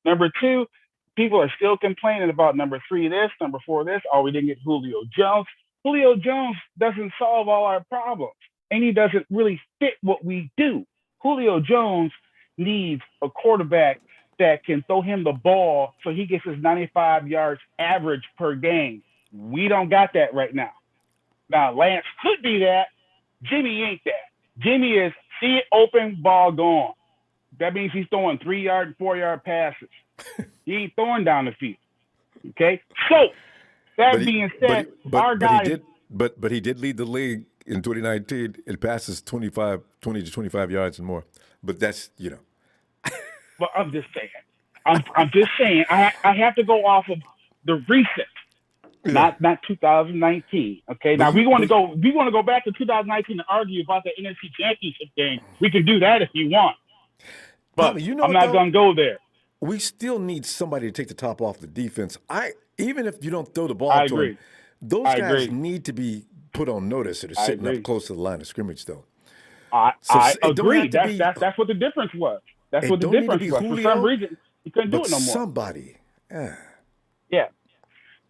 Number 2, people are still complaining about number 3 this, number 4 this. Oh, we didn't get Julio Jones. Julio Jones doesn't solve all our problems, and he doesn't really fit what we do. Julio Jones needs a quarterback that can throw him the ball so he gets his 95 yards average per game. We don't got that right now. Now, Lance could be that. Jimmy ain't that. Jimmy is see it open, ball gone. That means he's throwing 3-yard, 4-yard passes. He ain't throwing down the field. Okay? So, that being said, our guy... But he did lead the league in 2019 in passes 20 to 25 yards and more. But that's, But I'm just saying. I'm just saying. I have to go off of the recent, not 2019. Okay. Now we want to go back to 2019 and argue about the NFC Championship game. We can do that if you want. But Bobby, I'm not going to go there. We still need somebody to take the top off the defense. Even if you don't throw the ball to him, those guys need to be put on notice that are sitting up close to the line of scrimmage, though. I agree. That's what the difference was. That's what the difference was. For some reason, he couldn't do it no more. Somebody. Yeah.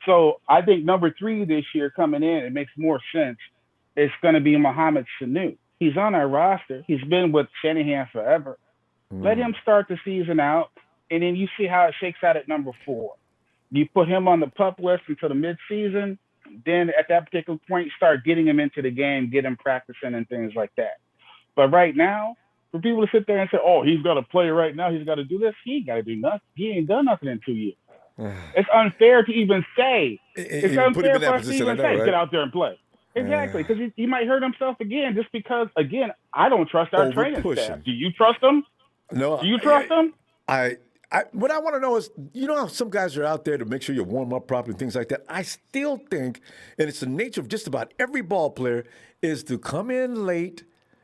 So I think number 3 this year coming in, it makes more sense. It's going to be Mohamed Sanu. He's on our roster. He's been with Shanahan forever. Let him start the season out, and then you see how it shakes out at number 4. You put him on the pup list until the midseason. Then at that particular point, start getting him into the game, get him practicing and things like that. But right now, for people to sit there and say, oh, he's got to play right now, he's got to do this, he ain't got to do nothing. He ain't done nothing in 2 years. It's unfair to even say. It's unfair for us to even say, get out there and play. Exactly, because he might hurt himself again just because, again, I don't trust our training staff. Do you trust them? No. Do you trust them? What I want to know is, how some guys are out there to make sure you warm up properly and things like that. I still think, and it's the nature of just about every ball player, is to come in late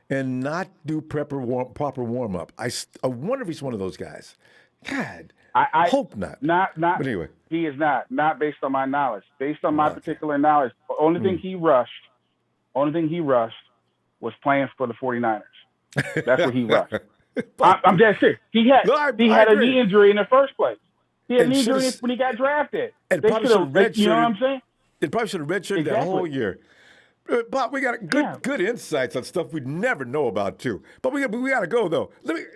and not do proper warm up. I wonder if he's one of those guys. God, I hope not. But anyway, he is not. Not based on my knowledge. Based on my particular knowledge, the only thing he rushed was playing for the 49ers. That's what he rushed. I'm just serious. He had a knee injury in the first place. He had a knee injury when he got drafted. And probably should have redshirted. You know what I'm saying? It probably should have redshirted that whole year. But we got good insights on stuff we'd never know about too. But we got to go though.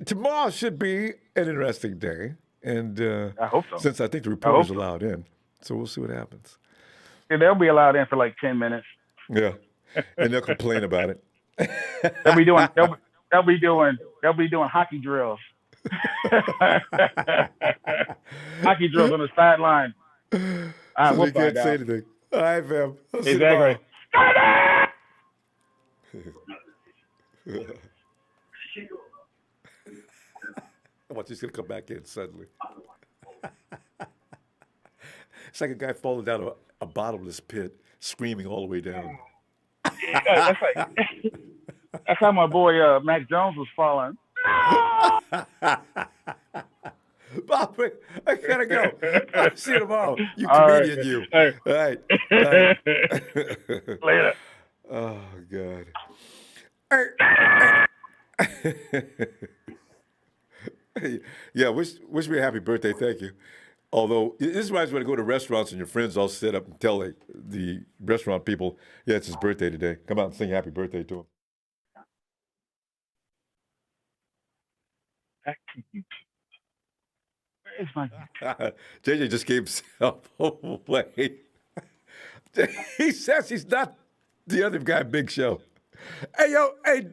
Tomorrow should be an interesting day, and I hope so. Since I think the reporters are allowed in, so we'll see what happens. Yeah, they'll be allowed in for like 10 minutes. Yeah, and they'll complain about it. They'll be doing hockey drills. Hockey drills on the sideline. So they can't say anything. All right, fam. Exactly. Watch, he's going to come back in suddenly. It's like a guy falling down a bottomless pit, screaming all the way down. Yeah, that's how my boy Mac Jones was falling. Bob, I gotta go. I'll see you tomorrow. You All comedian, right. you. Hey. All right. All right. Later. Oh God. Yeah, wish me a happy birthday. Thank you. Although this reminds me when I go to restaurants and your friends all sit up and tell the restaurant people, yeah, it's his birthday today. Come out and sing happy birthday to him. Back to YouTube. Where is my JJ just gave himself away. He says he's not the other guy, Big Show. Hey, yo, hey.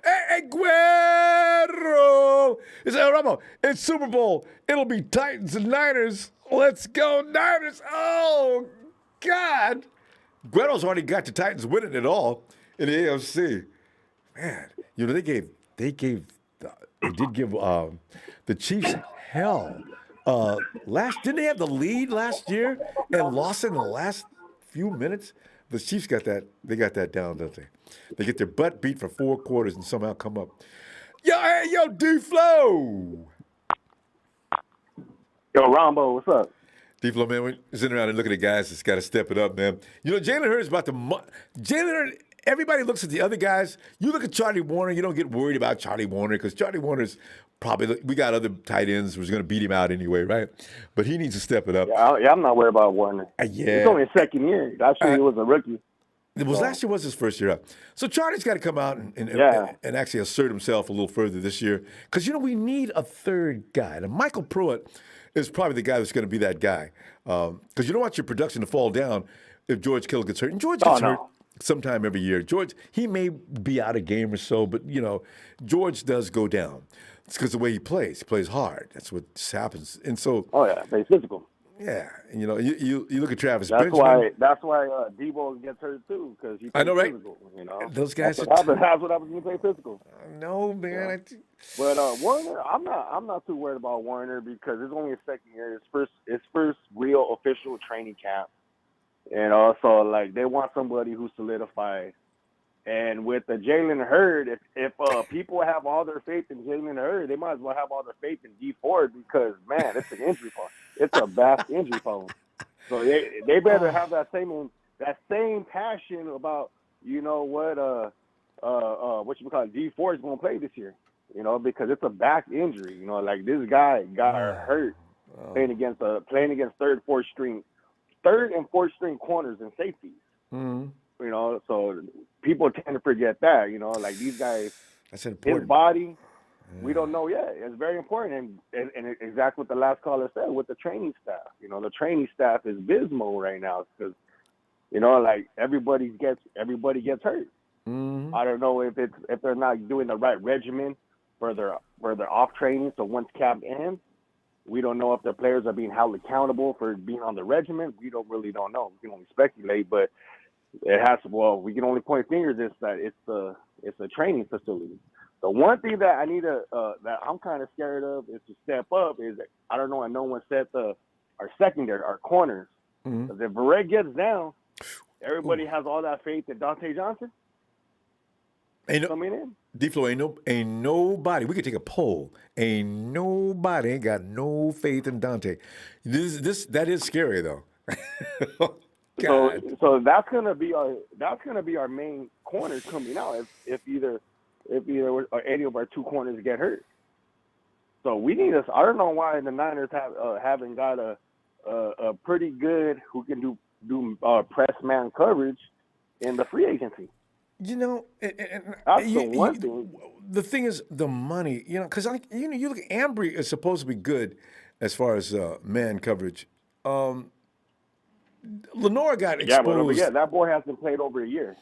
Hey, Guerrero! He said, Ronbo, it's Super Bowl. It'll be Titans and Niners. Let's go, Niners. Oh, God. Guerrero's already got the Titans winning it all in the AFC. Man, you know, they did give the Chiefs hell. Didn't they have the lead last year and lost in the last few minutes? The Chiefs got that down, don't they? They get their butt beat for 4 quarters and somehow come up. Yo, D-Flow! Yo, Ronbo, what's up? D-Flow, man, we're sitting around and looking at guys that's got to step it up, man. You know, Jalen Hurts about to... Jalen Hurts, everybody looks at the other guys. You look at Charlie Warner, you don't get worried about Charlie Warner because Charlie Warner's probably... We got other tight ends who's going to beat him out anyway, right? But he needs to step it up. Yeah, I'm not worried about Warner. Yeah. It's only his second year. Actually, he was a rookie. Last year was his first year up. So Charlie's got to come out and actually assert himself a little further this year. Because, you know, we need a third guy. And Michael Pruitt is probably the guy that's going to be that guy. Because you don't want your production to fall down if George Kittle gets hurt. And George gets hurt sometime every year. George, he may be out a game or so, but, you know, George does go down. It's because the way he plays. He plays hard. That's what happens. And so... Oh, yeah, he's physical. Yeah, and you know, you look at Travis That's Benjamin. Why Debo gets hurt too, because he plays physical. You know, those guys that's what happens when you play physical. No, man. Yeah. But Warner, I'm not too worried about Warner because it's only his second year. His first real official training camp, and also like they want somebody who's solidified. And with the Jalen Hurd, if people have all their faith in Jalen Hurd, they might as well have all their faith in D Ford because man, it's an injury prone. It's a vast injury prone. So they better have that same passion about what you call it, D Ford is going to play this year. You know, because it's a back injury. You know, like this guy got hurt playing against third and fourth string corners and safeties. Mm-hmm. You know, so people tend to forget that, you know, like these guys, that's important. His body, we don't know yet. It's very important. And exactly what the last caller said with the training staff. You know, the training staff is abysmal right now because, you know, like everybody gets hurt. Mm-hmm. I don't know if they're not doing the right regimen for their off training. So once camp ends, we don't know if the players are being held accountable for being on the regimen. We don't know. We can only speculate, but it has to. Well, we can only point fingers. It's a training facility. The one thing that I need that I'm kind of scared of is to step up. Is I don't know. And no one said our secondary, our corners. Mm-hmm. Because if Verrett gets down, everybody has all that faith in Dante Johnson. Coming in. D-Flow, ain't nobody. We could take a poll. Ain't got no faith in Dante. That is scary though. So that's gonna be our main corners coming out if either any of our two corners get hurt. So we need us. I don't know why the Niners haven't got a pretty good who can do press man coverage in the free agency. You know, that's the one thing. The thing is the money. You know, because you look at Ambry is supposed to be good as far as man coverage. Lenore got exposed. Yeah, that boy hasn't played over a year.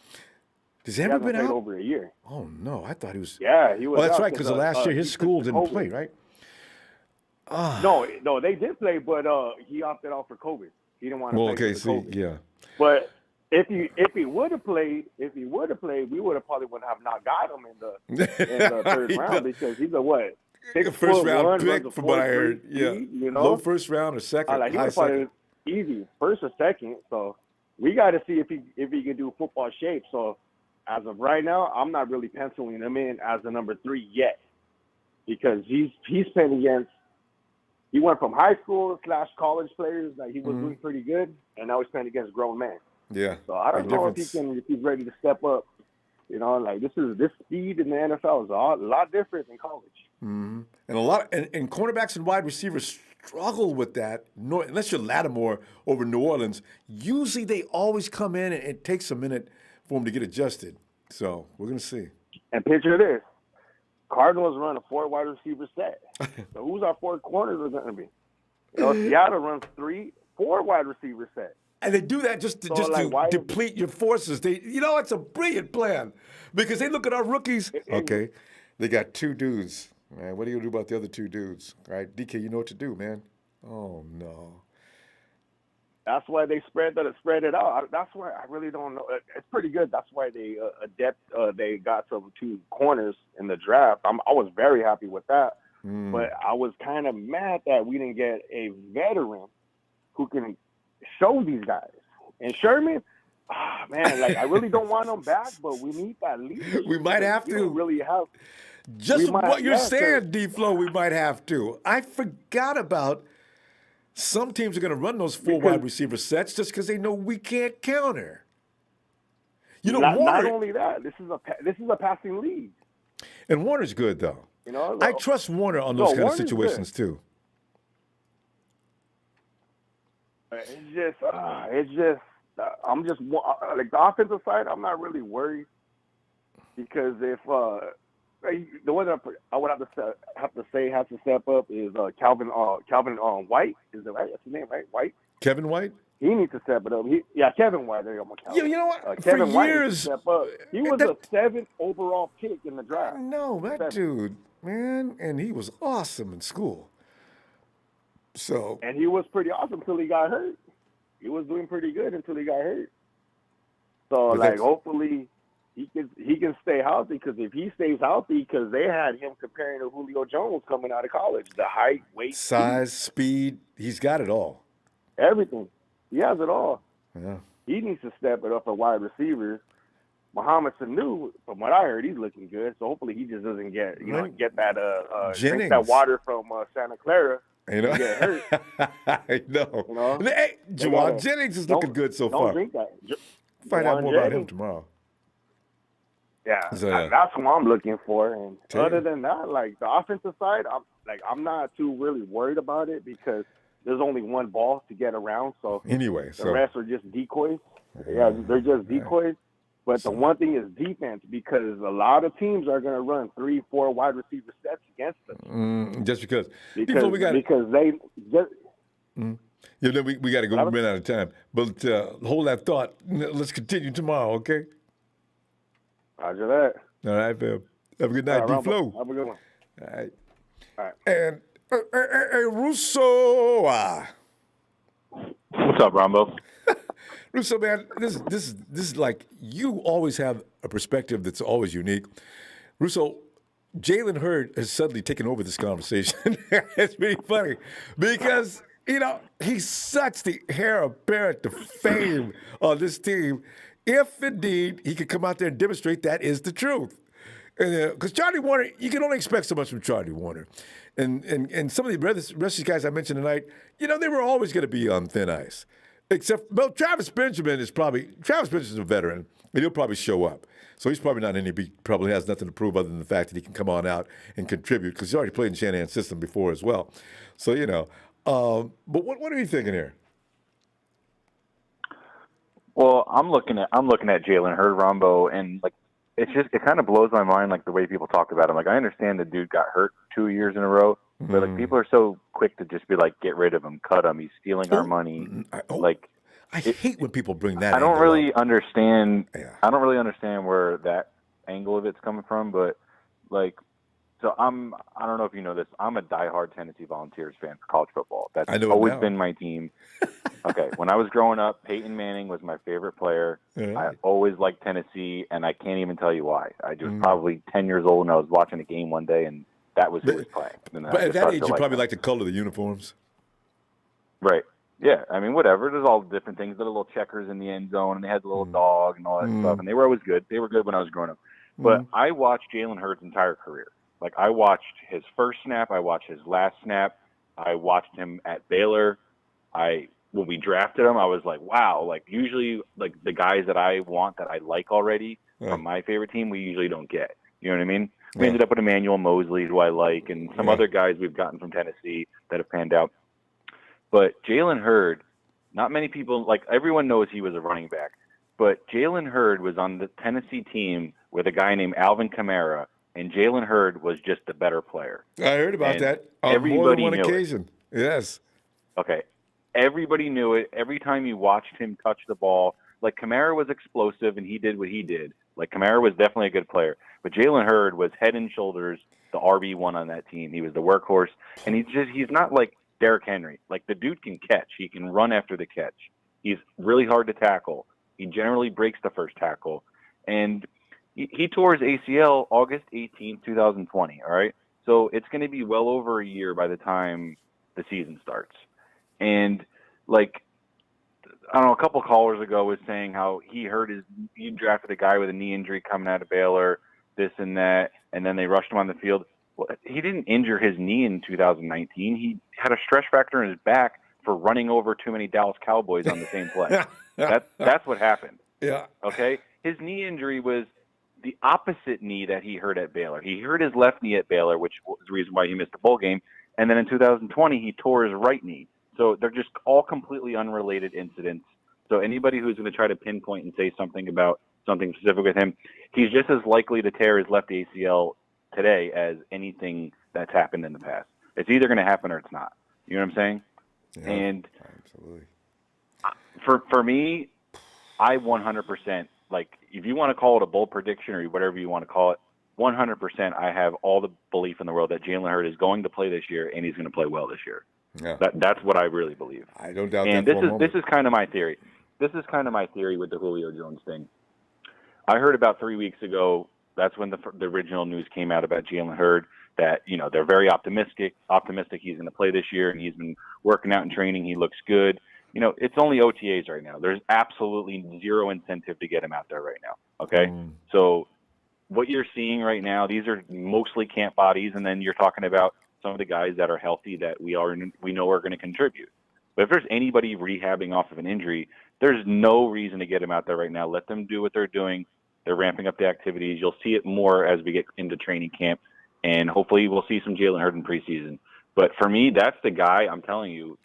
Has he ever been out? Over a year. Oh no, I thought he was. Yeah, he was. Well, that's right, because last year his school didn't play, right? No, they did play, but he opted out for COVID. He didn't want to play. Okay, for COVID. yeah. But if he would have played, we would have probably would have not got him in the third round because he's a what? First round pick from what I heard. Yeah, you know? Low first round or second, he high was second. Easy, first or second. So we got to see if he can do football shape. So as of right now, I'm not really penciling him in as a number 3 yet, because he's playing against. He went from high school / college players that he was doing pretty good, and now he's playing against grown men. Yeah. So I don't know if he's ready to step up. You know, like this speed in the NFL is a lot different than college. Mm-hmm. And cornerbacks and wide receivers struggle with that. No, unless you're Lattimore over New Orleans, usually they always come in and it takes a minute for them to get adjusted. So we're gonna see. And picture this: Cardinals run a 4 wide receiver set. So who's our 4 corners are going to be? You know, Seattle runs 4 wide receiver set. And they do that just to deplete your forces. It's a brilliant plan because they look at our rookies. Okay, they got 2 dudes. Man, what are you gonna do about the other 2 dudes? All right, DK, you know what to do, man. Oh no. That's why they spread it out. That's why I really don't know. It's pretty good. That's why they got some 2 corners in the draft. I was very happy with that. But I was kind of mad that we didn't get a veteran who can show these guys. And Sherman, man, like I really don't want him back, but we need that leadership. We might have to. Really have. Just what you're saying, D-Flow, we might have to. I forgot about some teams are going to run those 4 wide receiver sets just because they know we can't counter. Not only that, this is a passing league. And Warner's good, though. You know, I trust Warner on those kind of situations, too. It's just, I'm just, like the offensive side, I'm not really worried because if, the one that I would have to say has to step up is Calvin White. Is it right? That's his name, right? White. Kevin White. He needs to step it up. Kevin White. There you go. You know what? Kevin For White years, needs to step up. He was a 7th overall pick in the draft. No, that dude, man, and he was awesome in school. So. And he was pretty awesome until he got hurt. He was doing pretty good until he got hurt. So, hopefully he can stay healthy, because if he stays healthy, because they had him comparing to Julio Jones coming out of college, the height, weight, size, speed, he's got it all. Everything. He has it all. Yeah. He needs to step it up for wide receivers. Mohamed Sanu, from what I heard, he's looking good. So hopefully he just doesn't get that drink that water from Santa Clara. You know, get hurt. I know. You know? Hey, Juwan Jennings is looking good so far. Don't drink that. Find out more about him tomorrow. Yeah, that's what I'm looking for. And other than that, like the offensive side, I'm not too really worried about it because there's only one ball to get around. So the rest are just decoys. Yeah, they're just decoys. But the one thing is defense, because a lot of teams are going to run 3-4 wide receiver sets against us. Just because they just. Yeah, then we got to go. We're running out of time. But hold that thought. Let's continue tomorrow, okay? Roger that. All right, Phil. Have a good night, D-Flow. Have a good one. All right. All right. And Russo. What's up, Ronbo? Russo, man, this is like, you always have a perspective that's always unique. Russo, Jalen Hurd has suddenly taken over this conversation. It's really funny because, he's such the heir apparent to fame on this team. If indeed he could come out there and demonstrate that is the truth. Because Charlie Warner, you can only expect so much from Charlie Warner. And some of the rest of these guys I mentioned tonight, they were always going to be on thin ice. Except, Travis Benjamin is a veteran, and he'll probably show up. So he's probably not probably has nothing to prove other than the fact that he can come on out and contribute, because he's already played in Shanahan's system before as well. So, but what are you thinking here? Well, I'm looking at Jalen Hurd, Ronbo, and it kind of blows my mind, the way people talk about him. I understand the dude got hurt 2 years in a row, but people are so quick to just be get rid of him, cut him. He's stealing our money. I hate when people bring that. I don't really understand. Yeah. I don't really understand where that angle of it's coming from, but so I don't know if you know this. I'm a diehard Tennessee Volunteers fan for college football. That's always been my team. Okay, when I was growing up, Peyton Manning was my favorite player. Yeah. I always liked Tennessee, and I can't even tell you why. I was probably 10 years old, and I was watching a game one day, and that was who was playing. But at that age, you probably like the color of the uniforms. Right. Yeah, I mean, whatever. There's all different things. The little checkers in the end zone, and they had the little dog and all that stuff, and they were always good. They were good when I was growing up. But I watched Jalen Hurts' entire career. Like, I watched his first snap. I watched his last snap. I watched him at Baylor. When we drafted him, I was like, wow. Like, usually, like, the guys that I want that I like already from my favorite team, we usually don't get. You know what I mean? We ended up with Emmanuel Mosley, who I like, and some other guys we've gotten from Tennessee that have panned out. But Jalen Hurd, not many people, like, everyone knows he was a running back, but Jalen Hurd was on the Tennessee team with a guy named Alvin Kamara, and Jalen Hurd was just the better player. I heard about that on more than one occasion. Yes. Okay. Everybody knew it. Every time you watched him touch the ball, like, Kamara was explosive, and he did what he did. Like, Kamara was definitely a good player. But Jalen Hurd was head and shoulders the RB1 on that team. He was the workhorse, and he's not like Derrick Henry. Like, the dude can catch. He can run after the catch. He's really hard to tackle. He generally breaks the first tackle. And he tore his ACL August 18, 2020, all right? So it's going to be well over a year by the time the season starts. And, like, I don't know, a couple callers ago was saying how he drafted a guy with a knee injury coming out of Baylor, this and that, and then they rushed him on the field. Well, he didn't injure his knee in 2019. He had a stress fracture in his back for running over too many Dallas Cowboys on the same play. That's what happened. Yeah. Okay? His knee injury was the opposite knee that he hurt at Baylor. He hurt his left knee at Baylor, which was the reason why he missed the bowl game. And then in 2020, he tore his right knee. So they're just all completely unrelated incidents. So anybody who's going to try to pinpoint and say something about something specific with him, he's just as likely to tear his left ACL today as anything that's happened in the past. It's either going to happen or it's not. You know what I'm saying? Yeah, and absolutely. For me, I 100%, like, if you want to call it a bold prediction or whatever you want to call it, 100% I have all the belief in the world that Jalen Hurd is going to play this year and he's going to play well this year. Yeah. That's what I really believe. I don't doubt and that for a moment. This is kind of my theory. This is kind of my theory with the Julio Jones thing. I heard about 3 weeks ago, that's when the original news came out about Jalen Hurd, that, you know, they're very optimistic he's going to play this year, and he's been working out and training. He looks good. You know, it's only OTAs right now. There's absolutely zero incentive to get him out there right now, okay? So what you're seeing right now, these are mostly camp bodies, and then you're talking about some of the guys that are healthy that we know are going to contribute. But if there's anybody rehabbing off of an injury, there's no reason to get them out there right now. Let them do what they're doing. They're ramping up the activities. You'll see it more as we get into training camp, and hopefully we'll see some Jalen Hurd in preseason. But for me, that's the guy. I'm telling you,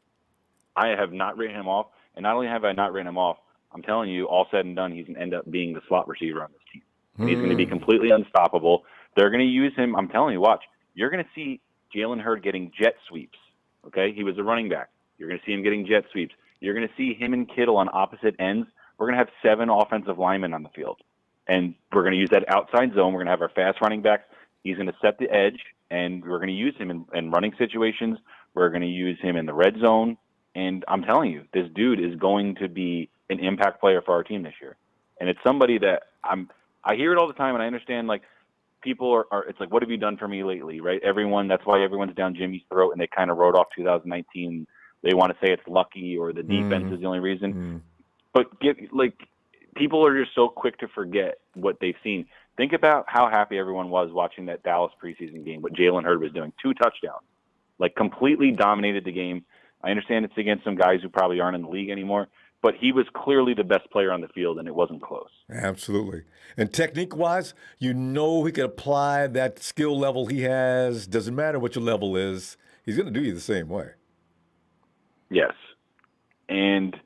I have not written him off, and not only have I not written him off, I'm telling you, all said and done, he's going to end up being the slot receiver on this team. And he's going to be completely unstoppable. They're going to use him. I'm telling you, watch. You're going to see Jalen Hurd getting jet sweeps, okay? He was a running back. You're going to see him getting jet sweeps. You're going to see him and Kittle on opposite ends. We're going to have 7 offensive linemen on the field. And we're going to use that outside zone. We're going to have our fast running backs. He's going to set the edge, and we're going to use him in running situations. We're going to use him in the red zone. And I'm telling you, this dude is going to be an impact player for our team this year. And it's somebody that I hear it all the time, and I understand, like, people are it's like, what have you done for me lately, right? That's why everyone's down Jimmy's throat, and they kind of wrote off 2019. They want to say it's lucky or the defense is the only reason. But people are just so quick to forget what they've seen. Think about how happy everyone was watching that Dallas preseason game, what Jalen Hurd was doing. 2 touchdowns. Like, completely dominated the game. I understand it's against some guys who probably aren't in the league anymore, but he was clearly the best player on the field, and it wasn't close. Absolutely. And technique-wise, you know he can apply that skill level he has. Doesn't matter what your level is. He's going to do you the same way. Yes. And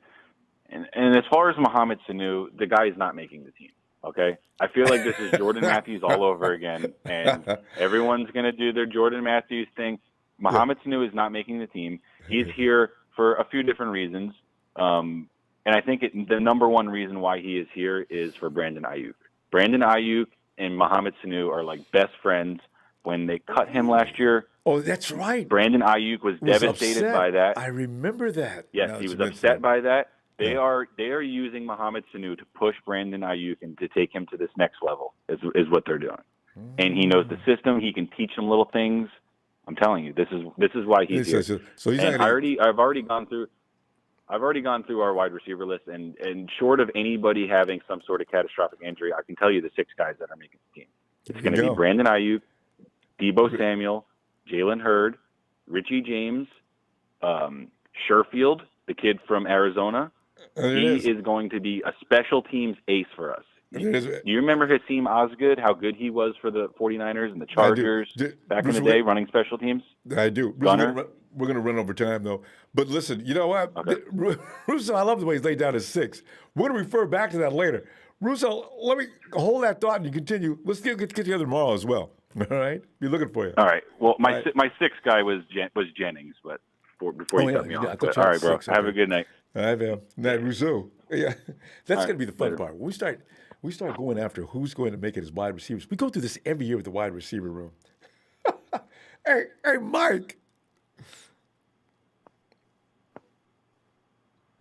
as far as Mohamed Sanu, the guy is not making the team, okay? I feel like this is Jordan Matthews all over again, and everyone's going to do their Jordan Matthews thing. Mohamed Sanu is not making the team. He's here for a few different reasons. And I think the number one reason why he is here is for Brandon Ayuk. Brandon Ayuk and Mohamed Sanu are like best friends. When they cut him last year, oh, that's right. Brandon Ayuk was devastated upset by that. I remember that. Yes, he was upset by that. They are using Mohamed Sanu to push Brandon Ayuk and to take him to this next level is what they're doing. And he knows the system. He can teach them little things. I'm telling you, this is why he's here. So he's and I've already gone through I've already gone through our wide receiver list, and short of anybody having some sort of catastrophic injury, I can tell you the 6 guys that are making the team. It's going to be Brandon Ayuk, Deebo Samuel, Jalen Hurd, Richie James, Sherfield, the kid from Arizona. He is going to be a special teams ace for us. Do you remember Hakeem Osgood, how good he was for the 49ers and the Chargers back in the day running special teams? I do. Gunner? We're going to run over time, though. But listen, you know what? Okay. Russo, I love the way he's laid down his 6. We're going to refer back to that later. Russo, let me hold that thought and you continue. Let's get together tomorrow as well. All right? Be looking for you. All right. Well, my 6th guy was Jennings, but before you cut me off. But, all right, bro. Have a good night. All right, man. Night, Russo. Yeah, that's going to be the fun part. We start going after who's going to make it as wide receivers. We go through this every year with the wide receiver room. Hey, Mike.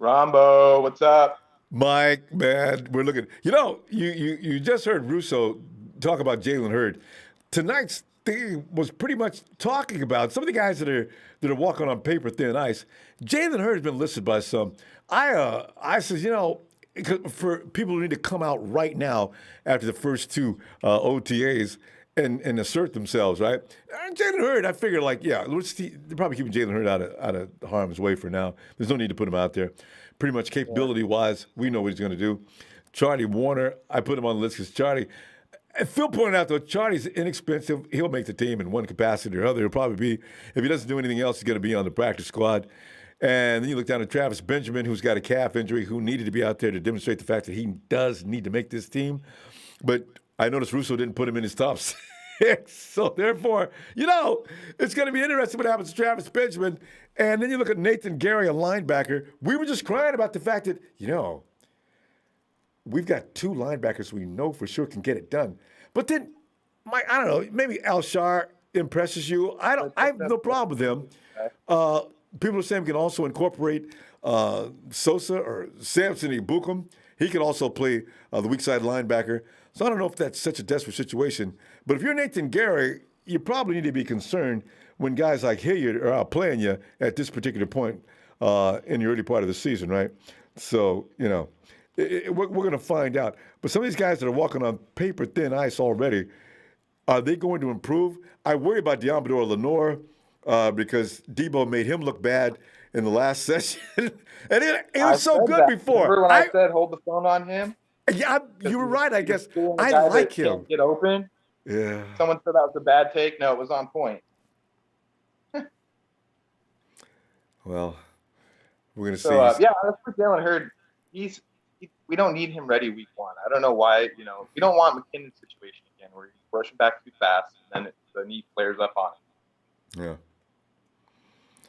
Ronbo, what's up? Mike, man, we're looking. You know, you just heard Russo talk about Jalen Hurd. Tonight's thing was pretty much talking about some of the guys that are walking on paper thin ice. Jalen Hurd has been listed by some. I says, you know, for people who need to come out right now after the first 2 OTAs and assert themselves, right? Jalen Hurd, I figured, like, yeah, they're probably keeping Jalen Hurd out of harm's way for now. There's no need to put him out there. Pretty much capability-wise, we know what he's going to do. Charlie Warner, I put him on the list because Charlie. And Phil pointed out, though, Charlie's inexpensive. He'll make the team in one capacity or other. He'll probably be, if he doesn't do anything else, he's going to be on the practice squad. And then you look down at Travis Benjamin, who's got a calf injury, who needed to be out there to demonstrate the fact that he does need to make this team. But I noticed Russo didn't put him in his top 6. So, therefore, you know, it's going to be interesting what happens to Travis Benjamin. And then you look at Nathan Gary, a linebacker. We were just crying about the fact that, you know, we've got 2 linebackers we know for sure can get it done. But then, I don't know, maybe Alshar impresses you. I have no problem with him. People are saying we can also incorporate Sosa or Samson Ibukum. He can also play the weak side linebacker. So I don't know if that's such a desperate situation. But if you're Nathan Gary, you probably need to be concerned when guys like Hilliard are out playing you at this particular point in the early part of the season, right? So, you know, we're going to find out. But some of these guys that are walking on paper thin ice already, are they going to improve? I worry about Deommodore Lenoir because Deebo made him look bad in the last session. And it was so good before. Remember when I said hold the phone on him? Yeah, you were right, I guess. I guy like that him. Can't get open. Yeah. Someone said that was a bad take. No, it was on point. Well, we're going to see. So, yeah, that's for Jalen Hurd. We don't need him ready week 1. I don't know why. You know, we don't want McKinnon's situation again where he's rushing back too fast and then the knee flares up on him. Yeah.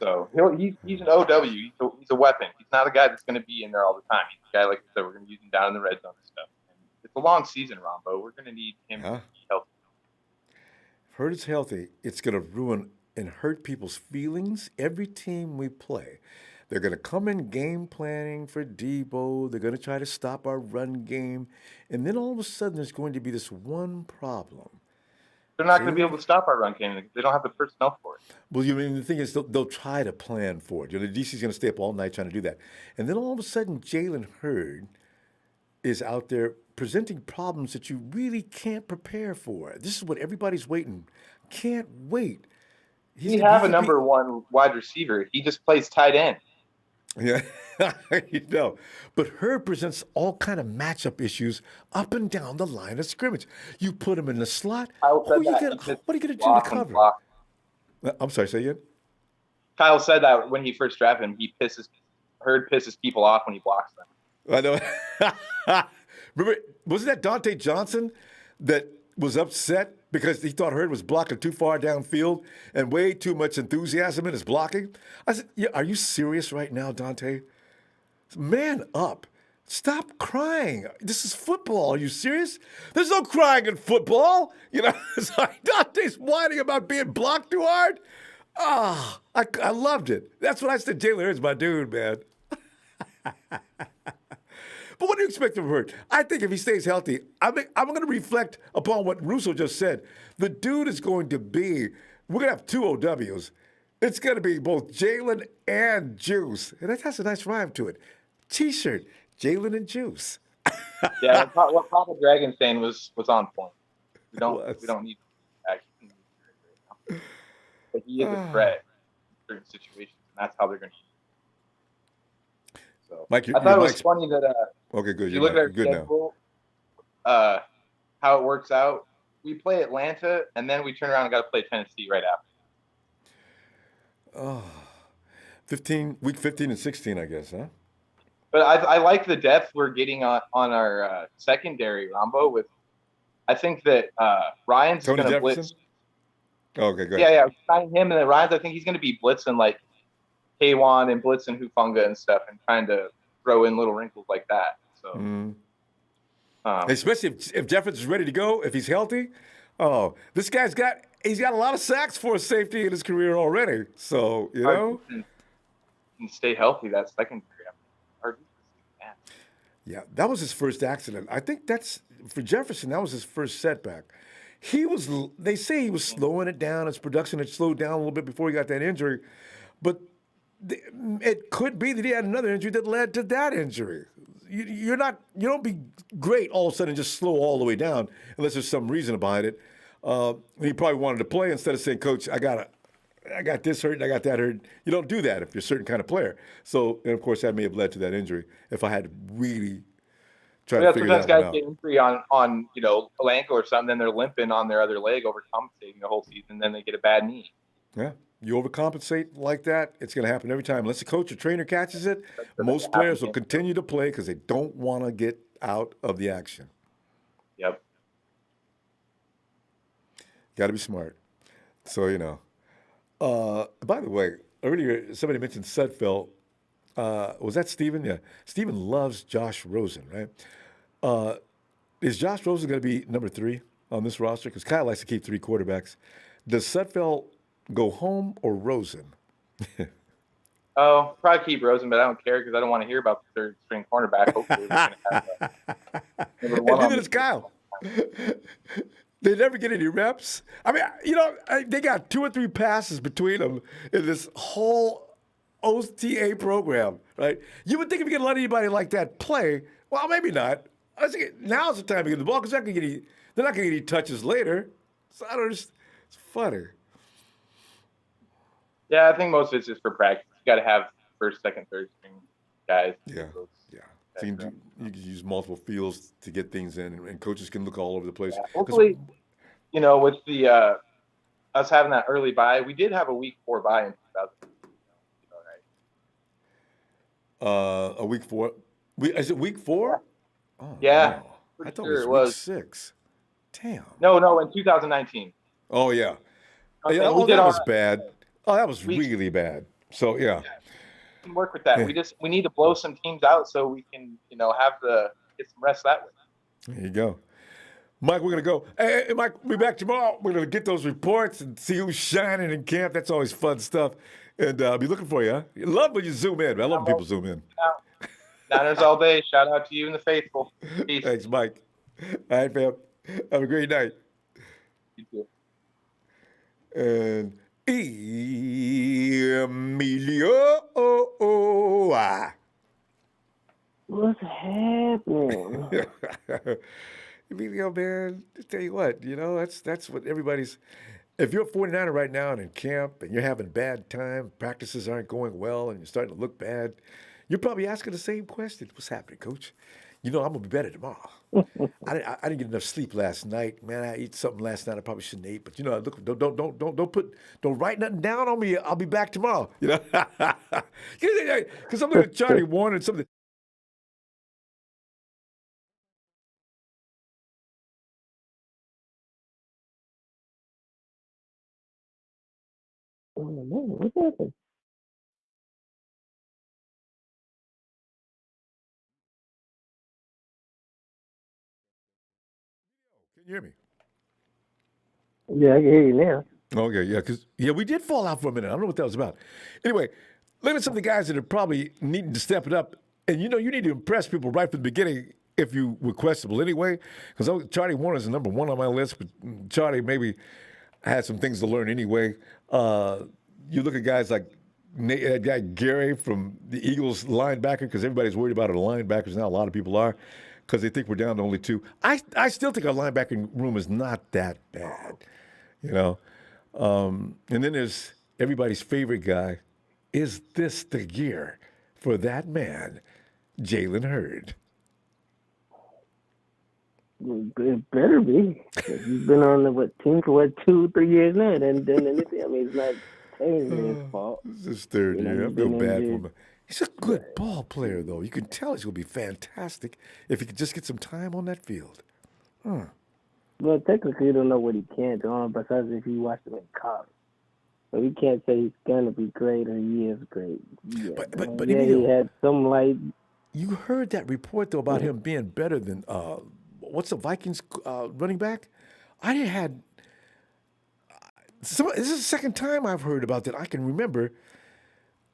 So he's an OW. He's a weapon. He's not a guy that's going to be in there all the time. He's a guy, like I said, we're going to use him down in the red zone and stuff. And it's a long season, Ronbo. We're going to need him to be healthy. If Hurd is healthy, it's going to ruin and hurt people's feelings. Every team we play, they're going to come in game planning for Deebo. They're going to try to stop our run game. And then all of a sudden, there's going to be this one problem. They're not going to be able to stop our run game. They don't have the personnel for it. Well, you mean the thing is they'll try to plan for it. You know, the DC's going to stay up all night trying to do that. And then all of a sudden, Jalen Hurd is out there presenting problems that you really can't prepare for. This is what everybody's waiting. Can't wait. We have a number 1 wide receiver. He just plays tight end. Yeah, you know. But Hurd presents all kind of matchup issues up and down the line of scrimmage. You put him in the slot. What are you going to do to cover? I'm sorry, say again? Kyle said that when he first drafted him, Hurd pisses people off when he blocks them. I know. Remember, wasn't that Dante Johnson that was upset because he thought Hurd was blocking too far downfield and way too much enthusiasm in his blocking? I said, yeah, are you serious right now, Dante? Man up. Stop crying. This is football. Are you serious? There's no crying in football. You know, it's like Dante's whining about being blocked too hard. Ah, I loved it. That's what I said. Jalen Hurd's my dude, man. But what do you expect from Hurd? I think if he stays healthy, I'm going to reflect upon what Russo just said. The dude is going to be, we're going to have 2 OWs. It's going to be both Jalen and Juice. And that has a nice rhyme to it. T-shirt, Jalen and Juice. Yeah, what Papa Dragon's saying was on point. We don't need action. But he is a threat in certain situations, and that's how they're going to use him. So Mike, I thought it was funny that okay, good. If you look at our schedule, how it works out, we play Atlanta, and then we turn around and got to play Tennessee right after. Oh, week 15 and 16, I guess, huh? But I like the depth we're getting on our secondary, Ronbo. With I think that Ryan's going to blitz. Okay, good. Yeah, sign him, and then Ryan's. I think he's going to be blitzing like K1 and blitzing Hufanga and stuff, and trying to throw in little wrinkles like that. So, especially if Jefferson's ready to go, if he's healthy. Oh, this guy's got a lot of sacks for a safety in his career already. So and stay healthy. That secondary. Yeah, that was his first accident. I think that's for Jefferson. That was his first setback. They say he was slowing it down. His production had slowed down a little bit before he got that injury, but it could be that he had another injury that led to that injury. You don't be great all of a sudden just slow all the way down unless there's some reason behind it. He probably wanted to play instead of saying, "Coach, I got this hurt and I got that hurt." You don't do that if you're a certain kind of player. So, and of course, that may have led to that injury. If I had to really try to figure that out. Sometimes guys get injury on a ankle or something, then they're limping on their other leg, overcompensating the whole season, then they get a bad knee. Yeah, you overcompensate like that, it's going to happen every time. Unless the coach or trainer catches it, most players will continue to play because they don't want to get out of the action. Yep. Got to be smart. So, by the way, earlier somebody mentioned Sudfeld. Was that Steven? Yeah. Steven loves Josh Rosen, right? Is Josh Rosen going to be number 3 on this roster? Because Kyle likes to keep 3 quarterbacks. Does Sudfeld go home or Rosen? Oh, probably keep Rosen, but I don't care because I don't want to hear about the third string cornerback. Hopefully, we're going to have and neither does Kyle. They never get any reps. I mean, they got 2 or 3 passes between them in this whole OTA program, right? You would think if you get let anybody like that play, well, maybe not. I think now's the time to get the ball because they're not going to get any touches later. So I don't understand. It's funny. Yeah, I think most of it's just for practice. You got to have first, second, third string guys. Yeah. So you can use multiple fields to get things in, and coaches can look all over the place. Yeah. Hopefully, with the us having that early bye, we did have a week 4 bye in 2000. A week 4. Is it week 4? Oh, yeah. Wow. I thought it was week 6. Damn. No, in 2019. Oh yeah. Okay, that was bad. Oh, that was really bad. So yeah. We can work with that. Yeah. We need to blow some teams out so we can, get some rest that way. There you go. Mike, we're going to go. Hey, Mike, we'll be back tomorrow. We're going to get those reports and see who's shining in camp. That's always fun stuff. And I'll be looking for you, huh? You love when you zoom in. I love when people zoom in. Niners all day. Shout out to you and the faithful. Peace. Thanks, Mike. All right, fam. Have a great night. You too. And Emilio. What's happening? Emilio, man, just tell you what, that's what everybody's. If you're a 49er right now and in camp and you're having a bad time, practices aren't going well, and you're starting to look bad, you're probably asking the same question. What's happening, Coach? I'm going to be better tomorrow. I didn't get enough sleep last night. Man, I ate something last night I probably shouldn't eat. But, look, don't write nothing down on me. I'll be back tomorrow. Because I'm looking at Charlie Warner and something. Oh, man, what happened? Can you hear me? Yeah, I can hear you now. Okay, yeah, because we did fall out for a minute. I don't know what that was about. Anyway, look at some of the guys that are probably needing to step it up. And, you need to impress people right from the beginning if you were questionable anyway. Because Charlie Warner's number 1 on my list, but Charlie maybe had some things to learn anyway. you look at guys like that guy Gary from the Eagles linebacker, because everybody's worried about our linebackers now. A lot of people are, because they think we're down to only 2. I still think our linebacking room is not that bad, you know. And then there's everybody's favorite guy. Is this the year for that man, Jalen Hurd? It better be. He's been on the team for 2-3 years now. And then anything. I mean, it's not technically his fault. This is his third year. I feel bad for him. He's a good ball player, though. You can tell he's going to be fantastic if he could just get some time on that field. Well, technically, you don't know what he can do, besides if you watch him in college. So we can't say he's going to be great or he is great. Yeah, but he had some light. You heard that report, though, about him being better than, what's the Vikings running back? This is the second time I've heard about that. I can remember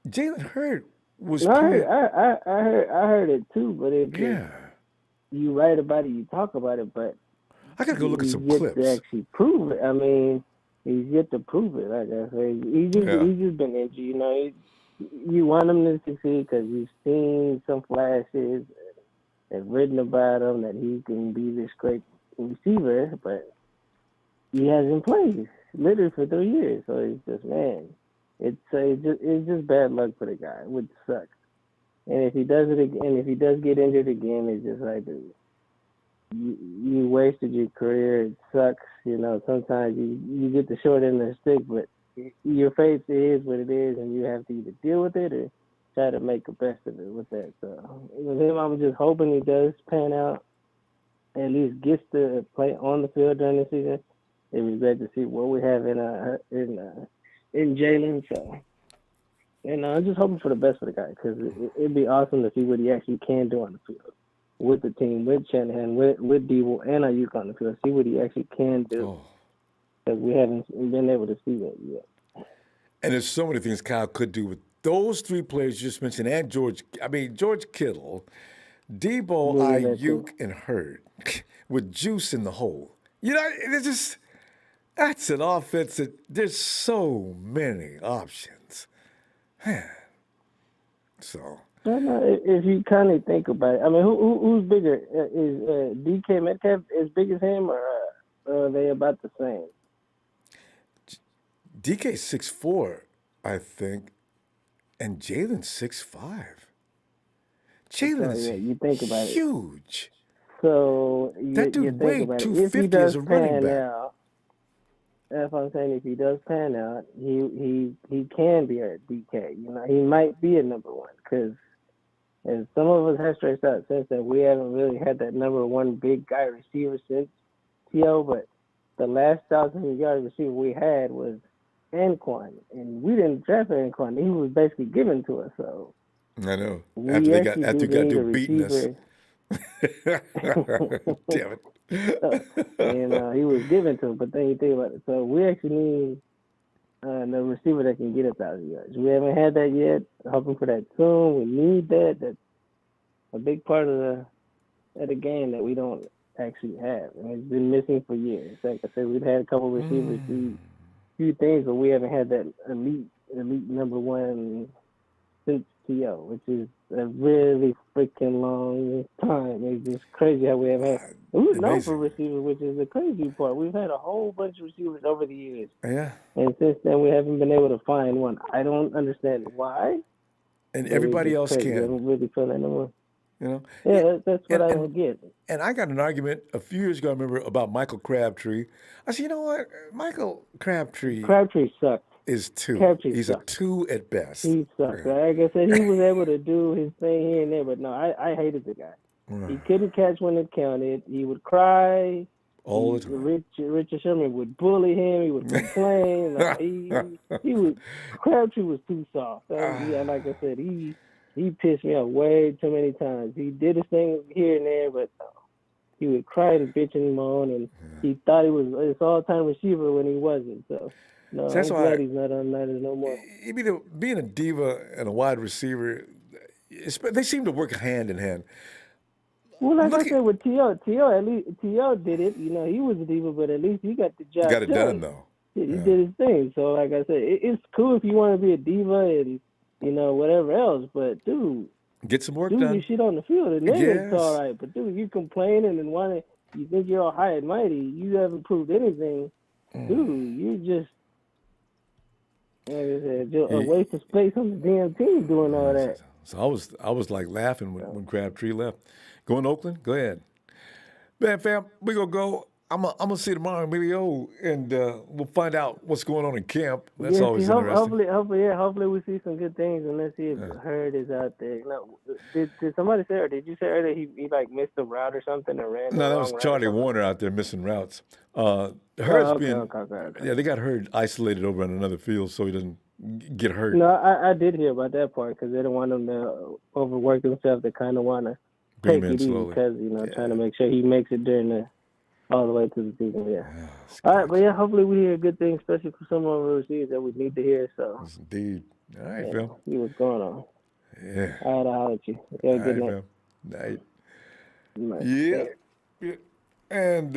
Jalen Hurd was playing. I heard it too, but you write about it, you talk about it, but I gotta go look at some yet clips to actually prove it. I mean, he's yet to prove it. Like I say, he's just been injured. You know, you want him to succeed because you've seen some flashes and written about him that he can be this great receiver, but he hasn't played literally for 3 years. So it's just, man, it's just bad luck for the guy, which sucks. And if he does it again, if he does get injured again, it's just like you wasted your career. It sucks. You know, sometimes you get the short end of the stick, but your faith is what it is, and you have to either deal with it or try to make the best of it with that. So with him, I'm just hoping he does pan out, at least gets to play on the field during the season. It was great to see what we have in Jalen. So, and I'm just hoping for the best for the guy, because it'd be awesome to see what he actually can do on the field with the team, with Shanahan, with Debo and Ayuk on the field. See what he actually can do, because we haven't been able to see that yet. And there's so many things Kyle could do with those 3 players you just mentioned, and George Kittle, Debo, Ayuk, and Hurd, with juice in the hole. You know, it's just, that's an offense that there's so many options. So. If you kind of think about it, I mean, who's bigger? Is DK Metcalf as big as him, or are they about the same? DK's 6'4", I think, and Jalen's 6'5". Jalen's you think about huge. So that dude weighed 250 as a running back. That's what I'm saying. If he does pan out, he can be a DK. You know, he might be a number 1, because and some of us have stretched out since that we haven't really had that number 1 big guy receiver since T.O., but the last 1,000-yard receiver we had was Anquan, and we didn't draft Anquan. He was basically given to us. So I know. After they got through beating us. Damn it. And he was given to him, but then you think about it. So we actually need the receiver that can get 1,000 yards. We haven't had that yet. Hoping for that soon. We need that. That's a big part of the game that we don't actually have, and it's been missing for years. Like I said, we've had a couple of receivers do few things, but we haven't had that elite number 1 since T.O., which is a really freaking long time. It's just crazy how we have had. We're known for receivers, which is the crazy part. We've had a whole bunch of receivers over the years. Yeah. And since then, we haven't been able to find one. I don't understand why. And everybody else crazy. can. I don't really feel that no more. You know? Yeah, that's what I don't get. And I got an argument a few years ago, I remember, about Michael Crabtree. I said, you know what? Michael Crabtree sucks. Is 2. He's sucks. A 2 at best. He sucks. Like I said, he was able to do his thing here and there, but no, I hated the guy. He couldn't catch when it counted. He would cry. All the time. Richard Sherman would bully him. He would complain. Crabtree was too soft. Like I said, he pissed me off way too many times. He did his thing here and there, but he would cry and bitch and moan, and he thought he was his all-time receiver when he wasn't. So, no, that's I'm why glad he's not on Niners no more. Being a diva and a wide receiver, they seem to work hand in hand. Well, like I said with T.O., at least T.O. did it. You know, he was a diva, but at least he got the job done, though. He did his thing. So, like I said, it's cool if you want to be a diva and, whatever else. But, dude, get some work do done. your shit on the field, and then Yes. it's all right. But, dude, you complaining and you think you're all high and mighty. You haven't proved anything. Dude, you just, like I said, a waste of space on the damn team doing all that. So I was like laughing when Crabtree left. Going to Oakland? Go ahead. Man, fam, we gonna go. I'm gonna see you tomorrow in Emilio, and we'll find out what's going on in camp. That's always interesting. Hopefully we see some good things, and let's see if Hurd is out there. Did somebody say, or did you say earlier he like missed a route or something or ran? No, that was Charlie Warner out there missing routes. Hurd's yeah, they got Hurd isolated over on another field so he doesn't get hurt. No, I did hear about that part because they didn't want him to overwork himself. They kind of want to take it easy because trying to make sure he makes it during all the way to the season. Yeah. All right, but hopefully we hear good things, especially for some of our receivers that we need to hear. So. Yes, indeed. All right, Phil. See what's going on. Yeah. All right, I'll holler at you. Have a good night. Night. Yeah. And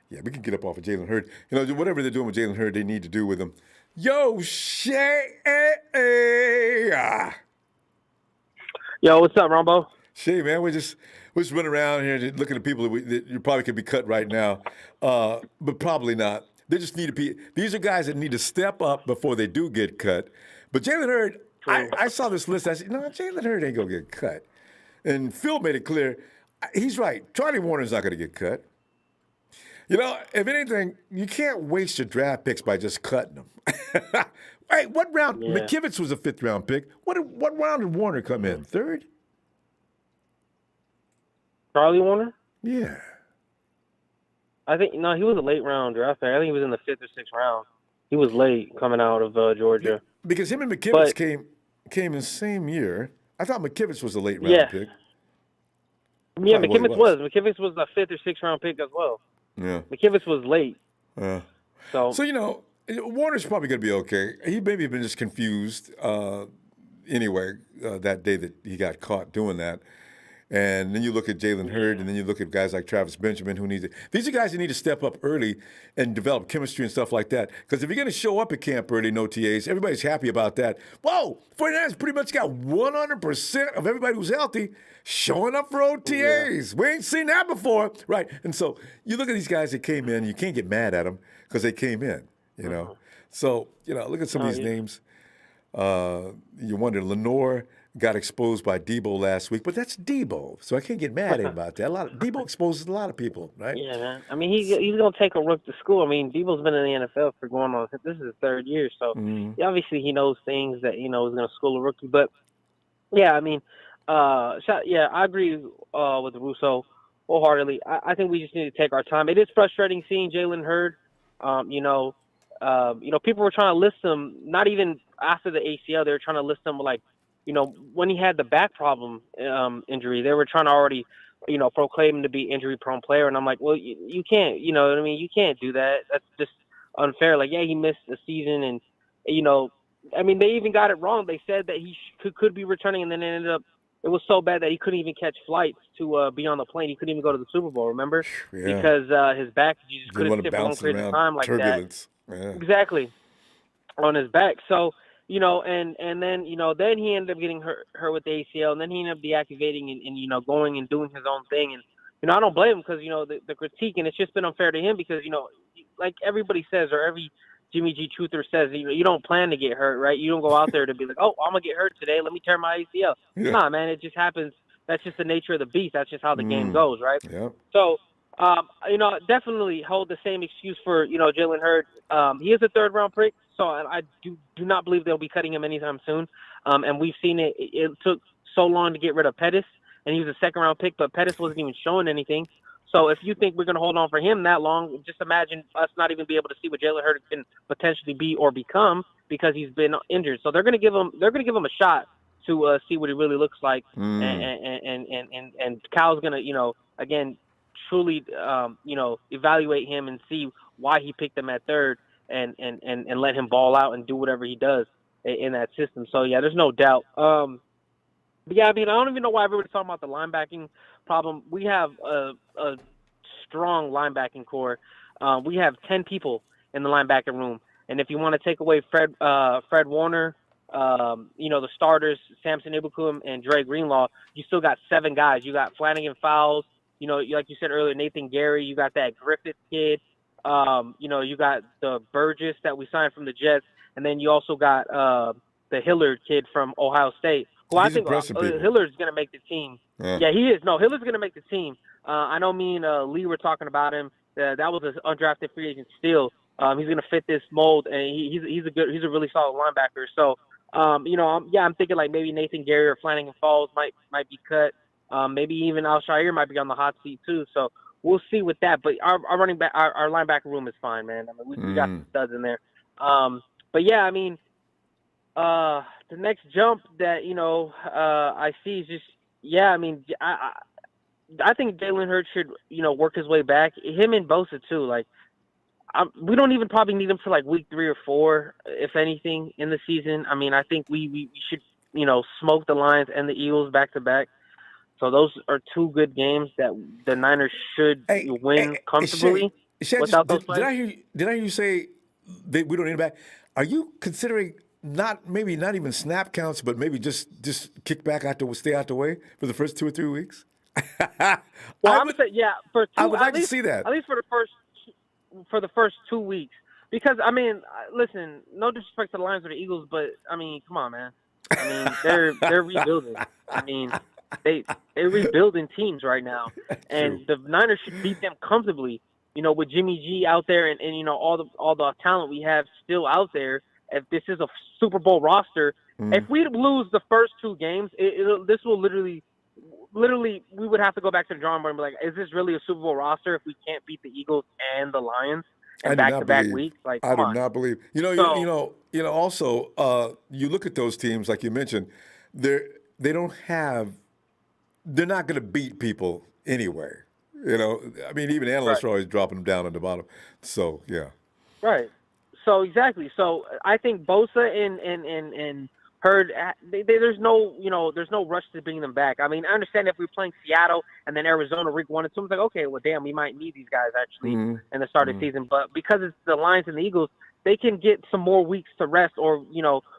yeah, we can get up off of Jalen Hurd. Whatever they're doing with Jalen Hurd, they need to do with him. Yo, Shay. Yo, what's up, Ronbo? Shay, man, we're just running around here looking at people that you probably could be cut right now, but probably not. They just need to be. These are guys that need to step up before they do get cut. But Jalen Hurd, I saw this list. I said, no, Jalen Hurd ain't gonna get cut. And Phil made it clear. He's right. Charlie Warner's not gonna get cut. If anything, you can't waste your draft picks by just cutting them. Hey, what round? Yeah. McKivitz was a 5th round pick. What round did Warner come in? 3rd? Charlie Warner? Yeah. I think, he was a late round draft pick. I think he was in the 5th or 6th round. He was late coming out of Georgia. Because him and McKivitz came in the same year. I thought McKivitz was a late round pick. Yeah, McKivitz was. McKivitz was the 5th or 6th round pick as well. Yeah. McKivitz was late. So Warner's probably going to be okay. He maybe have been just confused that day that he got caught doing that. And then you look at Jalen Hurd, and then you look at guys like Travis Benjamin who these are guys that need to step up early and develop chemistry and stuff like that. Because if you're going to show up at camp early in OTAs, everybody's happy about that. Whoa, 49ers pretty much got 100% of everybody who's healthy showing up for OTAs. Yeah. We ain't seen that before. Right. And so you look at these guys that came in, you can't get mad at them because they came in, So, look at some of these names. You wonder, Lenore got exposed by Debo last week, but that's Debo, so I can't get mad at him about that. Debo exposes a lot of people, right? Yeah, man. I mean, he's going to take a rook to school. I mean, Debo's been in the NFL for going on, this is his 3rd year, so obviously he knows things that, is going to school a rookie. But, yeah, I mean, I agree with Russo wholeheartedly. I think we just need to take our time. It is frustrating seeing Jalen Hurd. People were trying to list him, not even after the ACL, they were trying to list him like, when he had the back problem injury, they were trying to already, proclaim him to be injury-prone player. And I'm like, well, you can't, you can't do that. That's just unfair. Like, yeah, he missed the season. And, they even got it wrong. They said that he could be returning, and then it ended up, it was so bad that he couldn't even catch flights to be on the plane. He couldn't even go to the Super Bowl, remember? Yeah. Because his back, you just couldn't sit for a long period of time like turbulence. That. Yeah. Exactly. On his back. So, and then he ended up getting hurt with the ACL, and then he ended up deactivating and going and doing his own thing. And, I don't blame him because, the critique, and it's just been unfair to him because, like everybody says, or every Jimmy G truther says, you don't plan to get hurt, right? You don't go out there to be like, oh, I'm going to get hurt today. Let me tear my ACL. Yeah. Nah, man, it just happens. That's just the nature of the beast. That's just how the game goes, right? Yeah. So, definitely hold the same excuse for, Jalen Hurd. He is a 3rd round pick. So I do not believe they'll be cutting him anytime soon. And we've seen it. It took so long to get rid of Pettis, and he was a 2nd round pick, but Pettis wasn't even showing anything. So if you think we're going to hold on for him that long, just imagine us not even be able to see what Jalen Hurd can potentially be or become because he's been injured. So they're going to give him a shot to see what he really looks like. And Cal's going to again truly evaluate him and see why he picked him at 3rd. And let him ball out and do whatever he does in that system. So, yeah, there's no doubt. But, yeah, I don't even know why everybody's talking about the linebacking problem. We have a strong linebacking core. we have 10 people in the linebacker room. And if you want to take away Fred Warner, the starters, Samson Ibukum and Dre Greenlaw, you still got 7 guys. You got Flanagan Fowles, like you said earlier, Nathan Gary, you got that Griffith kid, you got the Burgess that we signed from the Jets, and then you also got the Hillard kid from Ohio State, who I think Hillard's going to make the team. Yeah, he is. No, Hillard's going to make the team. I know me and Lee were talking about him. That was an undrafted free agent still. He's going to fit this mold, and he's a really solid linebacker. So, I'm thinking like maybe Nathan Gary or Flanagan Falls might be cut. Maybe even Al-Shaair might be on the hot seat too. So we'll see with that. But our running back, our linebacker room is fine, man. I mean, we got some studs in there. But yeah, I mean, the next jump that I see is just I mean, I think Jalen Hurts should work his way back. Him and Bosa too. Like, we don't even probably need him for like week 3 or 4, if anything, in the season. I mean, I think we should smoke the Lions and the Eagles back to back. So those are 2 good games that the Niners should win comfortably without those players. Did I hear you say we don't need him back? Are you considering not even snap counts, but maybe just kick back stay out the way for the first 2 or 3 weeks? Well, I'm saying I would like to see that. At least for the first 2 weeks, because I mean, listen, no disrespect to the Lions or the Eagles, but I mean, come on, man. I mean, they're rebuilding. I mean, they're rebuilding teams right now, and the Niners should beat them comfortably. With Jimmy G out there and all the talent we have still out there. If this is a Super Bowl roster, if we lose the first 2 games, this will literally we would have to go back to the drawing board and be like, is this really a Super Bowl roster if we can't beat the Eagles and the Lions in back-to-back weeks? Like, I do not believe. Also, you look at those teams like you mentioned, they're not going to beat people anyway. I mean, even analysts are always dropping them down on the bottom. So yeah. Right. So exactly. So I think Bosa and Hurd, there's no rush to bring them back. I mean, I understand if we're playing Seattle and then Arizona week 1 and 2, it's like, okay, well, damn, we might need these guys actually in the start of the season. But because it's the Lions and the Eagles, they can get some more weeks to rest or,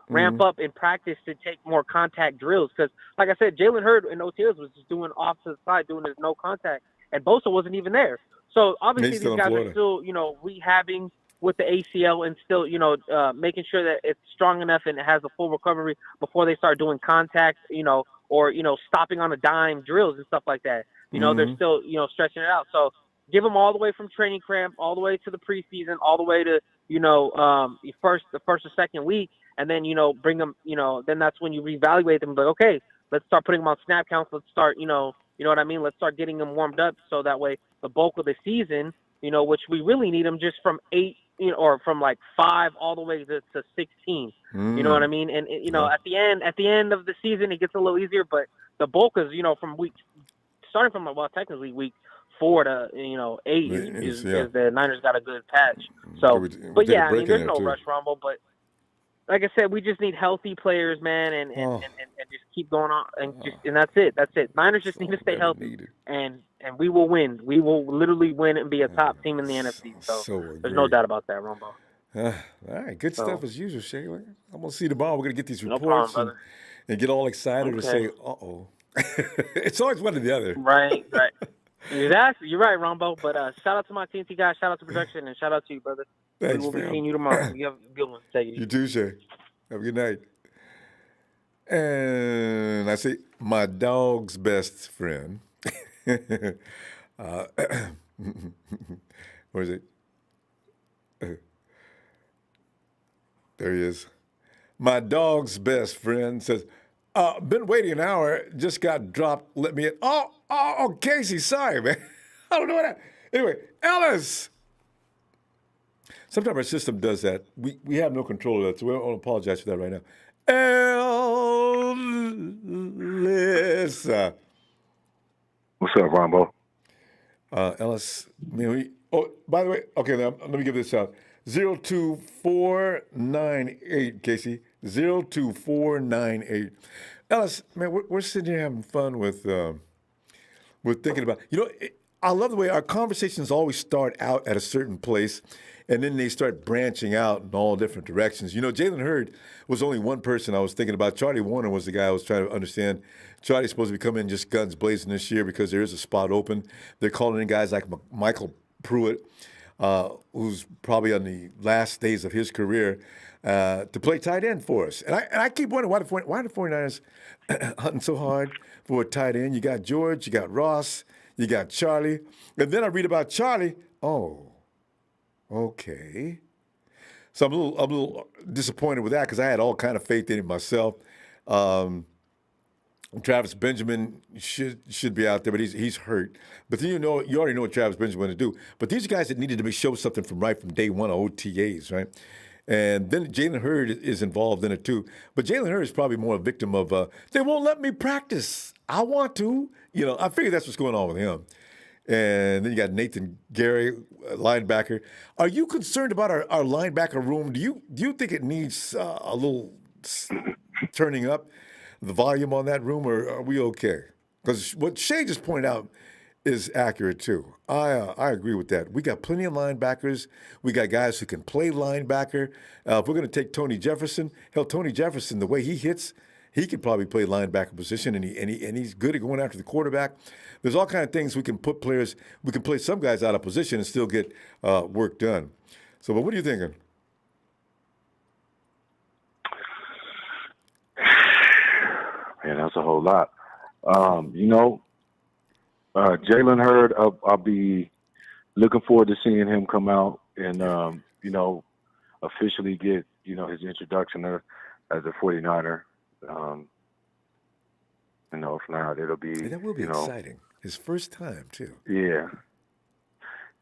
ramp up in practice to take more contact drills. Because, like I said, Jalen Hurd in OTAs was just doing off to the side, doing his no contact, and Bosa wasn't even there. So obviously these guys are still, rehabbing with the ACL and still, making sure that it's strong enough and it has a full recovery before they start doing contact, or, stopping on a dime drills and stuff like that. They're still, stretching it out. So give them all the way from training camp, all the way to the preseason, all the way to, the first or second week. And then, bring them, then that's when you reevaluate them. Like, okay, let's start putting them on snap counts. Let's start, you know what I mean? Let's start getting them warmed up so that way the bulk of the season, which we really need them just from 8, or from like 5 all the way to 16. You know what I mean? And at the end of the season, it gets a little easier, but the bulk is, from starting from technically week 4 to 8 is the Niners got a good patch. So, but yeah, I mean, there's no rush, Ronbo, but like I said, we just need healthy players, man, and just keep going on, and that's it. That's it. Niners just need to stay healthy, and we will win. We will literally win and be a top team in the NFC. So there's no doubt about that, Ronbo. All right, good stuff as usual, Shay. I'm gonna see tomorrow. We're gonna get these reports and get all excited to say, "Uh-oh." It's always one or the other. Right. Exactly. You're right, Ronbo. But shout out to my TNT guys. Shout out to production, and shout out to you, brother. Thanks, we will be seeing you tomorrow. You have a good one. Take it easy. You too, Shay. Have a good night. And I say my dog's best friend. Where is it? There he is. My dog's best friend says, been waiting an hour, just got dropped, let me in. Oh, Casey, sorry, man. I don't know what that. Anyway, Ellis. Sometimes our system does that. We have no control of that, so we don't apologize for that right now. Ellis. What's up, Ronbo? Ellis, by the way, okay, now, let me give this out. 02498, Casey. 02498. Ellis, man, we're sitting here having fun with thinking about, I love the way our conversations always start out at a certain place, and then they start branching out in all different directions. You know, Jalen Hurd was only one person I was thinking about. Charlie Warner was the guy I was trying to understand. Charlie's supposed to be coming in just guns blazing this year because there is a spot open. They're calling in guys like Michael Pruitt, who's probably on the last days of his career, to play tight end for us. And I keep wondering why the 49ers hunting so hard for a tight end. You got George, you got Ross, you got Charlie. And then I read about Charlie. Oh, okay. So I'm a little disappointed with that because I had all kind of faith in him myself. Travis Benjamin should be out there, but he's hurt. But then you already know what Travis Benjamin going to do. But these guys that needed to show something from day one of OTAs, right? And then Jalen Hurd is involved in it too. But Jalen Hurd is probably more a victim of they won't let me practice. I want to. You know, I figure that's what's going on with him. And then you got Nathan Gary, linebacker. Are you concerned about our linebacker room? Do you think it needs a little turning up, the volume on that room, or are we okay? Because what Shay just pointed out is accurate too. I agree with that. We got plenty of linebackers. We got guys who can play linebacker. If we're going to take Tony Jefferson, Tony Jefferson, the way he hits, he could probably play linebacker position, and he's good at going after the quarterback. There's all kind of things we can put players. We can play some guys out of position and still get work done. So, but what are you thinking? Man, that's a whole lot. Jalen Hurd, I'll be looking forward to seeing him come out and, officially get, his introduction as a 49er. If not, it'll be... And that will be exciting. His first time, too. Yeah.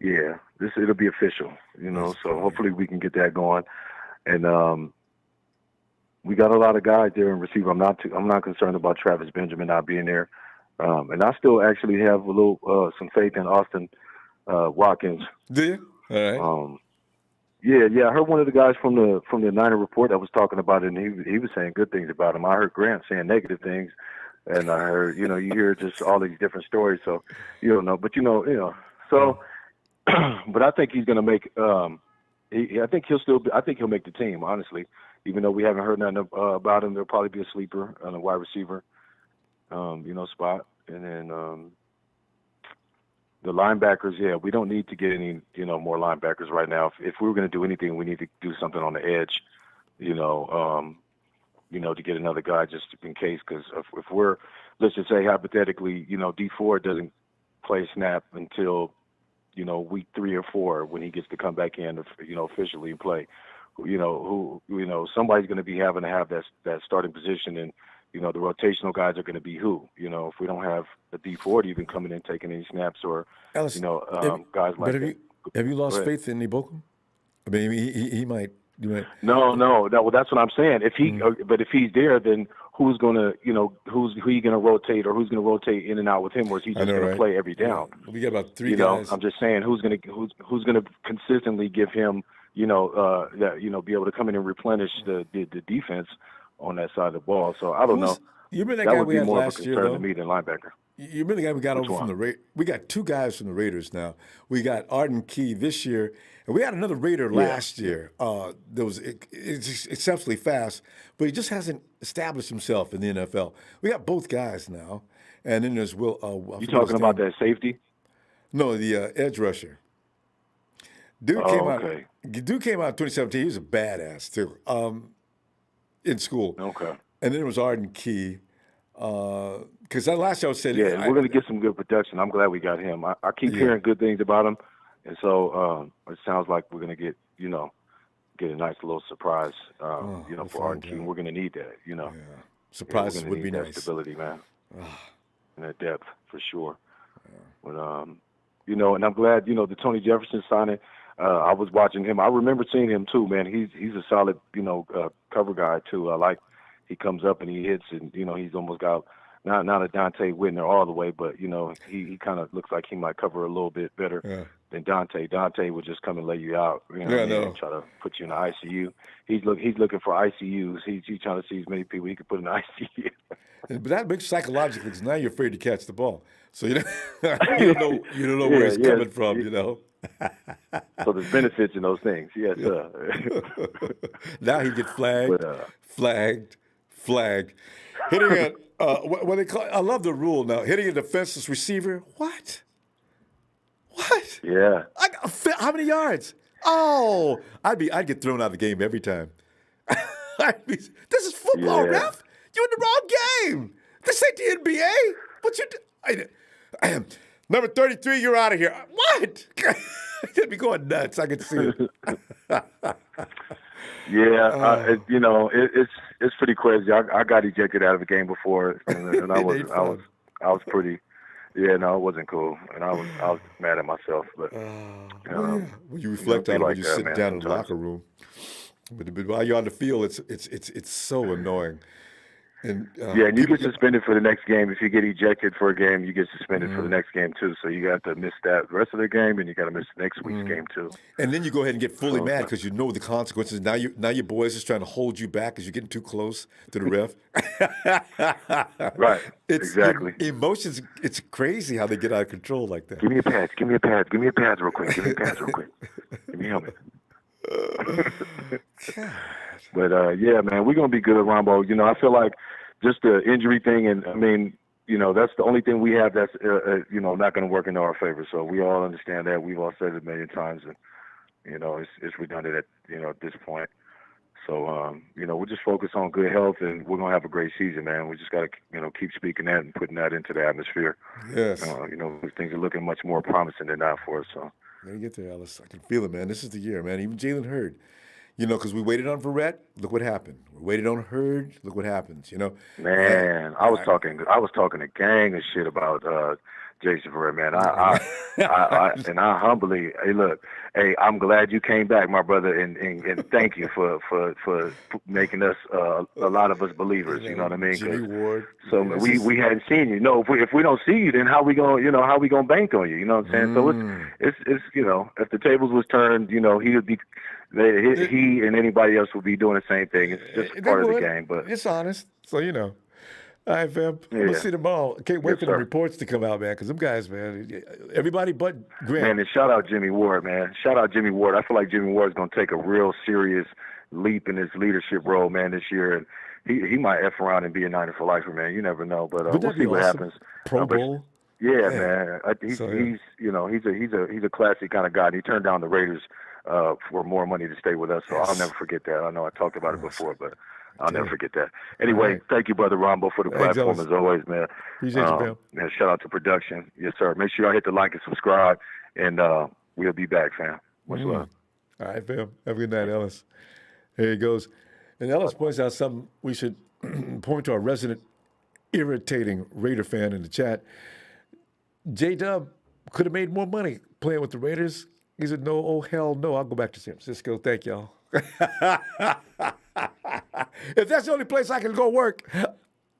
Yeah. It'll be official, so hopefully we can get that going. And we got a lot of guys there in receiver. I'm not concerned about Travis Benjamin not being there. And I still actually have a little some faith in Austin Watkins. Do you? All right. Yeah. I heard one of the guys from the Niner Report that was talking about it, and he was saying good things about him. I heard Grant saying negative things, and I heard you hear just all these different stories. So you don't know, but So, but I think he's going to make. I think he'll make the team. Honestly, even though we haven't heard nothing about him, there'll probably be a sleeper on a wide receiver. Spot. And then the linebackers, we don't need to get any, more linebackers right now. If we were going to do anything, we need to do something on the edge, to get another guy just in case. Because if we're, let's just say hypothetically, D4 doesn't play snap until, week 3 or 4 when he gets to come back in, officially and play. Somebody's going to be having to have that starting position, and the rotational guys are going to be who? If we don't have a D40 even coming in taking any snaps or Alice, guys like that. Have you lost faith in Ibokam? I mean, he might. No. Well, that's what I'm saying. If he, but if he's there, then who's going to, who you going to rotate, or who's going to rotate in and out with him, or is he just going to play every down? We got about 3 guys. I'm just saying who's going to consistently give him, be able to come in and replenish the defense on that side of the ball. So I don't know. You remember that guy we had last year, though? To me than linebacker. You remember the guy we got over from the Raiders? We got 2 guys from the Raiders now. We got Arden Key this year, and we had another Raider last year. That was exceptionally fast, but he just hasn't established himself in the NFL. We got both guys now, and then there's Will. You talking about that safety? No, the edge rusher. Dude came out in 2017. He was a badass too. In school. Okay. And then it was Arden Key. Because that last year I said, we're going to get some good production. I'm glad we got him. I keep hearing good things about him, and so it sounds like we're going to get a nice little surprise, for Arden Key. We're going to need that, Yeah. Surprises would be nice. Stability, man, and that depth for sure. Yeah. But and I'm glad the Tony Jefferson signing. I was watching him. I remember seeing him too, man. He's a solid, cover guy too. I like he comes up and he hits, and he's almost got not a Dante Whitner all the way, but he kind of looks like he might cover a little bit better than Dante. Dante would just come and lay you out, and try to put you in the ICU. He's looking for ICUs. He's trying to see as many people he can put in the ICU. But that makes psychologically because now you're afraid to catch the ball. So you don't know where it's coming from, you know. So there's benefits in those things, yes, sir. Now he gets flagged. Hitting it, what they call. I love the rule now. Hitting a defenseless receiver. What? Yeah. How many yards? Oh, I'd get thrown out of the game every time. This is football, ref. You're in the wrong game. This ain't the NBA. What you do? Number 33, you're out of here. What? You'd be going nuts. I can see it. It's pretty crazy. I got ejected out of the game before, and I was pretty. Yeah, no, it wasn't cool, and I was mad at myself. But when you reflect on it, when you sit down in the locker room, but while you're on the field, it's so annoying. And and you get suspended for the next game. If you get ejected for a game, you get suspended for the next game too. So you got to miss that rest of the game, and you got to miss next week's game too. And then you go ahead and get fully mad because you know the consequences. Now your boys is trying to hold you back because you're getting too close to the ref. Right. Exactly. Emotions. It's crazy how they get out of control like that. Give me a pad real quick. Give me a helmet. But man, we're gonna be good at Ronbo. You know, I feel like just the injury thing, and I mean, you know, that's the only thing we have that's not going to work in our favor. So we all understand that. We've all said it a million times, and you know, it's redundant at this point. So we'll just focus on good health, and we're gonna have a great season, man. We just got to keep speaking that and putting that into the atmosphere. Yes. Things are looking much more promising than that for us. So. Let me get there, Alice. I can feel it, man. This is the year, man. Even Jalen Hurd. Because we waited on Verrett, look what happened. We waited on Hurd, look what happens. Man, I was talking a gang of shit about Jason Verrett, man. I humbly, I'm glad you came back, my brother, and thank you for making us a lot of us believers. You know what I mean? Jimmy Ward. So we hadn't seen you. No, if we don't see you, then how we gonna bank on you? You know what I'm saying? So it's if the tables was turned, he would be. He and anybody else would be doing the same thing. It's just part of the game, but it's honest. So all right, fam. We'll see tomorrow. Can't wait for the reports to come out, man. Because them guys, man, everybody but Grant. Man, and shout out Jimmy Ward, man. Shout out Jimmy Ward. I feel like Jimmy Ward is going to take a real serious leap in his leadership role, man, this year, and he might F around and be a Niner for life, man. You never know, but we'll see what happens. Pro Bowl. Yeah, man. He's a classy kind of guy. He turned down the Raiders for more money to stay with us, so I'll never forget that. I know I talked about it before, but I'll never forget that. Anyway, thank you, Brother Rombo, for the platform as always, man. Appreciate you, Bill. And shout out to production. Yes, sir. Make sure y'all hit the like and subscribe, and we'll be back, fam. Much love. All right, fam. Have a good night, Ellis. Here he goes. And Ellis points out something we should point to our resident irritating Raider fan in the chat. J-Dub could have made more money playing with the Raiders. He said, no, oh, hell no. I'll go back to San Francisco. Thank y'all. If that's the only place I can go work,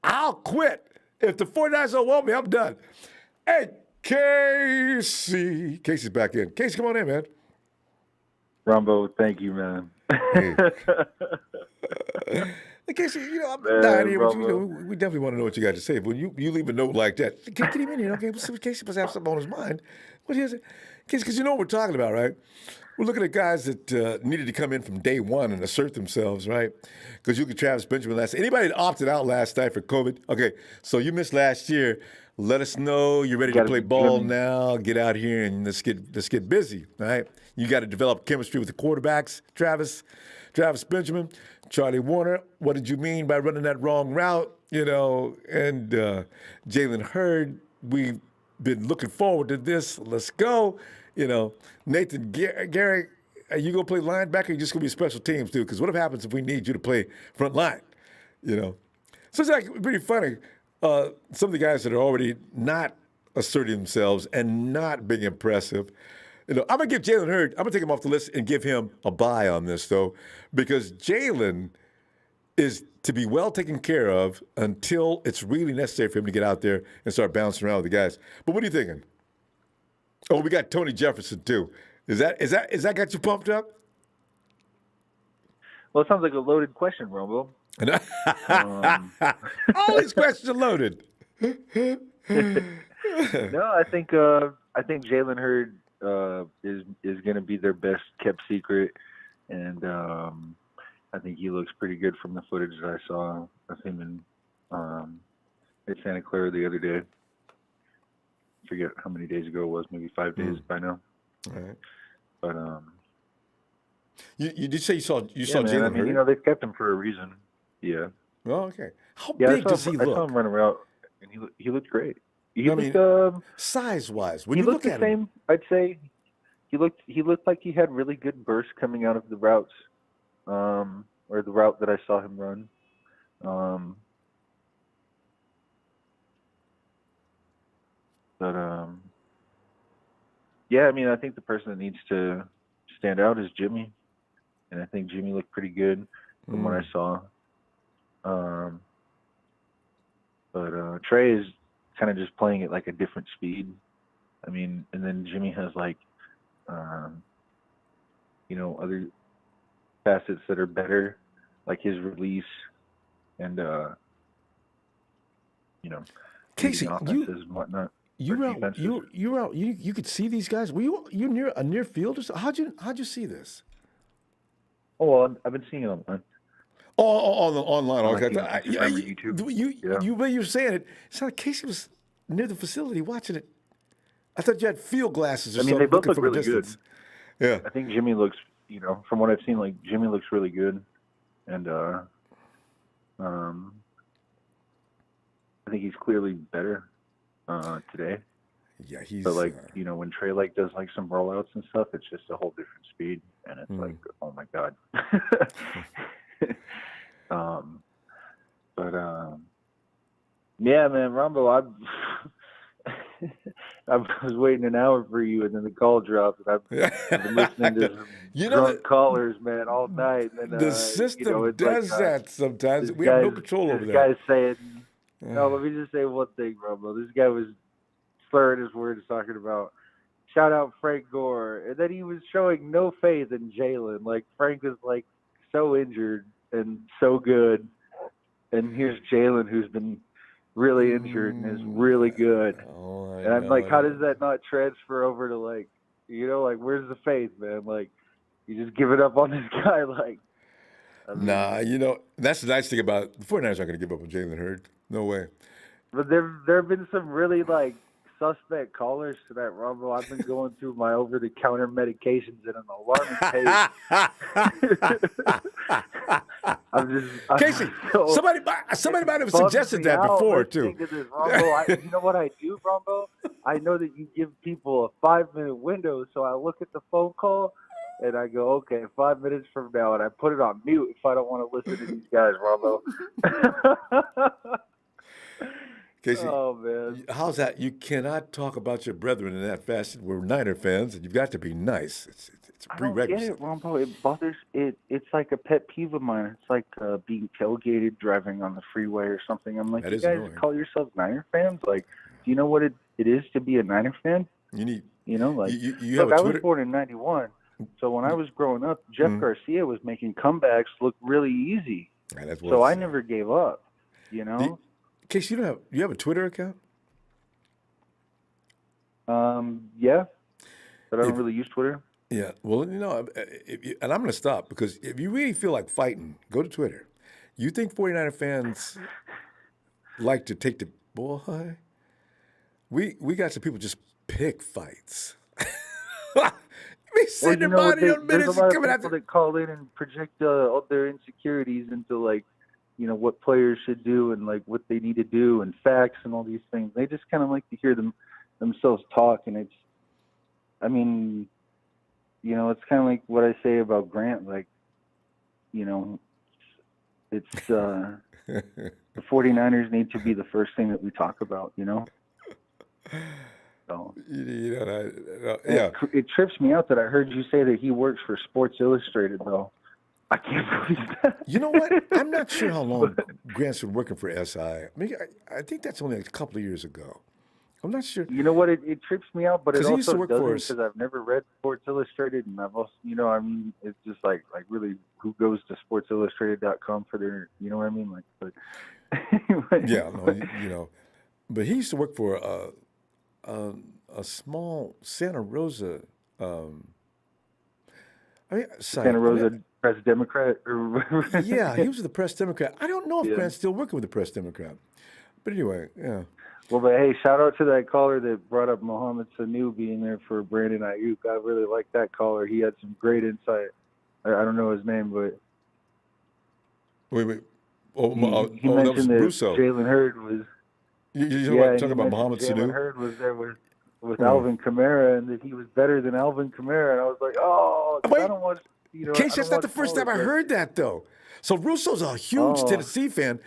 I'll quit. If the 49ers don't want me, I'm done. Hey, Casey. Casey's back in. Casey, come on in, man. Ronbo, thank you, man. Hey, Casey, I'm dying here. We definitely want to know what you got to say. When you leave a note like that, get him in here. Okay, Casey must have something on his mind. What is it? Because you know what we're talking about, right? We're looking at guys that needed to come in from day one and assert themselves, right? Because you could Travis Benjamin last. Anybody that opted out last night for COVID? Okay, so you missed last year. Let us know you're ready to play ball now. Get out here and let's get busy, all right? You got to develop chemistry with the quarterbacks, Travis Benjamin, Charlie Warner. What did you mean by running that wrong route? And Jalen Hurd. We've been looking forward to this. Let's go. Nathan Gary, are you going to play linebacker or are you just going to be special teams, too? Because what happens if we need you to play front line? So it's like pretty funny. Some of the guys that are already not asserting themselves and not being impressive. I'm going to give Jalen Hurd, I'm going to take him off the list and give him a bye on this, though, because Jalen is to be well taken care of until it's really necessary for him to get out there and start bouncing around with the guys. But what are you thinking? Oh, we got Tony Jefferson too. Is that got you pumped up? Well, it sounds like a loaded question, Ronbo. All these questions are loaded. No, I think Jalen Hurd is going to be their best kept secret, and I think he looks pretty good from the footage that I saw of him in Santa Clara the other day. I forget how many days ago it was, maybe 5 days by now. All right. But you did say you saw man, Jalen Hurd? You know, they've kept him for a reason. Yeah. Oh, okay. How big does he look? I saw him running around, and he looked great. He Size-wise, when he you looked look at the him, same. I'd say he looked like he had really good bursts coming out of the routes, or the route that I saw him run. Yeah, I mean, I think the person that needs to stand out is Jimmy, and I think Jimmy looked pretty good from what I saw. But Trey is kind of just playing at like a different speed. I mean, and then Jimmy has like, you know, other facets that are better, like his release and you know, Casey, offenses and whatnot. you could see these guys. Were you near a near field or so? How'd you see this? Oh, well, I've been seeing it online. Online. Okay. YouTube. You way you were saying it, it's like Casey was near the facility watching it. I thought you had field glasses or something. I mean, they both looking look from a really good. distance. Yeah. I think Jimmy looks, you know, from what I've seen, like Jimmy looks really good, and I think he's clearly better today. Yeah, he's. But like, you know, when Trey like does like some rollouts and stuff, it's just a whole different speed, and it's like, oh my god. Yeah, man, Ronbo, I was waiting an hour for you, and then the call dropped, and I've been listening to some drunk callers, man, all night. And, the system does like, that sometimes. We have no control over that. This guy's saying, no, let me just say one thing, Ronbo. This guy was slurring his words, talking about, shout out Frank Gore, and then he was showing no faith in Jalen. Like, Frank is, like, so injured and so good, and here's Jalen, who's been really injured and is really good. And I'm like, how does that not transfer over to, like, you know, like, where's the faith, man? Like, you just give it up on this guy, like. I mean, nah, you know, that's the nice thing about the 49ers aren't going to give up on Jalen Hurd. No way. But there have been some really, like, suspect callers to that, Ronbo. I've been going through my over-the-counter medications at an alarming pace. Casey, somebody might have suggested that before too. You know what I do, Ronbo? I know that you give people a 5-minute window, so I look at the phone call and I go, okay, 5 minutes from now, and I put it on mute if I don't want to listen to these guys, Ronbo. Casey, oh man, how's that? You cannot talk about your brethren in that fashion. We're Niner fans, and you've got to be nice. It's a prerequisite. I don't get it, Ronbo. It bothers it. It's like a pet peeve of mine. It's like being tailgated driving on the freeway or something. I'm like, that you is guys annoying. Call yourselves Niner fans? Like, do you know what it is to be a Niner fan? You know, like, you have look, a I was born in '91, so when I was growing up, Jeff Garcia was making comebacks look really easy. So I never gave up. You know. Casey, you have a Twitter account? Yeah, but I don't really use Twitter. Yeah, well, you know, and I'm going to stop because if you really feel like fighting, go to Twitter. You think 49er fans like to take the boy? We got some people just pick fights. There's a lot of people that call in and project all their insecurities into, like, you know, what players should do and, like, what they need to do and facts and all these things. They just kind of like to hear themselves talk. And it's, I mean, you know, it's kind of like what I say about Grant. Like, you know, it's the 49ers need to be the first thing that we talk about, you know? So, yeah. It trips me out that I heard you say that he works for Sports Illustrated, though. I can't believe that. You know what? I'm not sure how long Grant's been working for SI. I mean, I think that's only a couple of years ago. I'm not sure. You know what? It trips me out, but it he used to also work for doesn't us. because I've never read Sports Illustrated, and I've also, I mean, it's just like really, who goes to SportsIllustrated.com for their, you know what I mean? Like, but anyway. Yeah, no, but he used to work for a small Santa Rosa. Santa Rosa Press Democrat or whatever. Yeah, he was the Press Democrat. I don't know if Grant's still working with the Press Democrat. But anyway, yeah. Well, but hey, shout out to that caller that brought up Mohamed Sanu being there for Brandon Ayuk. I really like that caller. He had some great insight. I don't know his name, but wait. He mentioned that Jalen Hurd was. You're talking about Mohamed Sanu? Jalen Hurd was there with Alvin Kamara, and that he was better than Alvin Kamara. And I was like, I don't want. Case, that's not the first time I heard that, though. So Russo's a huge Tennessee fan,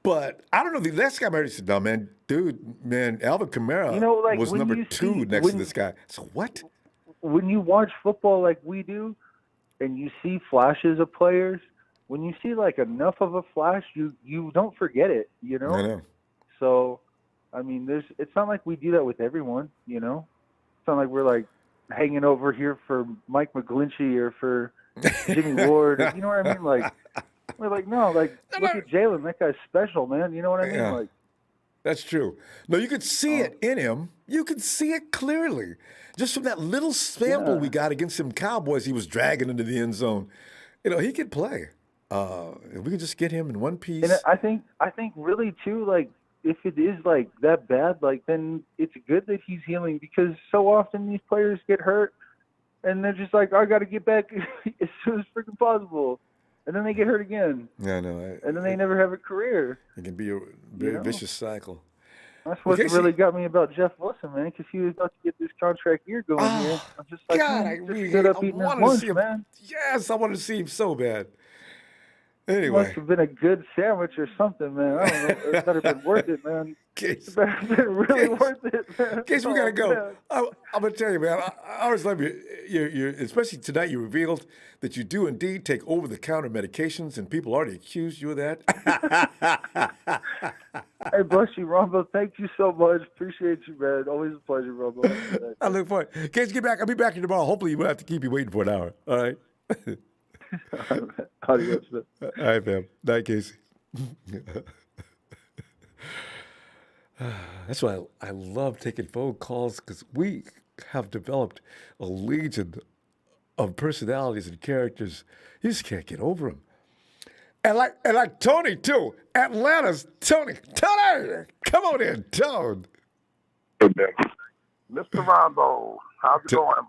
but I don't know. The last guy I heard said, "No, man, Alvin Kamara was number 2 next to this guy." So what? When you watch football like we do, and you see flashes of players, when you see like enough of a flash, you don't forget it. I know. So, I mean, it's not like we do that with everyone. It's not like we're like hanging over here for Mike McGlinchey or for Jimmy Ward. You know what I mean? Like, we're like, no, like, look at Jalen. That guy's special, man. You know what I mean? Yeah. Like, that's true. No, you could see it in him. You could see it clearly. Just from that little sample we got against some Cowboys he was dragging into the end zone. He could play. If we could just get him in one piece. And I think really, too, like, if it is, like, that bad, like, then it's good that he's healing because so often these players get hurt and they're just like, I got to get back as soon as freaking possible. And then they get hurt again. Yeah, no. And then they never have a career. It can be a very vicious cycle. That's what really got me about Jeff Wilson, man, because he was about to get this contract year going here. I'm just like, God, man, just stood up eating his lunch, man. Yes, I wanted to see him so bad. Anyway. It must have been a good sandwich or something, man. I don't know. It better been worth it, man. It better have been really worth it, man. Case, we got to go. I'm going to tell you, man, I always love you. You're, especially tonight, you revealed that you do indeed take over-the-counter medications, and people already accused you of that. Hey, bless you, Ronbo. Thank you so much. Appreciate you, man. Always a pleasure, Ronbo. I look forward. Case, get back. I'll be back here tomorrow. Hopefully, you won't have to keep you waiting for an hour. All right? Adios, man. All right, fam. Night, Casey. That's why I love taking phone calls because we have developed a legion of personalities and characters. You just can't get over them. And like Tony, too. Atlanta's Tony. Tony! Come on in, Tone. Mr. Ronbo, how's it going?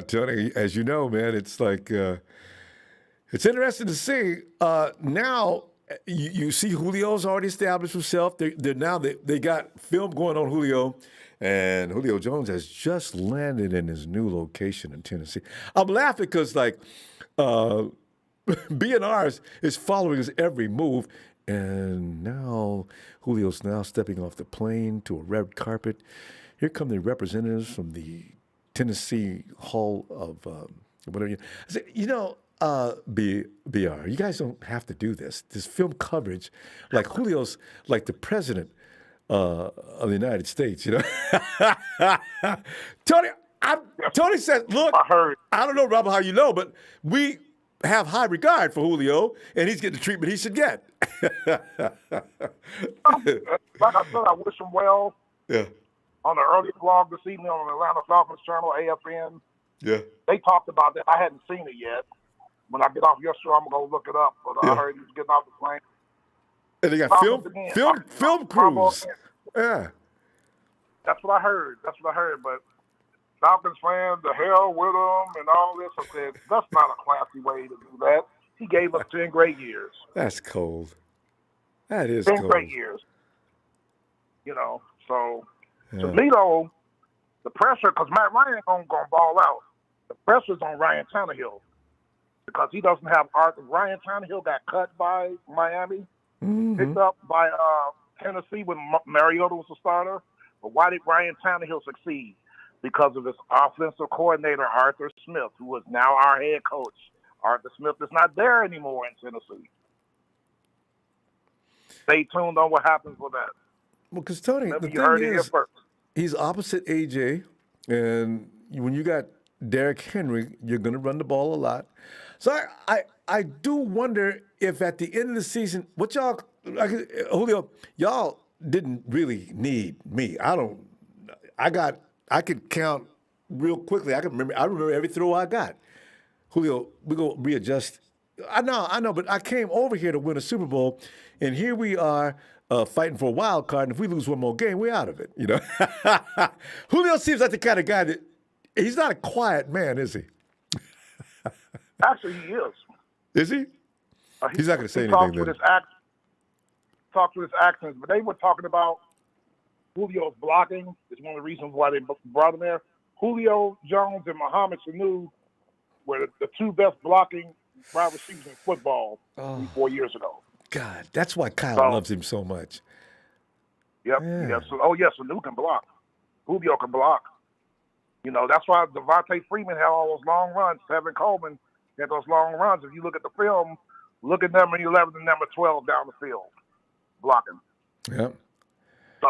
Tony, as you know, man, it's like, it's interesting to see. Now, you see Julio's already established himself. They got film going on Julio, and Julio Jones has just landed in his new location in Tennessee. I'm laughing because, like, BNR's is following his every move, and now Julio's now stepping off the plane to a red carpet. Here come the representatives from the Tennessee Hall of whatever. I said, BR, you guys don't have to do this. This film coverage, like Julio's like the president of the United States, Tony said, look, I don't know, Robert, how you know, but we have high regard for Julio, and he's getting the treatment he should get. Like I said, I wish him well. Yeah. On the early vlog this evening on the Atlanta Falcons channel, AFN. Yeah. They talked about that. I hadn't seen it yet. When I get off your show, I'm going to look it up. But I heard he was getting off the plane. And they got film crews. Yeah. That's what I heard. But Falcons fans, the hell with them and all this. I said, that's not a classy way to do that. He gave us 10 great years. That's cold. That is 10 cold. great years. So to me, though, the pressure, because Matt Ryan ain't going to ball out. The pressure's on Ryan Tannehill because he doesn't have Ryan Tannehill got cut by Miami, picked up by Tennessee when Mariota was the starter. But why did Ryan Tannehill succeed? Because of his offensive coordinator, Arthur Smith, who is now our head coach. Arthur Smith is not there anymore in Tennessee. Stay tuned on what happens with that. Well, because Tony, Maybe the you heard thing it here is, first. he's opposite AJ, and when you got Derrick Henry, you're going to run the ball a lot. So I do wonder if at the end of the season, what y'all, Julio, y'all didn't really need me. I could count real quickly. I remember every throw I got. Julio, we go readjust. I know, but I came over here to win a Super Bowl, and here we are fighting for a wild card. And if we lose one more game, we're out of it. You know, Julio seems like the kind of guy that he's not a quiet man, is he? Actually, he is. Is he? He's not going to say anything. Talks with his accents, but they were talking about Julio's blocking. Is one of the reasons why they brought him there. Julio Jones and Mohamed Sanu were the two best blocking wide receivers in football 4 years ago. God, that's why Kyle loves him so much. Yep. Yeah. Yep. So, Sanu can block. Julio can block. You know, that's why Devontae Freeman had all those long runs. Tevin Coleman had those long runs. If you look at the film, look at number 11 and number 12 down the field blocking. Yep. So.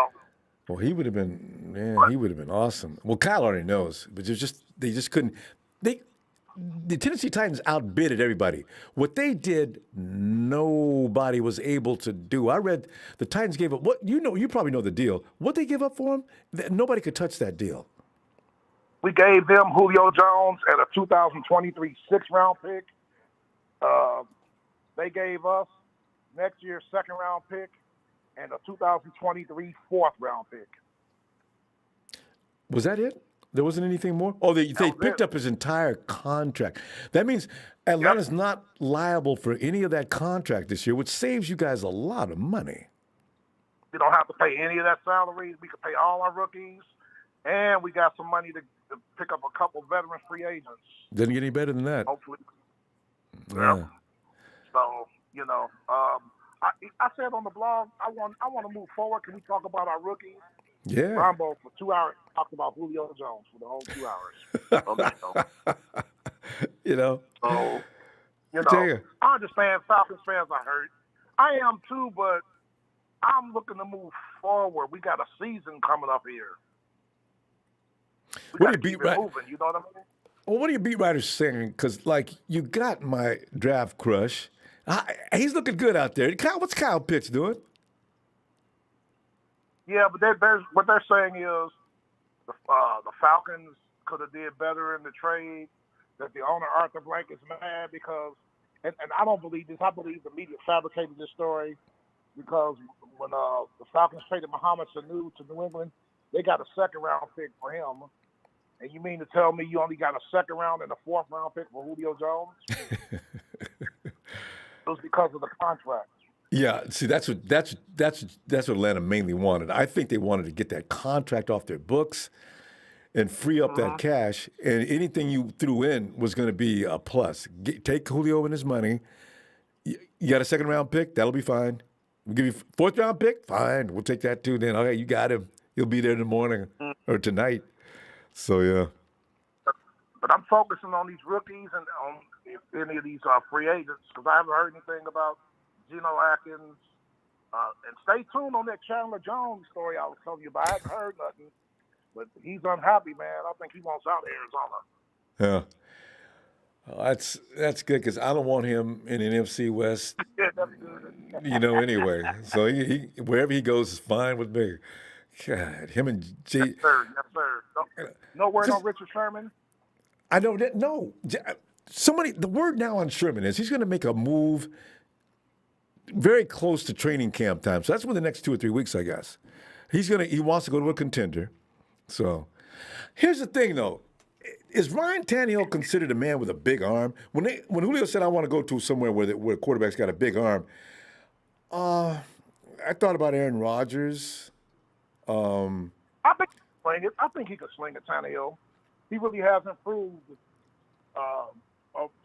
Well, he would have been awesome. Well, Kyle already knows, but they just couldn't. The Tennessee Titans outbidded everybody. What they did, nobody was able to do. I read the Titans gave up. You probably know the deal. What they give up for him? Nobody could touch that deal. We gave them Julio Jones and a 2023 sixth-round pick. They gave us next year's second-round pick and a 2023 fourth-round pick. Was that it? There wasn't anything more? Oh, they picked up his entire contract. That means Atlanta's not liable for any of that contract this year, which saves you guys a lot of money. We don't have to pay any of that salary. We can pay all our rookies, and we got some money to pick up a couple veteran free agents. Doesn't get any better than that. Hopefully. Yeah. So, I said on the blog, I want to move forward. Can we talk about our rookies? Yeah. Ronbo for 2 hours talked about Julio Jones for the whole 2 hours. I understand Falcons fans are hurt. I am too, but I'm looking to move forward. We got a season coming up here. What do you beat right? Moving, you know what I mean? Well, what are your beat writers saying? Because, you got my draft crush. He's looking good out there. What's Kyle Pitts doing? Yeah, but what they're saying is the Falcons could have did better in the trade. That the owner Arthur Blank is mad because, and I don't believe this. I believe the media fabricated this story because when the Falcons traded Mohamed Sanu to New England, they got a second-round pick for him. And you mean to tell me you only got a second-round and a fourth-round pick for Julio Jones? It was because of the contract. Yeah, see, that's what Atlanta mainly wanted. I think they wanted to get that contract off their books and free up that cash, and anything you threw in was going to be a plus. Take Julio and his money. You got a second-round pick? That'll be fine. We'll give you fourth-round pick? Fine, we'll take that too then. Okay, you got him. He'll be there in the morning or tonight. So, yeah. But I'm focusing on these rookies and on any of these free agents because I haven't heard anything about Geno Atkins. And stay tuned on that Chandler Jones story I was telling you about. I haven't heard nothing. But he's unhappy, man. I think he wants out of Arizona. Yeah. That's good because I don't want him in an NFC West, anyway. So he wherever he goes is fine with me. God, him and Jay. Yes, sir. No word on Richard Sherman? I know that. No. The word now on Sherman is he's going to make a move very close to training camp time. So that's within the next 2 or 3 weeks, I guess. He wants to go to a contender. So here's the thing, though. Is Ryan Tannehill considered a man with a big arm? When Julio said, I want to go to somewhere where quarterback's got a big arm, I thought about Aaron Rodgers. I think he could sling it, Tannehill. He really has improved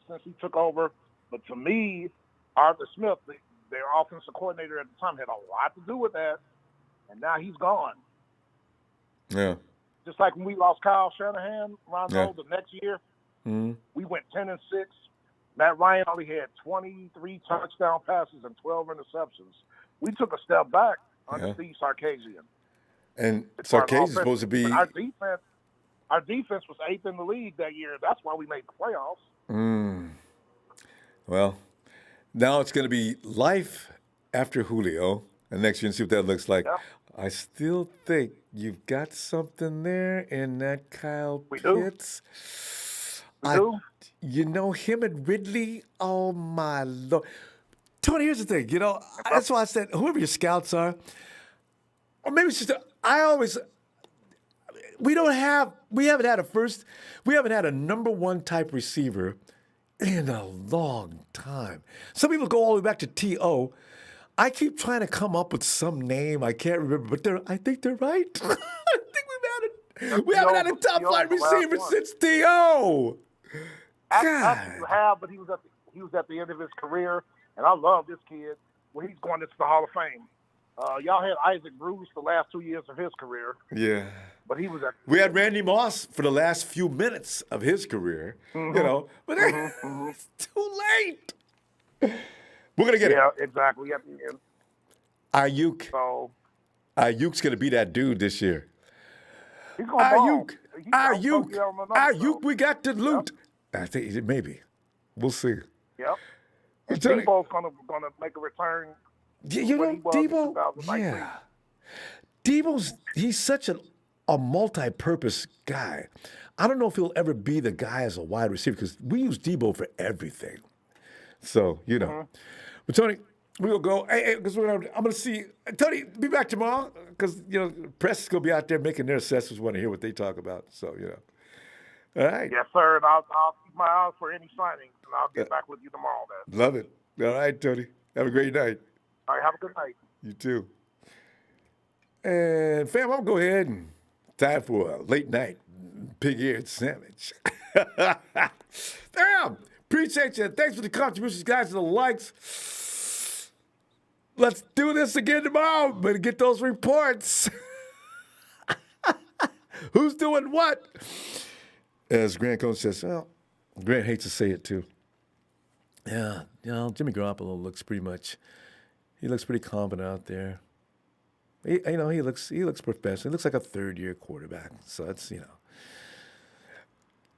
since he took over. But to me, Arthur Smith, their offensive coordinator at the time, had a lot to do with that. And now he's gone. Yeah. Just like when we lost Kyle Shanahan, Ronbo, the next year, we went 10-6. Matt Ryan only had 23 touchdown passes and 12 interceptions. We took a step back under Steve Sarkisian. And as far as Sarkisian's offense. supposed to be. But our defense was 8th in the league that year. That's why we made the playoffs. Well, now it's going to be life after Julio, and next year and see what that looks like. Yep. I still think you've got something there in that Kyle We do. Pitts. We do. You know, him and Ridley, oh my Lord. Tony, here's the thing, you know, that's why I said, whoever your scouts are, or maybe it's just, we haven't had a number one type receiver in a long time. Some people go all the way back to T.O. I keep trying to come up with some name. I can't remember, but I think they're right. I think we haven't had a top flight receiver since T.O. Actually, you have, but he was at the end of his career, and I love this kid. Well, he's going into the Hall of Fame. Y'all had Isaac Bruce the last 2 years of his career. Yeah. But he was at. We had Randy Moss for the last few minutes of his career, you know, but it's too late. We're going to get it. Yeah, exactly. At the end. Ayuk. So. Ayuk's going to be that dude this year. He's going to Ayuk, we got the loot. Yep. I think maybe. We'll see. Yep. And Debo's going to make a return. You know, Debo? Yeah. He's such a multi-purpose guy. I don't know if he'll ever be the guy as a wide receiver because we use Debo for everything. So, you know. But, Tony, we'll go. Hey, because I'm going to see. Tony, be back tomorrow because, you know, press is going to be out there making their assessments, want to hear what they talk about. So, you know. All right. Yes, sir. And I'll keep my eyes for any signings, and I'll get back with you tomorrow then. Love it. All right, Tony. Have a great night. All right, have a good night. You too. And fam, I'm gonna go ahead and time for a late night pig-eared sandwich. Damn, appreciate you. Thanks for the contributions, guys, and the likes. Let's do this again tomorrow. Better get those reports. Who's doing what? As Grant Cohn says, well, Grant hates to say it too. Yeah, you know, Jimmy Garoppolo looks pretty confident out there. He looks professional. He looks like a third-year quarterback. So that's, you know.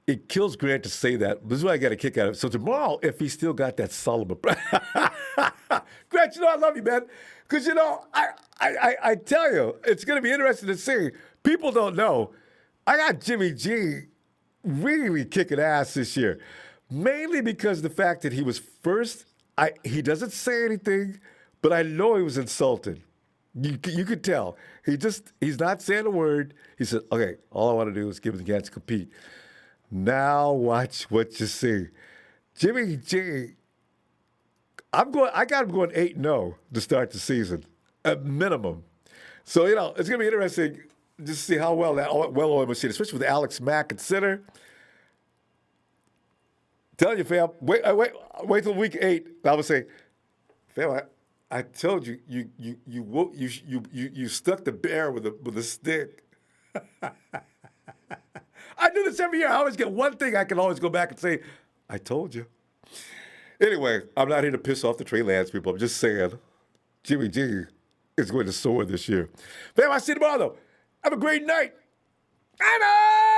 It kills Grant to say that. This is why I got a kick out of it. So tomorrow, if he still got that Solomon. Grant, you know I love you, man. Because, you know, I tell you, it's going to be interesting to see. People don't know. I got Jimmy G really kicking ass this year. Mainly because of the fact that he was first. He doesn't say anything, but I know he was insulted. You could tell. He's not saying a word. He said, okay, all I want to do is give him the chance to compete. Now watch what you see. Jimmy G, I got him going 8-0 to start the season, at minimum. So, you know, it's going to be interesting just to see how well that well-oiled machine, especially with Alex Mack at center. Tell you, fam, wait till week 8. I would say, fam, I told you, you stuck the bear with a stick. I do this every year. I always get one thing I can always go back and say, I told you. Anyway, I'm not here to piss off the Trey Lance people. I'm just saying, Jimmy G is going to soar this year. Fam, I'll see you tomorrow, though. Have a great night. Bye-bye.